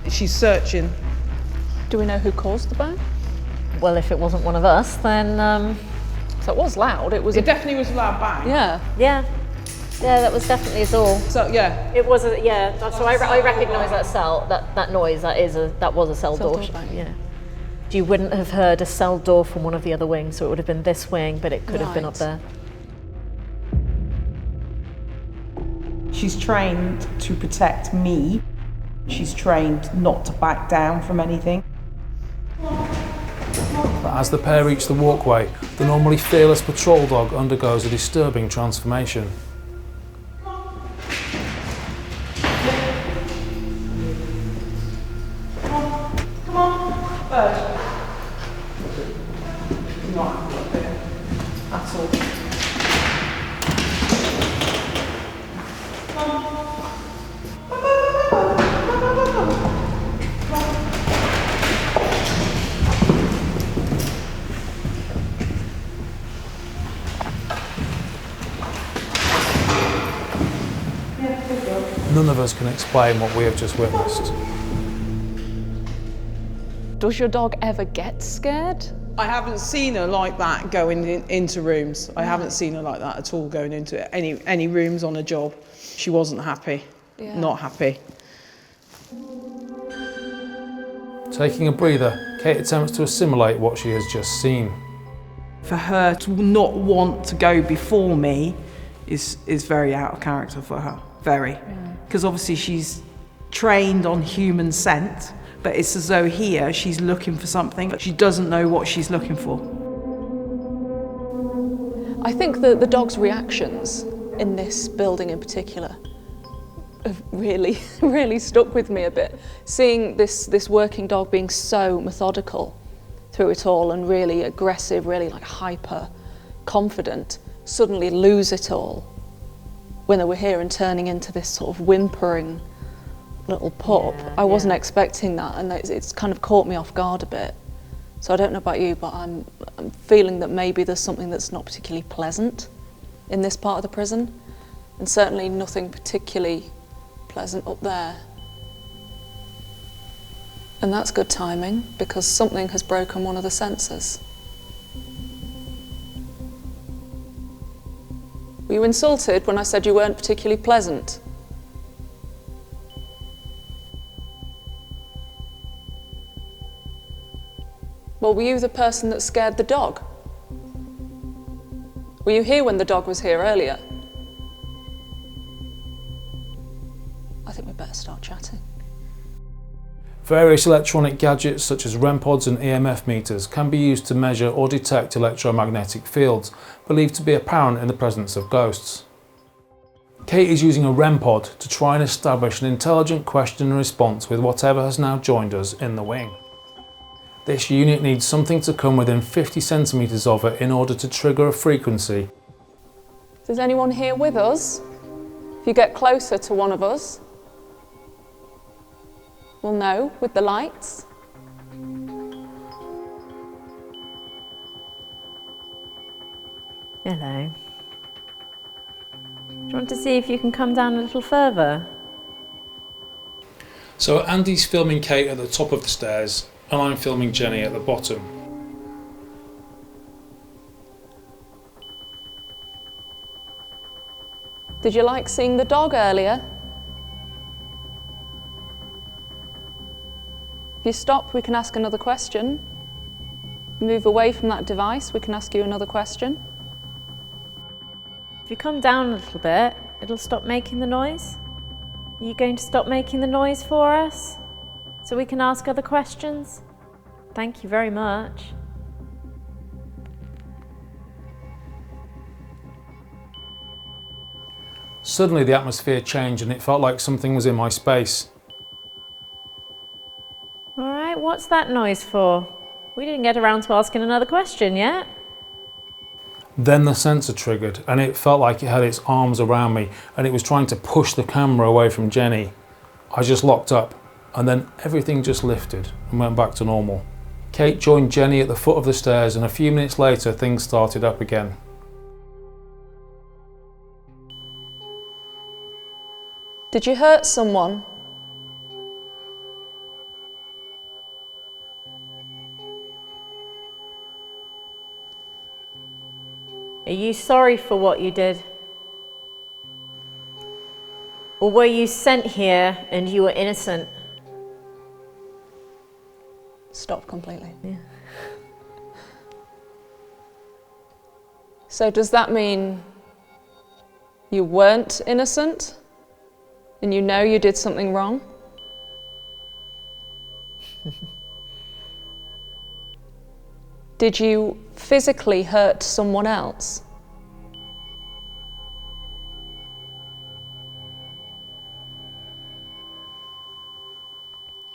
She's searching. Do we know who caused the bang? Well, if it wasn't one of us, then... So it was loud. It definitely was a loud bang. Yeah. Yeah. Yeah, that was definitely us all. So yeah. It was a, yeah. So I recognise that cell, that noise. That was a cell door. bang. Yeah. You wouldn't have heard a cell door from one of the other wings, so it would have been this wing, but it could have been up there. She's trained to protect me. She's trained not to back down from anything. But as the pair reach the walkway, the normally fearless patrol dog undergoes a disturbing transformation. Come on, bird. Not happy up there at all. None of us can explain what we have just witnessed. Does your dog ever get scared? I haven't seen her like that going into rooms. I haven't seen her like that at all going into any rooms on a job. She wasn't happy. Yeah. Not happy. Taking a breather, Kate attempts to assimilate what she has just seen. For her to not want to go before me is very out of character for her. Very. Because obviously she's trained on human scent, but it's as though here she's looking for something, but she doesn't know what she's looking for. I think that the dog's reactions in this building in particular have really, really stuck with me a bit. Seeing this working dog being so methodical through it all and really aggressive, really like hyper confident, suddenly lose it all when they were here and turning into this sort of whimpering little pup. I wasn't expecting that, and it's kind of caught me off guard a bit. So I don't know about you, but I'm feeling that maybe there's something that's not particularly pleasant in this part of the prison, and certainly nothing particularly pleasant up there. And that's good timing, because something has broken one of the sensors. Were you insulted when I said you weren't particularly pleasant? Well, were you the person that scared the dog? Were you here when the dog was here earlier? I think we better start chatting. Various electronic gadgets such as REM pods and EMF meters can be used to measure or detect electromagnetic fields believed to be apparent in the presence of ghosts. Kate is using a REM pod to try and establish an intelligent question and response with whatever has now joined us in the wing. This unit needs something to come within 50 centimetres of it in order to trigger a frequency. Is anyone here with us? If you get closer to one of us, we'll know with the lights. Hello. Do you want to see if you can come down a little further? So Andy's filming Kate at the top of the stairs and I'm filming Jenny at the bottom. Did you like seeing the dog earlier? If you stop, we can ask another question. Move away from that device, we can ask you another question. If you come down a little bit, it'll stop making the noise. Are you going to stop making the noise for us so we can ask other questions? Thank you very much. Suddenly the atmosphere changed and it felt like something was in my space. All right, what's that noise for? We didn't get around to asking another question yet. Then the sensor triggered and it felt like it had its arms around me and it was trying to push the camera away from Jenny. I just locked up and then everything just lifted and went back to normal. Kate joined Jenny at the foot of the stairs and a few minutes later things started up again. Did you hurt someone? Are you sorry for what you did? Or were you sent here and you were innocent? Stop completely. Yeah. So does that mean you weren't innocent? And you know you did something wrong? Did you physically hurt someone else?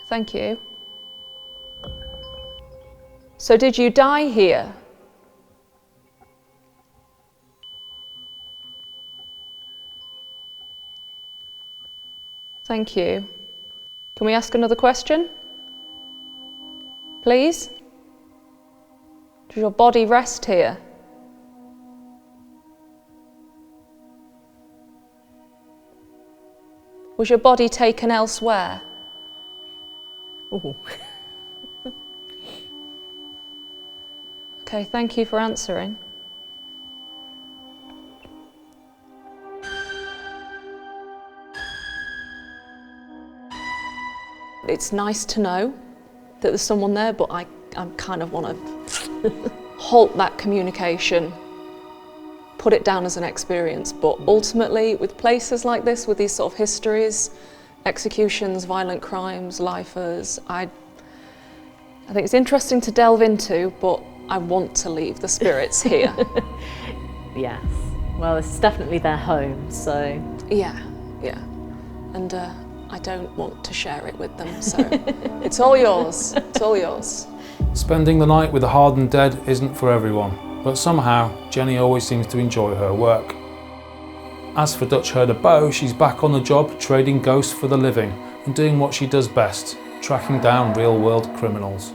Thank you. So did you die here? Thank you. Can we ask another question? Please? Does your body rest here? Was your body taken elsewhere? Ooh. Okay, thank you for answering. It's nice to know that there's someone there, but I kind of want to halt that communication, put it down as an experience. But ultimately, with places like this, with these sort of histories, executions, violent crimes, lifers, I think it's interesting to delve into, but I want to leave the spirits here. Yes. Well, it's definitely their home, so... Yeah. And I don't want to share it with them, so it's all yours. It's all yours. Spending the night with the hardened dead isn't for everyone, but somehow Jenny always seems to enjoy her work. As for Dutch herder Bo, she's back on the job trading ghosts for the living and doing what she does best, tracking down real-world criminals.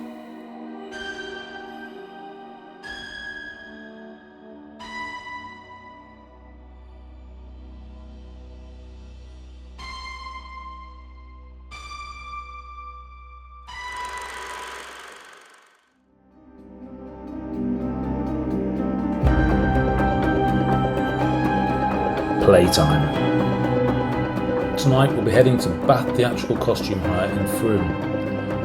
Playtime. Tonight we'll be heading to Bath Theatrical Costume Hire in Frome.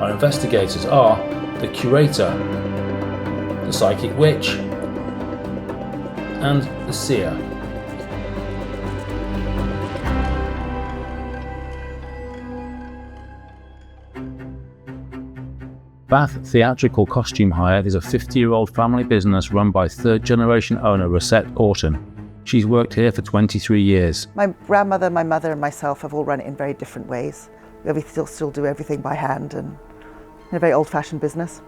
Our investigators are the curator, the psychic witch, and the seer. Bath Theatrical Costume Hire is a 50-year-old family business run by third-generation owner Rosette Orton. She's worked here for 23 years. My grandmother, my mother and myself have all run it in very different ways. We still do everything by hand and in a very old-fashioned business.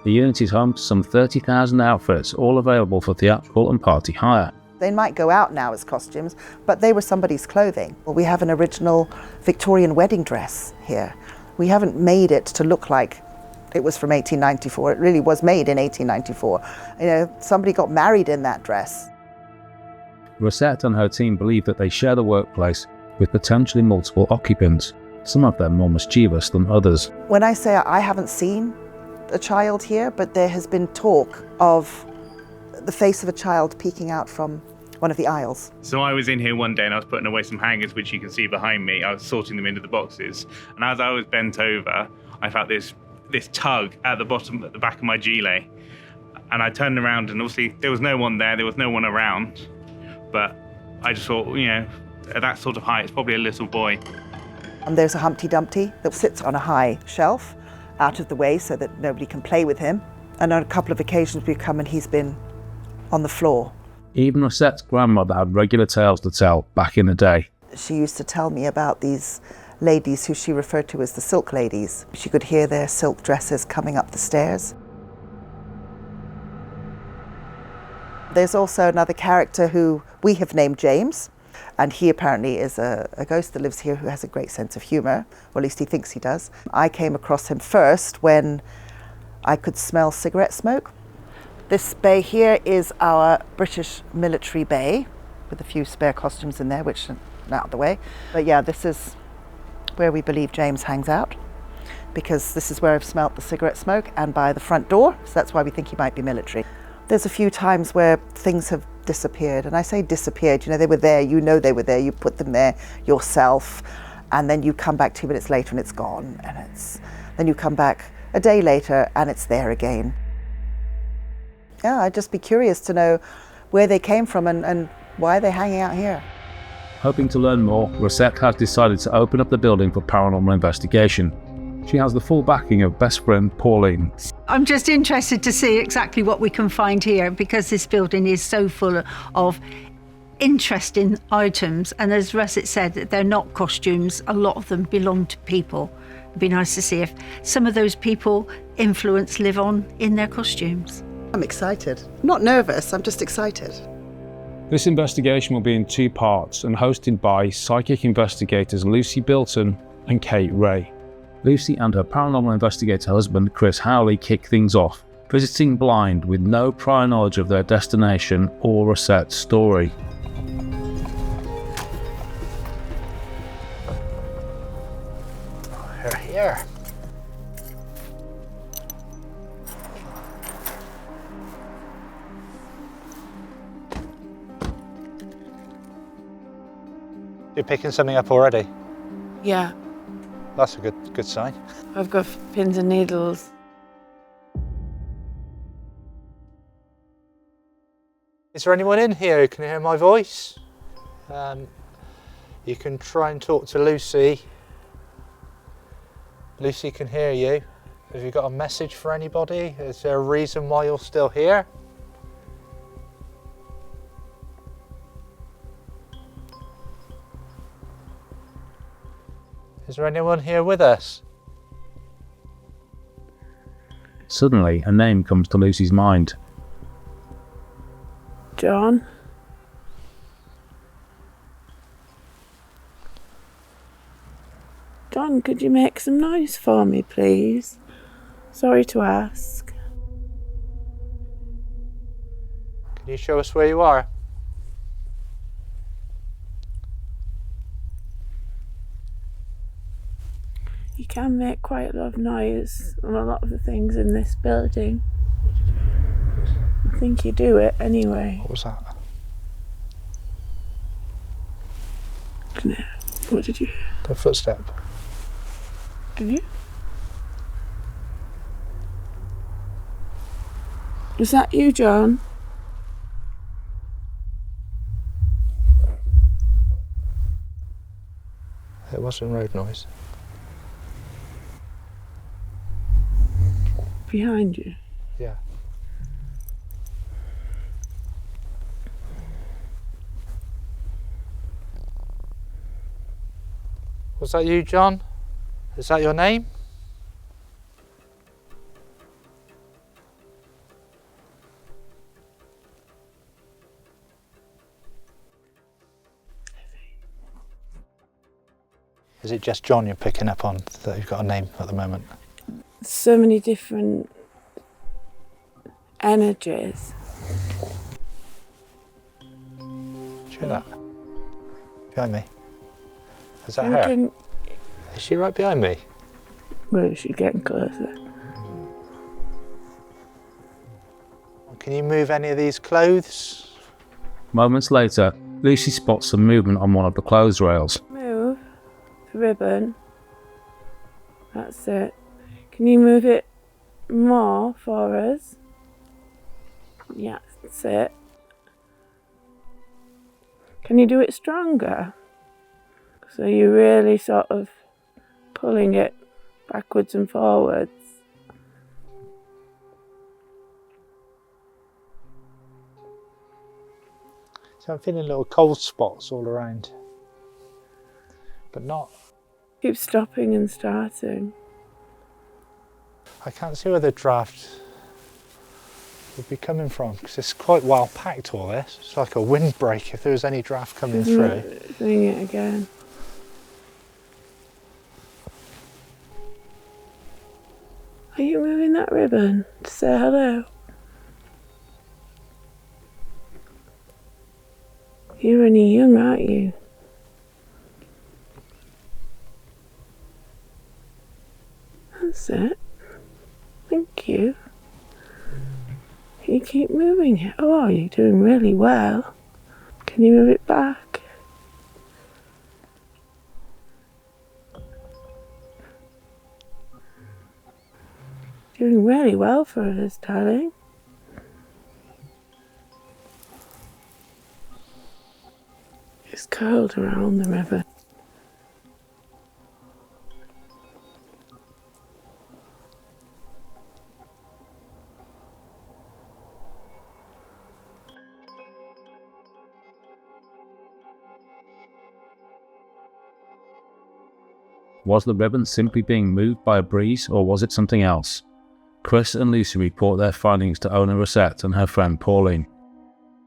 The unit is home to some 30,000 outfits, all available for theatrical and party hire. They might go out now as costumes, but they were somebody's clothing. We have an original Victorian wedding dress here. We haven't made it to look like it was from 1894. It really was made in 1894. You know, somebody got married in that dress. Rosette and her team believe that they share the workplace with potentially multiple occupants, some of them more mischievous than others. When I say I haven't seen a child here, but there has been talk of the face of a child peeking out from one of the aisles. So I was in here one day and I was putting away some hangers, which you can see behind me. I was sorting them into the boxes. And as I was bent over, I felt this tug at the bottom, at the back of my gilet. And I turned around and obviously there was no one there, there was no one around. But I just thought, you know, at that sort of height, it's probably a little boy. And there's a Humpty Dumpty that sits on a high shelf out of the way so that nobody can play with him. And on a couple of occasions we've come and he's been on the floor. Even Rosette's grandmother had regular tales to tell back in the day. She used to tell me about these ladies who she referred to as the silk ladies. She could hear their silk dresses coming up the stairs. There's also another character who we have named James, and he apparently is a ghost that lives here who has a great sense of humour, or at least he thinks he does. I came across him first when I could smell cigarette smoke. This bay here is our British military bay, with a few spare costumes in there, which are out of the way. But yeah, this is where we believe James hangs out, because this is where I've smelt the cigarette smoke, and by the front door, so that's why we think he might be military. There's a few times where things have disappeared, and I say disappeared, you know, they were there, you know they were there, you put them there yourself, and then you come back 2 minutes later and it's gone, and then you come back a day later and it's there again. Yeah, I'd just be curious to know where they came from and why they're hanging out here. Hoping to learn more, Rosette has decided to open up the building for paranormal investigation. She has the full backing of best friend Pauline. I'm just interested to see exactly what we can find here, because this building is so full of interesting items, and as Rosette said, they're not costumes, a lot of them belong to people. It'd be nice to see if some of those people influence live on in their costumes. I'm excited. Not nervous, I'm just excited. This investigation will be in 2 parts and hosted by psychic investigators Lucy Bilton and Kate Ray. Lucy and her paranormal investigator husband Chris Howley kick things off, visiting blind with no prior knowledge of their destination or Rosette's story. We're here. You're picking something up already? Yeah, That's a good sign. I've got pins and needles. Is there anyone in here who can hear my voice? You can try and talk to Lucy. Lucy can hear you. Have you got a message for anybody? Is there a reason why you're still here? Is there anyone here with us? Suddenly, a name comes to Lucy's mind. John? John, could you make some noise for me, please? Sorry to ask. Can you show us where you are? You can make quite a lot of noise on a lot of the things in this building. I think you do it anyway. What was that? What did you hear? The footstep. Did you? Was that you, John? It wasn't road noise. Behind you? Yeah. Was that you, John? Is that your name? Is it just John you're picking up on, that you've got a name at the moment? So many different energies. Do you hear that? Behind me. Is that her? Thinking, Is she right behind me? well, she's getting closer. Can you move any of these clothes? Moments later, Lucy spots some movement on one of the clothes rails. Move the ribbon. That's it. Can you move it more for us? Yeah, that's it. Can you do it stronger? So you're really sort of pulling it backwards and forwards. So I'm feeling little cold spots all around, but not. Keep stopping and starting. I can't see where the draft would be coming from, because it's quite well packed, all this. It's like a windbreak if there was any draft coming through. Doing it again. Are you moving that ribbon to say hello? You're only young, aren't you? That's it. Thank you. You keep moving it. Oh, you're doing really well. Can you move it back? Doing really well for us, darling. It's cold around the river. Was the ribbon simply being moved by a breeze, or was it something else? Chris and Lucy report their findings to owner Rosette and her friend Pauline.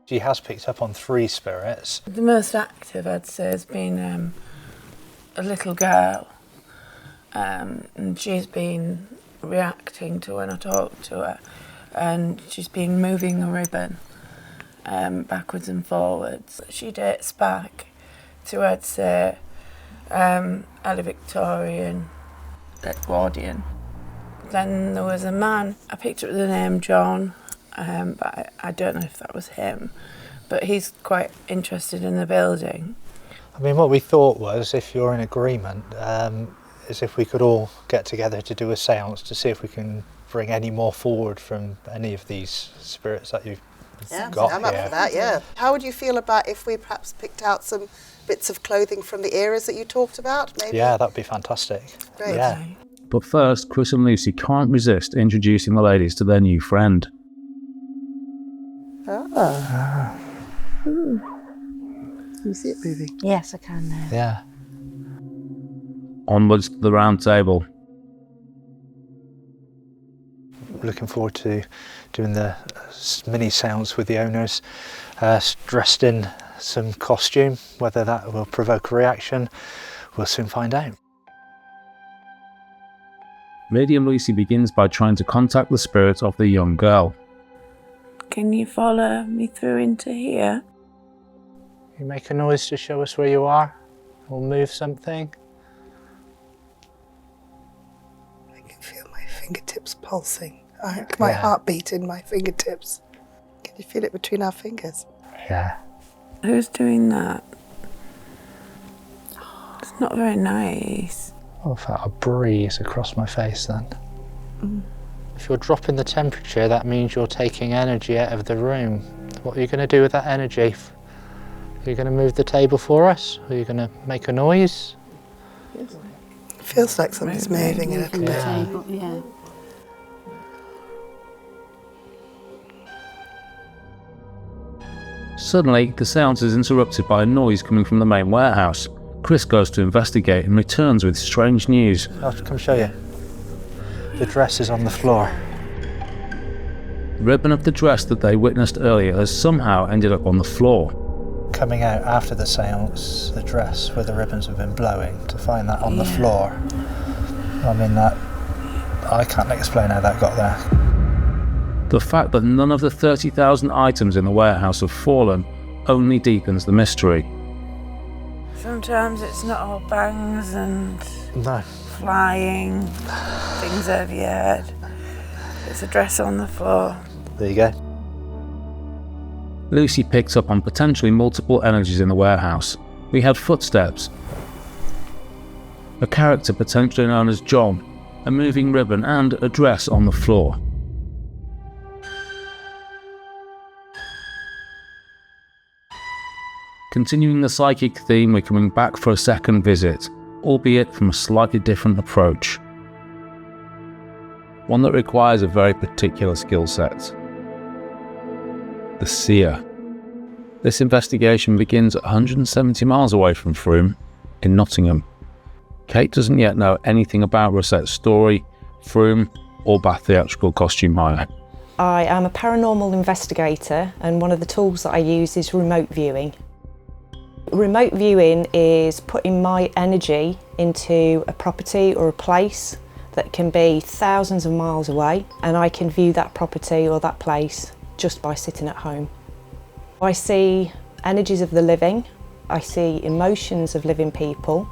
She has picked up on 3 spirits. The most active, I'd say, has been a little girl. And she's been reacting to when I talk to her. And she's been moving a ribbon backwards and forwards. She dates back to, I'd say, early Victorian, Edwardian. Then there was a man, I picked up the name John, but I don't know if that was him, but he's quite interested in the building. I mean, what we thought was, if you're in agreement, is if we could all get together to do a séance to see if we can bring any more forward from any of these spirits that you've got I'm here. up for that, yeah. How would you feel about if we perhaps picked out some bits of clothing from the eras that you talked about, maybe? Yeah, that'd be fantastic. Great. Yeah. But first, Chris and Lucy can't resist introducing the ladies to their new friend. Can you see it moving? Yes, I can now. Yeah. Onwards to the round table. Looking forward to doing the mini séance with the owners, dressed in some costume. Whether that will provoke a reaction, we'll soon find out. Medium Lucy begins by trying to contact the spirit of the young girl. Can you follow me through into here? You make a noise to show us where you are. We'll move something. I can feel my fingertips pulsing. My heartbeat in my fingertips. Can you feel it between our fingers? Yeah. Who's doing that? It's not very nice. I felt a breeze across my face then. If you're dropping the temperature, that means you're taking energy out of the room. What are you going to do with that energy? Are you going to move the table for us? Are you going to make a noise? It feels like something's moving a little bit. Yeah. Suddenly, the séance is interrupted by a noise coming from the main warehouse. Chris goes to investigate and returns with strange news. I'll come show you. The dress is on the floor. The ribbon of the dress that they witnessed earlier has somehow ended up on the floor. Coming out after the séance, the dress where the ribbons have been blowing, to find that on the floor. I mean, I can't explain how that got there. The fact that none of the 30,000 items in the warehouse have fallen only deepens the mystery. Sometimes it's not all bangs and No. flying things over your head. It's a dress on the floor. There you go. Lucy picks up on potentially multiple energies in the warehouse. We had footsteps, a character potentially known as John, a moving ribbon, and a dress on the floor. Continuing the psychic theme, we're coming back for a second visit, albeit from a slightly different approach. One that requires a very particular skill set. The seer. This investigation begins 170 miles away from Frome, in Nottingham. Kate doesn't yet know anything about Rosette's story, Frome, or Bath Theatrical costume hire. I am a paranormal investigator, and one of the tools that I use is remote viewing. Remote viewing is putting my energy into a property or a place that can be thousands of miles away, and I can view that property or that place just by sitting at home. I see energies of the living, I see emotions of living people.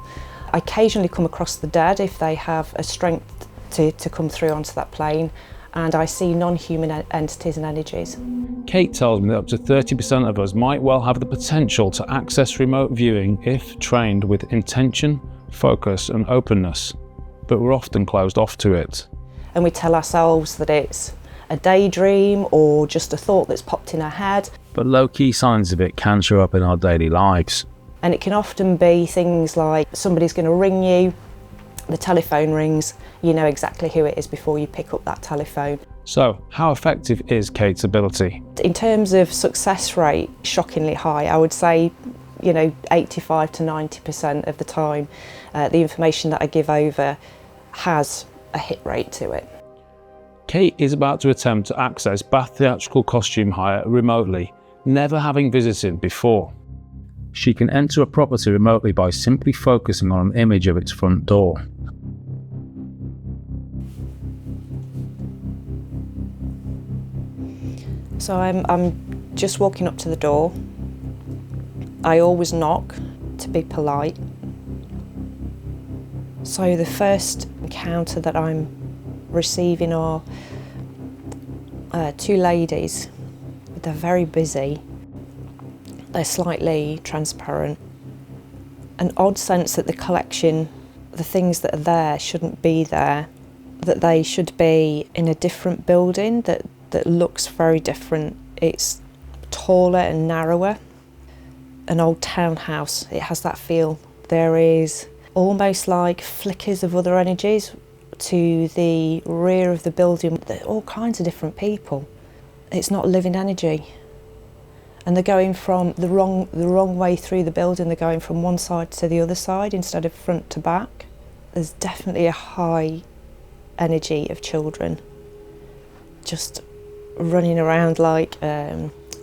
I occasionally come across the dead if they have a strength to come through onto that plane, and I see non-human entities and energies. Kate tells me that up to 30% of us might well have the potential to access remote viewing if trained with intention, focus and openness, but we're often closed off to it. And we tell ourselves that it's a daydream or just a thought that's popped in our head. But low-key signs of it can show up in our daily lives. And it can often be things like somebody's going to ring you, the telephone rings, you know exactly who it is before you pick up that telephone. So, how effective is Kate's ability? In terms of success rate, shockingly high. I would say, 85 to 90% of the time, the information that I give over has a hit rate to it. Kate is about to attempt to access Bath Theatrical costume hire remotely, never having visited before. She can enter a property remotely by simply focusing on an image of its front door. So I'm just walking up to the door. I always knock to be polite. So the first encounter that I'm receiving are two ladies. They're very busy. They're slightly transparent. An odd sense that the collection, the things that are there shouldn't be there, that they should be in a different building that looks very different. It's taller and narrower. An old townhouse, it has that feel. There is almost like flickers of other energies to the rear of the building. There are all kinds of different people. It's not living energy. And they're going from the wrong way through the building. They're going from one side to the other side instead of front to back. There's definitely a high energy of children just running around like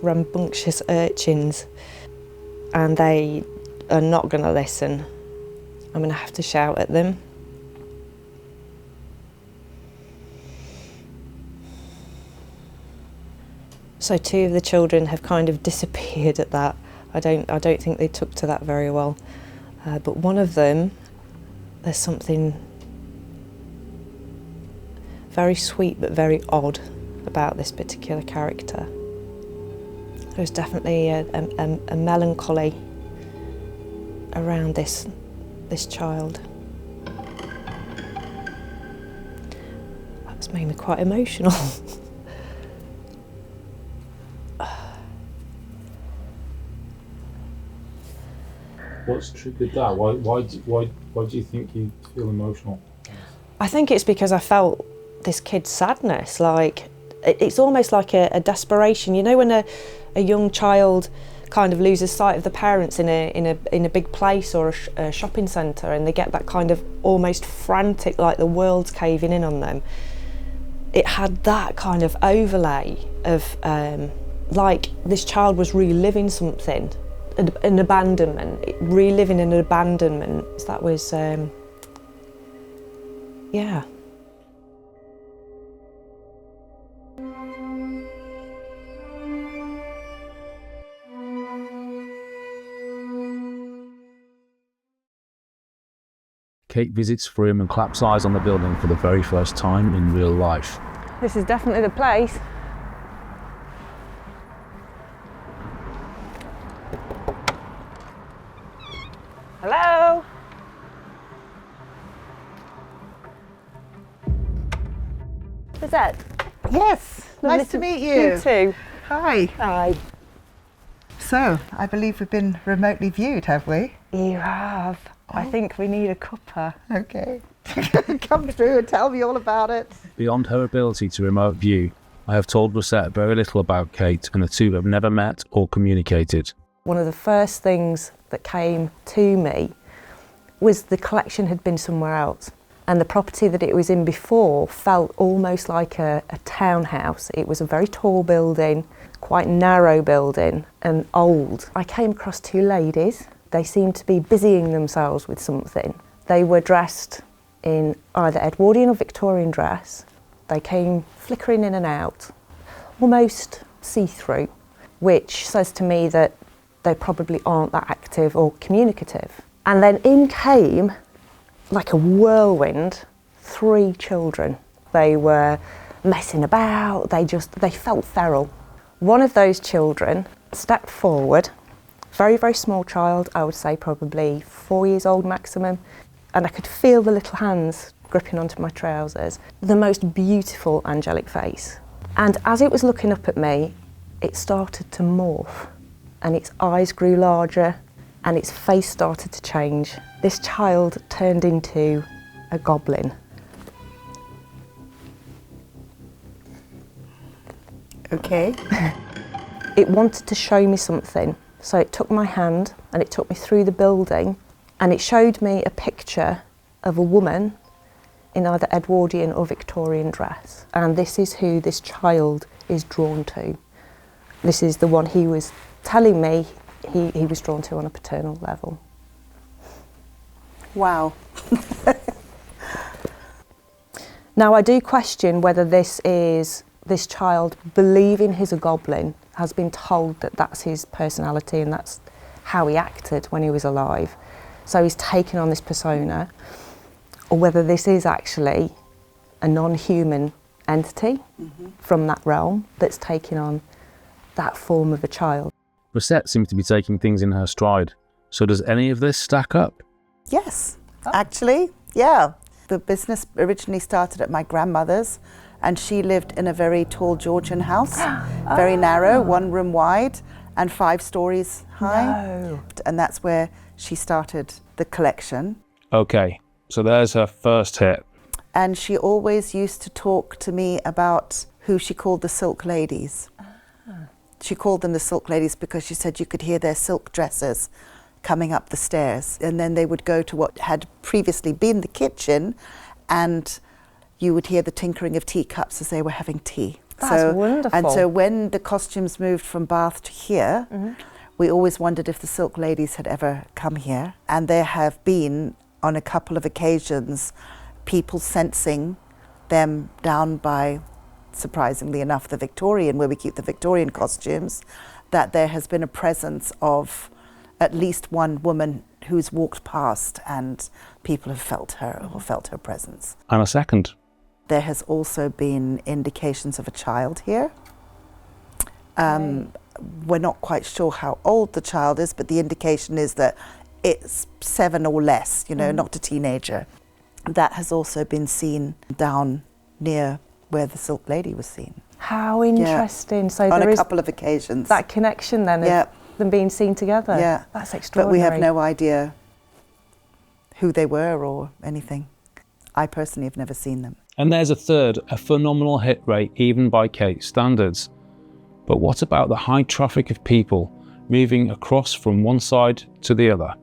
rambunctious urchins, and they are not going to listen. I'm going to have to shout at them. So two of the children have kind of disappeared at that. I don't think they took to that very well. But one of them, there's something very sweet but very odd about this particular character. There's definitely a melancholy around this child. That's made me quite emotional. What's triggered that? Why do you think you feel emotional? I think it's because I felt this kid's sadness. Like it's almost like a desperation. You know when a young child kind of loses sight of the parents in a big place or a shopping centre, and they get that kind of almost frantic, like the world's caving in on them. It had that kind of overlay of like this child was reliving something. An abandonment, reliving an abandonment. That was, yeah. Kate visits Frome and claps eyes on the building for the very first time in real life. This is definitely the place. Hello? Lizette? Yes, nice to meet you. You too. Hi. Hi. So, I believe we've been remotely viewed, have we? You have. I think we need a cuppa. Okay. Come through and tell me all about it. Beyond her ability to remote view, I have told Rosette very little about Kate, and the two have never met or communicated. One of the first things that came to me was the collection had been somewhere else. And the property that it was in before felt almost like a townhouse. It was a very tall building, quite narrow building, and old. I came across two ladies. They seemed to be busying themselves with something. They were dressed in either Edwardian or Victorian dress. They came flickering in and out, almost see-through, which says to me that they probably aren't that active or communicative. And then in came, like a whirlwind, 3 children. They were messing about, they felt feral. One of those children stepped forward, very, very small child, I would say probably 4 years old maximum, and I could feel the little hands gripping onto my trousers. The most beautiful angelic face. And as it was looking up at me, it started to morph, and its eyes grew larger, and its face started to change. This child turned into a goblin. Okay. It wanted to show me something, so it took my hand and it took me through the building, and it showed me a picture of a woman in either Edwardian or Victorian dress. And this is who this child is drawn to. This is the one he was telling me he was drawn to on a paternal level. Wow. Now I do question whether this child believing he's a goblin, has been told that that's his personality and that's how he acted when he was alive. So he's taken on this persona, or whether this is actually a non-human entity from that realm that's taking on that form of a child. Rosette seems to be taking things in her stride. So does any of this stack up? Yes, actually, yeah. The business originally started at my grandmother's, and she lived in a very tall Georgian house, very narrow, 1 room wide and 5 stories high. No. And that's where she started the collection. Okay, so there's her first hit. And she always used to talk to me about who she called the silk ladies. She called them the silk ladies because she said you could hear their silk dresses coming up the stairs, and then they would go to what had previously been the kitchen, and you would hear the tinkering of teacups as they were having tea. That's wonderful. And so when the costumes moved from Bath to here, we always wondered if the silk ladies had ever come here. And there have been, on a couple of occasions, people sensing them down by, surprisingly enough, the Victorian, where we keep the Victorian costumes, that there has been a presence of at least one woman who's walked past and people have felt her or felt her presence. And a second. There has also been indications of a child here. We're not quite sure how old the child is, but the indication is that it's 7 or less, you know, not a teenager. That has also been seen down near where the Silk Lady was seen. How interesting. Yeah. So on there a is couple of occasions. that connection then of them being seen together. Yeah. That's But extraordinary. we have no idea who they were or anything. I personally have never seen them. And there's a third, a phenomenal hit rate even by Kate's standards. But what about the high traffic of people moving across from one side to the other?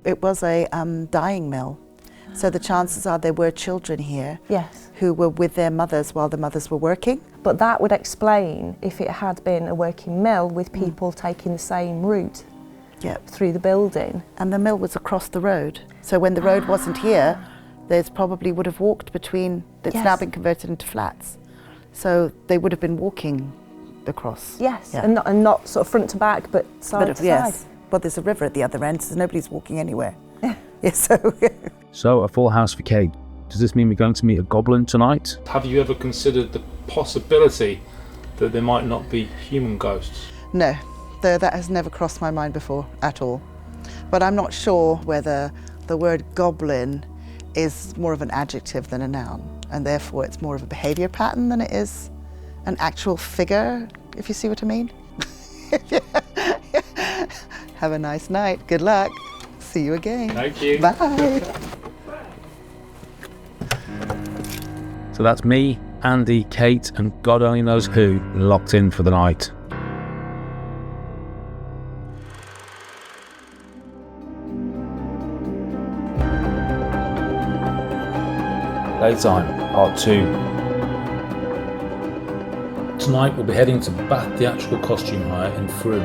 It was a dyeing mill. So the chances are there were children here who were with their mothers while the mothers were working. But that would explain if it had been a working mill with people taking the same route through the building. And the mill was across the road. So when the road wasn't here, there's probably would have walked between, it's now been converted into flats. So they would have been walking across. Yes, and not sort of front to back, but side to side. Well, there's a river at the other end, so nobody's walking anywhere. So a full house for Kate. Does this mean we're going to meet a goblin tonight? Have you ever considered the possibility that there might not be human ghosts? No, that has never crossed my mind before at all. But I'm not sure whether the word goblin is more of an adjective than a noun, and therefore it's more of a behaviour pattern than it is an actual figure, if you see what I mean. Have a nice night. Good luck. See you again. Thank you. Bye. So that's me, Andy, Kate, and God only knows who locked in for the night. Playtime, Part 2. Tonight we'll be heading to Bath Theatrical Costume Hire in Frome.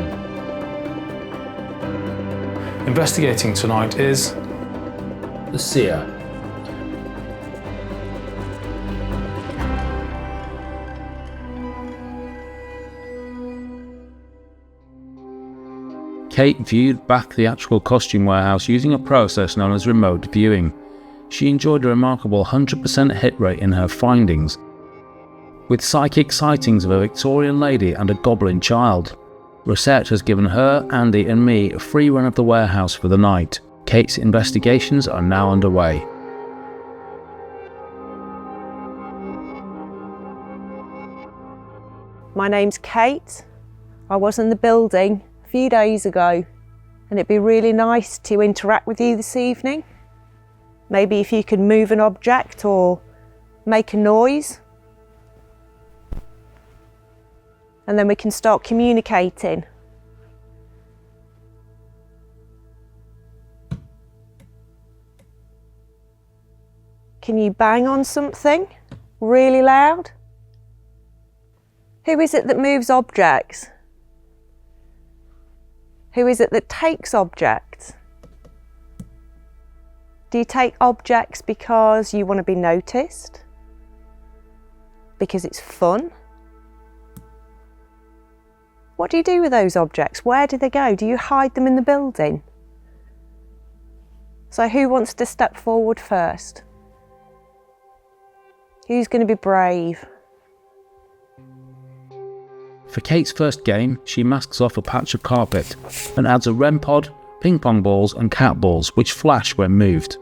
Investigating tonight is the Seer. Kate viewed Bath Theatrical Costume Warehouse using a process known as remote viewing. She enjoyed a remarkable 100% hit rate in her findings, with psychic sightings of a Victorian lady and a goblin child. Research has given her, Andy and me a free run of the warehouse for the night. Kate's investigations are now underway. My name's Kate. I was in the building a few days ago, and it'd be really nice to interact with you this evening. Maybe if you could move an object or make a noise, and then we can start communicating. Can you bang on something really loud? Who is it that moves objects? Who is it that takes objects? Do you take objects because you want to be noticed? Because it's fun? What do you do with those objects? Where do they go? Do you hide them in the building? So who wants to step forward first? Who's going to be brave? For Kate's first game, she masks off a patch of carpet and adds a REM pod, ping pong balls and cat balls which flash when moved,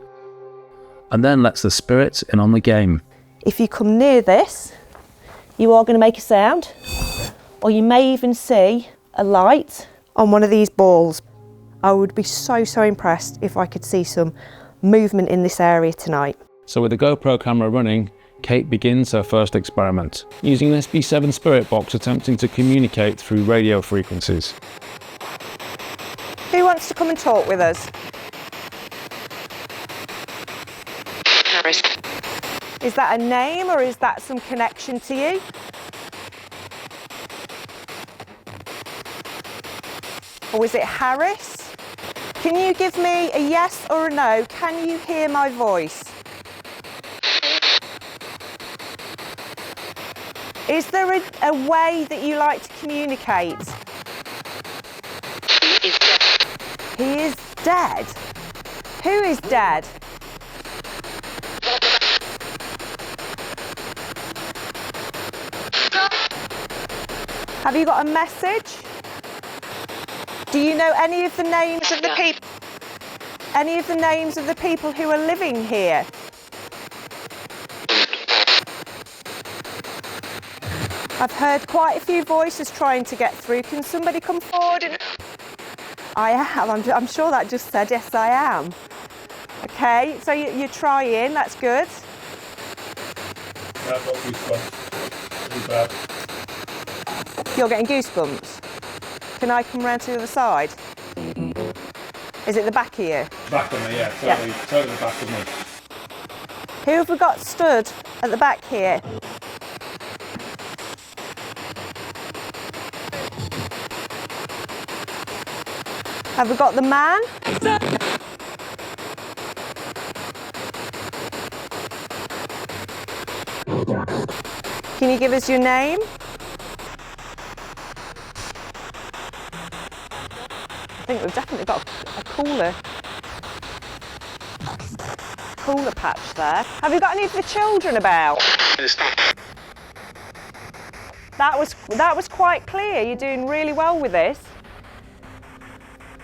and then lets the spirits in on the game. If you come near this, you are going to make a sound, or you may even see a light on one of these balls. I would be so impressed if I could see some movement in this area tonight. So with the GoPro camera running, Kate begins her first experiment, using an SB7 spirit box attempting to communicate through radio frequencies. Who wants to come and talk with us? Harris. Is that a name or is that some connection to you? Or is it Harris? Can you give me a yes or a no? Can you hear my voice? Is there a way that you like to communicate? He is dead. He is dead? Who is dead? Have you got a message? Do you know any of the names of the people? Any of the names of the people who are living here? I've heard quite a few voices trying to get through. Can somebody come forward? I am. I'm sure that just said yes, I am. Okay, so you're trying. That's good. You're getting goosebumps. Can I come round to the other side? Is it the back of you? Back of me, yeah. Totally the back of me. Who have we got stood at the back here? Have we got the man? Can you give us your name? I think we've definitely got a cooler patch there. Have you got any of the children about? That was quite clear. You're doing really well with this.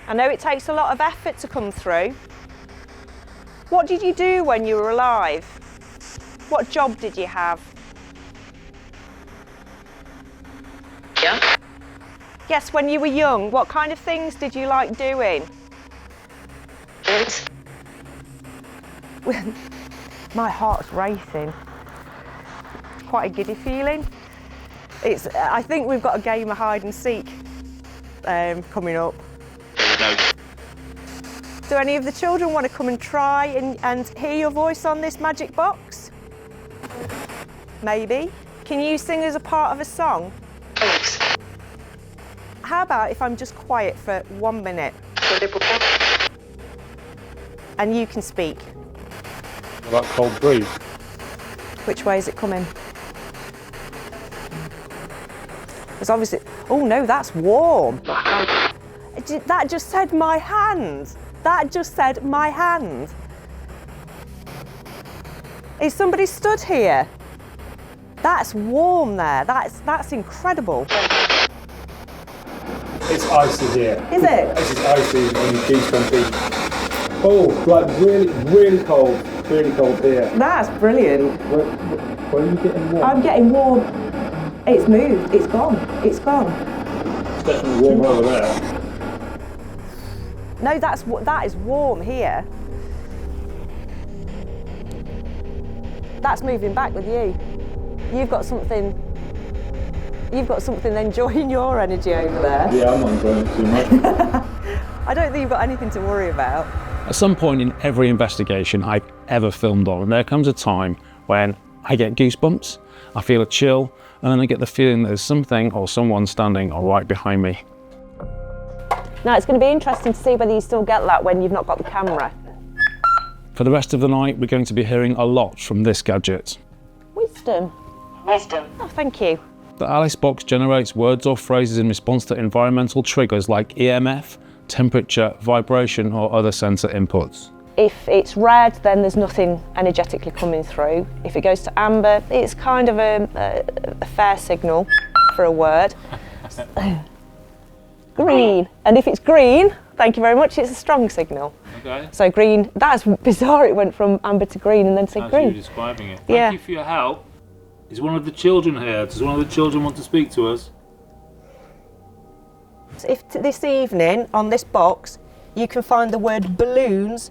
I know it takes a lot of effort to come through. What did you do when you were alive? What job did you have? Yeah. Yes, when you were young, what kind of things did you like doing? My heart's racing. Quite a giddy feeling. I think we've got a game of hide and seek coming up. No. Do any of the children want to come and try and hear your voice on this magic box? maybe. Can you sing as a part of a song? How about if I'm just quiet for 1 minute? And you can speak. What about cold breeze? Which way is it coming? It's obviously, oh no, that's warm. That just said my hand. That just said my hand. Is somebody stood here? That's warm there. That's incredible. It's icy here. Is it? This is icy and goosebumpy. Oh, like really cold here. That's brilliant. Where are you getting warm? I'm getting warm. It's moved. It's gone. It's gone. It's definitely warm over there. No, that is warm here. That's moving back with you. You've got something enjoying your energy over there. Yeah, I'm not enjoying it too much. I don't think you've got anything to worry about. At some point in every investigation I've ever filmed on, there comes a time when I get goosebumps, I feel a chill, and then I get the feeling there's something or someone standing right behind me. Now it's going to be interesting to see whether you still get that when you've not got the camera. For the rest of the night, we're going to be hearing a lot from this gadget. Wisdom. Oh, thank you. The Alice box generates words or phrases in response to environmental triggers like EMF, temperature, vibration, or other sensor inputs. If it's red, then there's nothing energetically coming through. If it goes to amber, it's kind of a fair signal for a word. Green. And if it's green, thank you very much, it's a strong signal. Okay. So green, that's bizarre, it went from amber to green and then to green. As you were describing it. Yeah. Thank you for your help. Is one of the children here? Does one of the children want to speak to us? So if this evening on this box you can find the word balloons,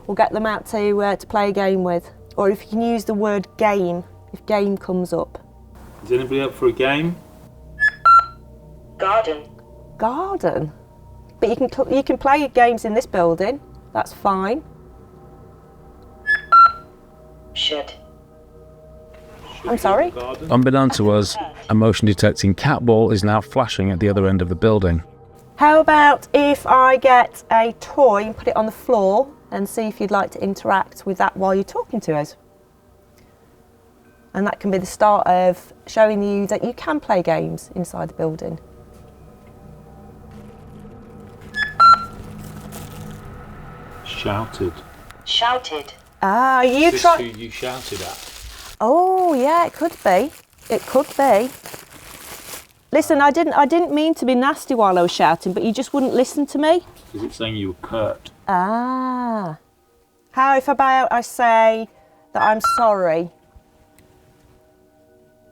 we'll get them out to play a game with. Or if you can use the word game, if game comes up. Is anybody up for a game? Garden. Garden? But you can play games in this building, that's fine. Shed. I'm sorry? Unbeknownst to us, a motion detecting cat ball is now flashing at the other end of the building. How about if I get a toy and put it on the floor and see if you'd like to interact with that while you're talking to us? And that can be the start of showing you that you can play games inside the building. Shouted. Shouted. Ah, you Is try. this who you shouted at? Oh, yeah, it could be. It could be. Listen, I didn't mean to be nasty while I was shouting, but you just wouldn't listen to me. Is it saying you were curt? Ah. How if about I say that I'm sorry?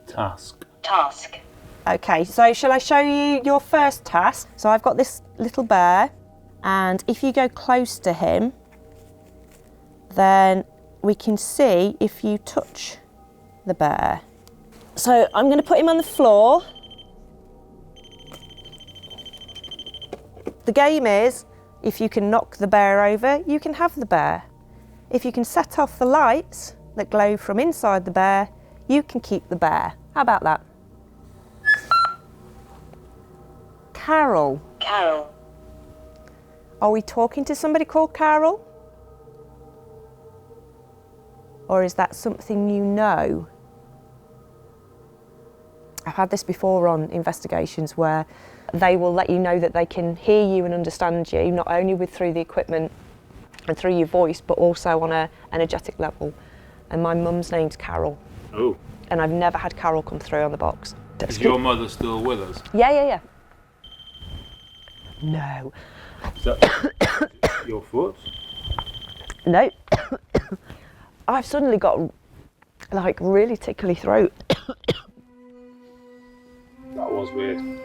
Task. Task. Okay, so shall I show you your first task? So I've got this little bear, and if you go close to him, then we can see if you touch the bear. So I'm going to put him on the floor. The game is, if you can knock the bear over, you can have the bear. If you can set off the lights that glow from inside the bear, you can keep the bear. How about that? Carol. Carol. Are we talking to somebody called Carol? Or is that something you know? I've had this before on investigations where they will let you know that they can hear you and understand you, not only through the equipment and through your voice, but also on an energetic level. And my mum's name's Carol. Oh. And I've never had Carol come through on the box. Is your mother still with us? Yeah. No. Is that your foot? No. I've suddenly got like really tickly throat. That was weird.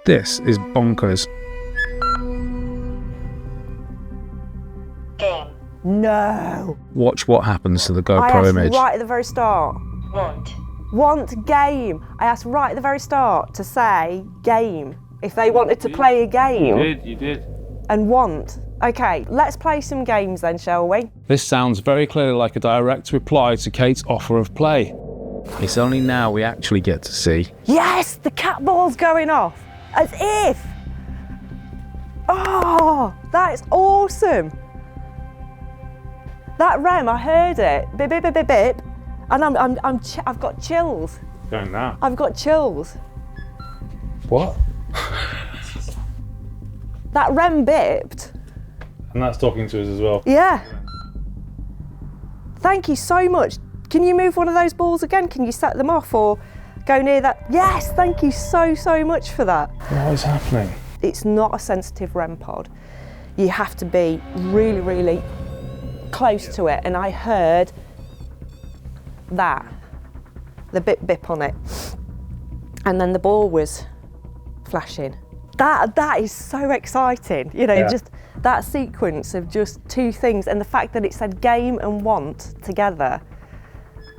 This is bonkers. Game. No. Watch what happens to the I GoPro asked image. right at the very start. Want game. I asked right at the very start to say game. If they wanted to play a game. You did. and want. Okay, let's play some games then, shall we? This sounds very clearly like a direct reply to Kate's offer of play. It's only now we actually get to see. Yes, the cat ball's going off, as if. Oh, that is awesome. That REM, I heard it, bip, bip, bip, bip, bip, and I've got chills. Going now. I've got chills. What? That REM bipped. And that's talking to us as well. Yeah. Thank you so much. Can you move one of those balls again? Can you set them off or go near that? Yes, thank you so much for that. What is happening? It's not a sensitive REM pod. You have to be really, really close to it. And I heard that, the bip bip on it. And then the ball was flashing. That is so exciting. You know, Yeah. just that sequence of just two things and the fact that it said game and want together,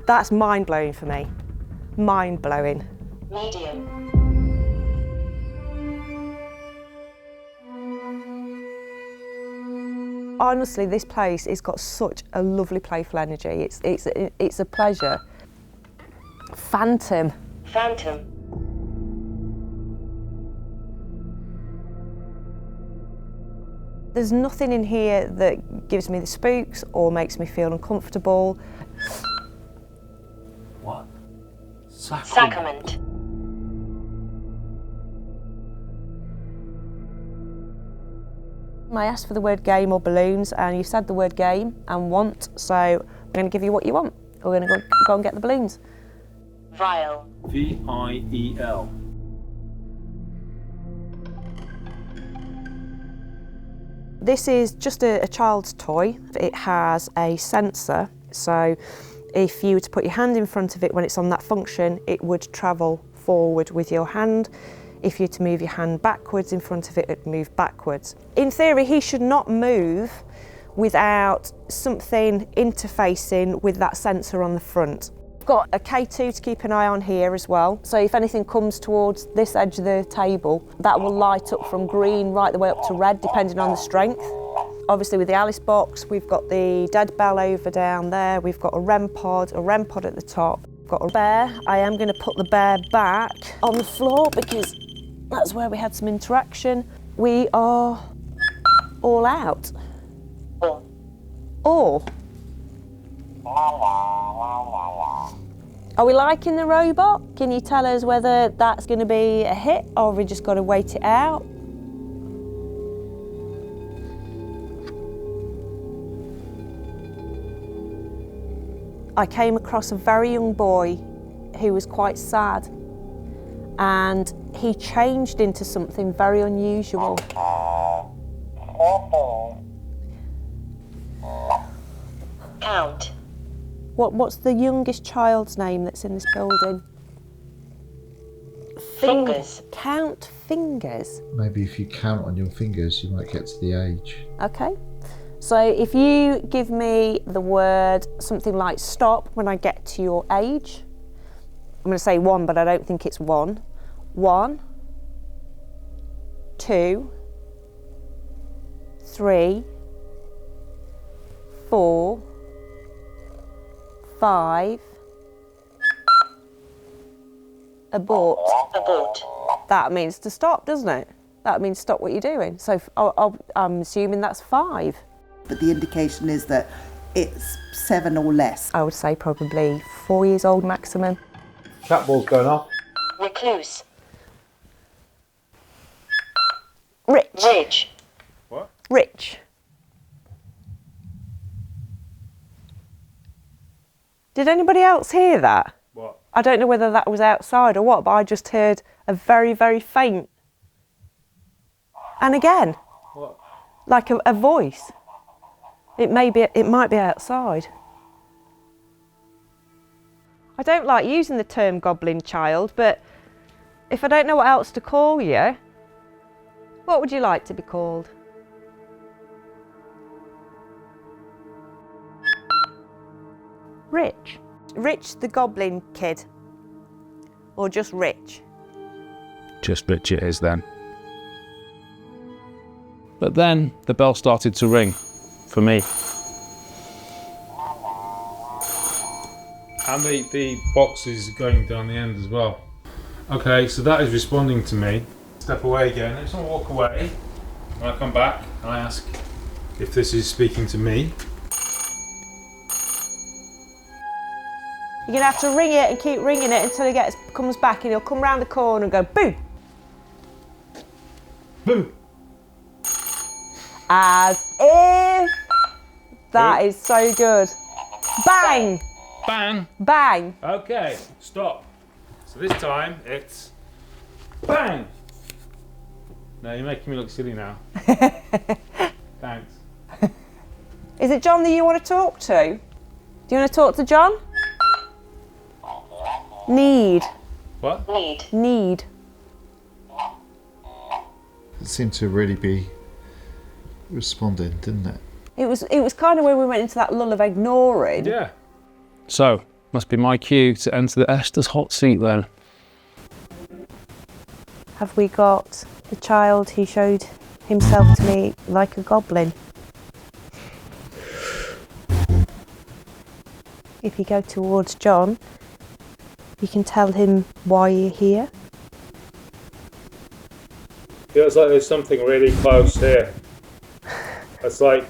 that's mind-blowing for me. Mind-blowing. Medium. Honestly, this place has got such a lovely playful energy. It's a pleasure. Phantom. Phantom. There's nothing in here that gives me the spooks or makes me feel uncomfortable. What? Sacrament. I asked for the word game or balloons and you said the word game and want, so I'm going to give you what you want. We're going to go and get the balloons. Vial. V-I-E-L. This is just a child's toy. It has a sensor, so if you were to put your hand in front of it when it's on that function, it would travel forward with your hand. If you were to move your hand backwards in front of it, it would move backwards. In theory, he should not move without something interfacing with that sensor on the front. I've got a K2 to keep an eye on here as well. So if anything comes towards this edge of the table, that will light up from green right the way up to red, depending on the strength. Obviously with the Alice box, we've got the dead bell over down there. We've got a REM pod at the top. We've got a bear. I am going to put the bear back on the floor because that's where we had some interaction. We are all out. Or. Are we liking the robot? Can you tell us whether that's going to be a hit or have we just got to wait it out? I came across a very young boy who was quite sad and he changed into something very unusual. Count. What's the youngest child's name that's in this building? Fingers. Count fingers. Maybe if you count on your fingers, you might get to the age. Okay. So if you give me the word something like stop when I get to your age, I'm going to say 1, but I don't think it's 1. 1, 2, 3, 4, 5. Abort. Abort. That means to stop, doesn't it? That means stop what you're doing. So I'm assuming that's 5. But the indication is that it's 7 or less. I would say probably 4 years old maximum. Cat ball's going off. Recluse. Rich. Ridge. What? Rich. Did anybody else hear that? What? I don't know whether that was outside or what, but I just heard a very, very faint. And again, What? like a voice. It might be outside. I don't like using the term goblin child, but if I don't know what else to call you, what would you like to be called? Rich. Rich the goblin kid. Or just Rich? Just Rich it is then. But then the bell started to ring, for me. And the box is going down the end as well. Okay, so that is responding to me. Step away again. I just want to walk away. When I come back, I ask if this is speaking to me. You're gonna have to ring it and keep ringing it until he comes back, and he'll come round the corner and go boo. Boo. As if. That is so good. Bang. Bang. Bang. Okay, stop. So this time it's bang. No, you're making me look silly now. Thanks. Is it John that you want to talk to? Do you want to talk to John? Need. What? Need. It seemed to really be responding, didn't it? It was kind of when we went into that lull of ignoring. Yeah. So, must be my cue to enter the Esther's hot seat then. Have we got the child who showed himself to me like a goblin? If you go towards John, you can tell him why you're here. Feels like there's something really close here. It's like,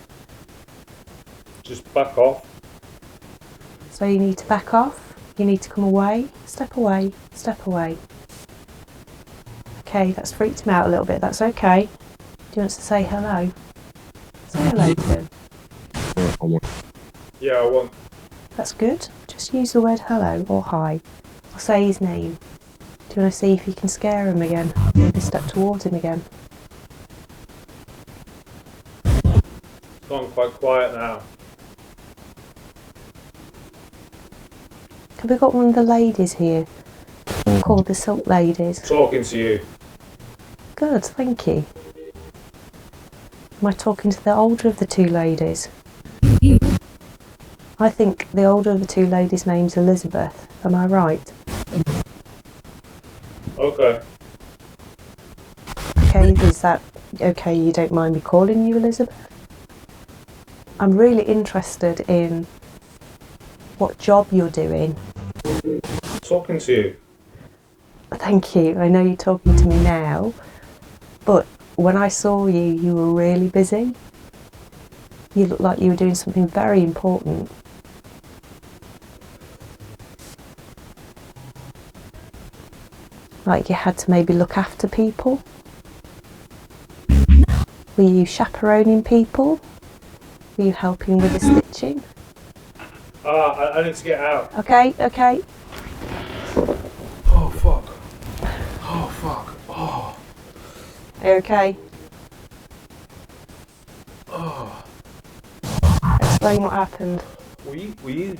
just back off. So you need to back off, you need to come away, step away, step away. Okay, that's freaked him out a little bit, that's okay. Do you want us to say hello? Say hello to him. Yeah, I want. That's good. Just use the word hello or hi. Or say his name. Do you want to see if you can scare him again? Maybe step towards him again. It's gone quite quiet now. Have we got one of the ladies here? Called the Silk Ladies. Talking to you. Good, thank you. Am I talking to the older of the two ladies? I think the older of the two ladies' name's Elizabeth. Am I right? Okay. Okay, is that okay? You don't mind me calling you Elizabeth? I'm really interested in what job you're doing. Talking to you. Thank you. I know you're talking to me now, but when I saw you, you were really busy. You looked like you were doing something very important. Like you had to maybe look after people. Were you chaperoning people? Were you helping with the stitching? I need to get out. Okay, okay. Oh, fuck. Oh, fuck. Oh. Are you okay? Oh. Explain what happened. Were you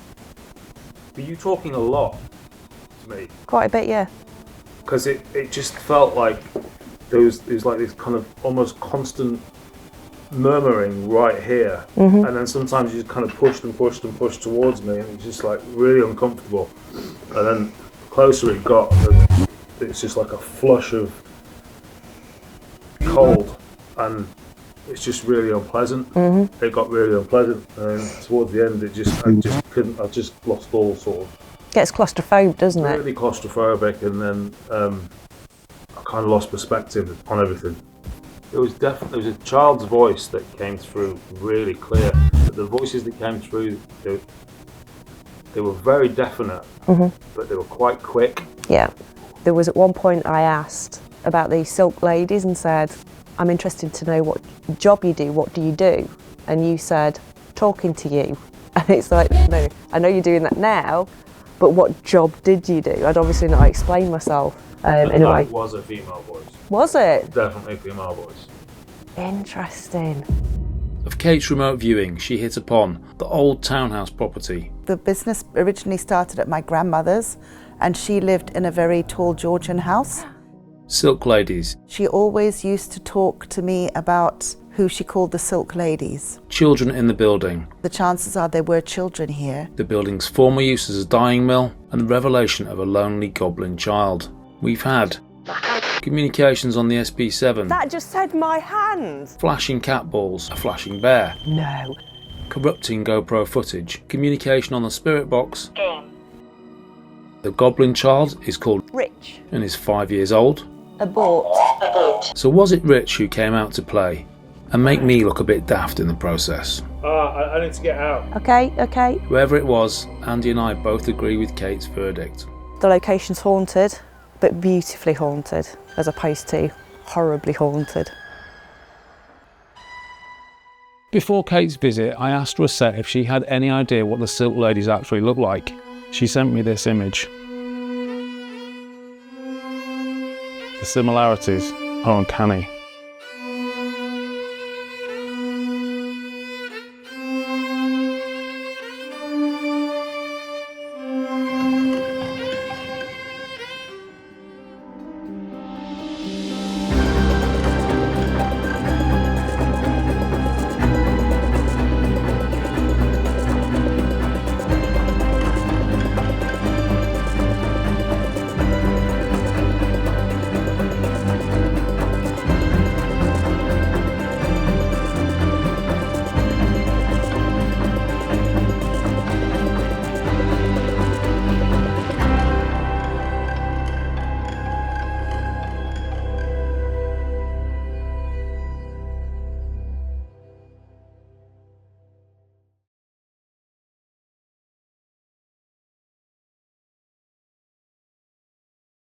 talking a lot to me? Quite a bit, yeah. Because it just felt like there was like this kind of almost constant murmuring right here, Mhm. and then sometimes you just kind of pushed and pushed and pushed towards me, and it's just like really uncomfortable. And then the closer it got, it's just like a flush of cold, and it's just really unpleasant. Mhm. It got really unpleasant, and towards the end, I just lost all sort of. Gets claustrophobic, doesn't it? Really claustrophobic, and then I kind of lost perspective on everything. There was a child's voice that came through really clear. But the voices that came through, they were very definite, Mhm. but they were quite quick. Yeah. There was at one point I asked about these Silk Ladies and said, I'm interested to know what job you do, what do you do? And you said, talking to you. And it's like, no, I know you're doing that now, but what job did you do? I'd obviously not explained myself. Anyway. That was a female voice. Was it? Definitely a female voice. Interesting. Of Kate's remote viewing, she hit upon the old townhouse property. The business originally started at my grandmother's, and she lived in a very tall Georgian house. Silk Ladies. She always used to talk to me about who she called the Silk Ladies. Children in the building. The chances are there were children here. The building's former use as a dyeing mill, and the revelation of a lonely goblin child. We've had Communications on the SB7. That just said my hand. Flashing cat balls, a flashing bear. No. Corrupting GoPro footage. Communication on the spirit box. The goblin child is called Rich. and is 5 years old. Abort. So was it Rich who came out to play and make me look a bit daft in the process? I need to get out. Okay. Whoever it was, Andy and I both agree with Kate's verdict. The location's haunted, but beautifully haunted, as opposed to horribly haunted. Before Kate's visit, I asked Rosette if she had any idea what the Silk Ladies actually look like. She sent me this image. The similarities are uncanny.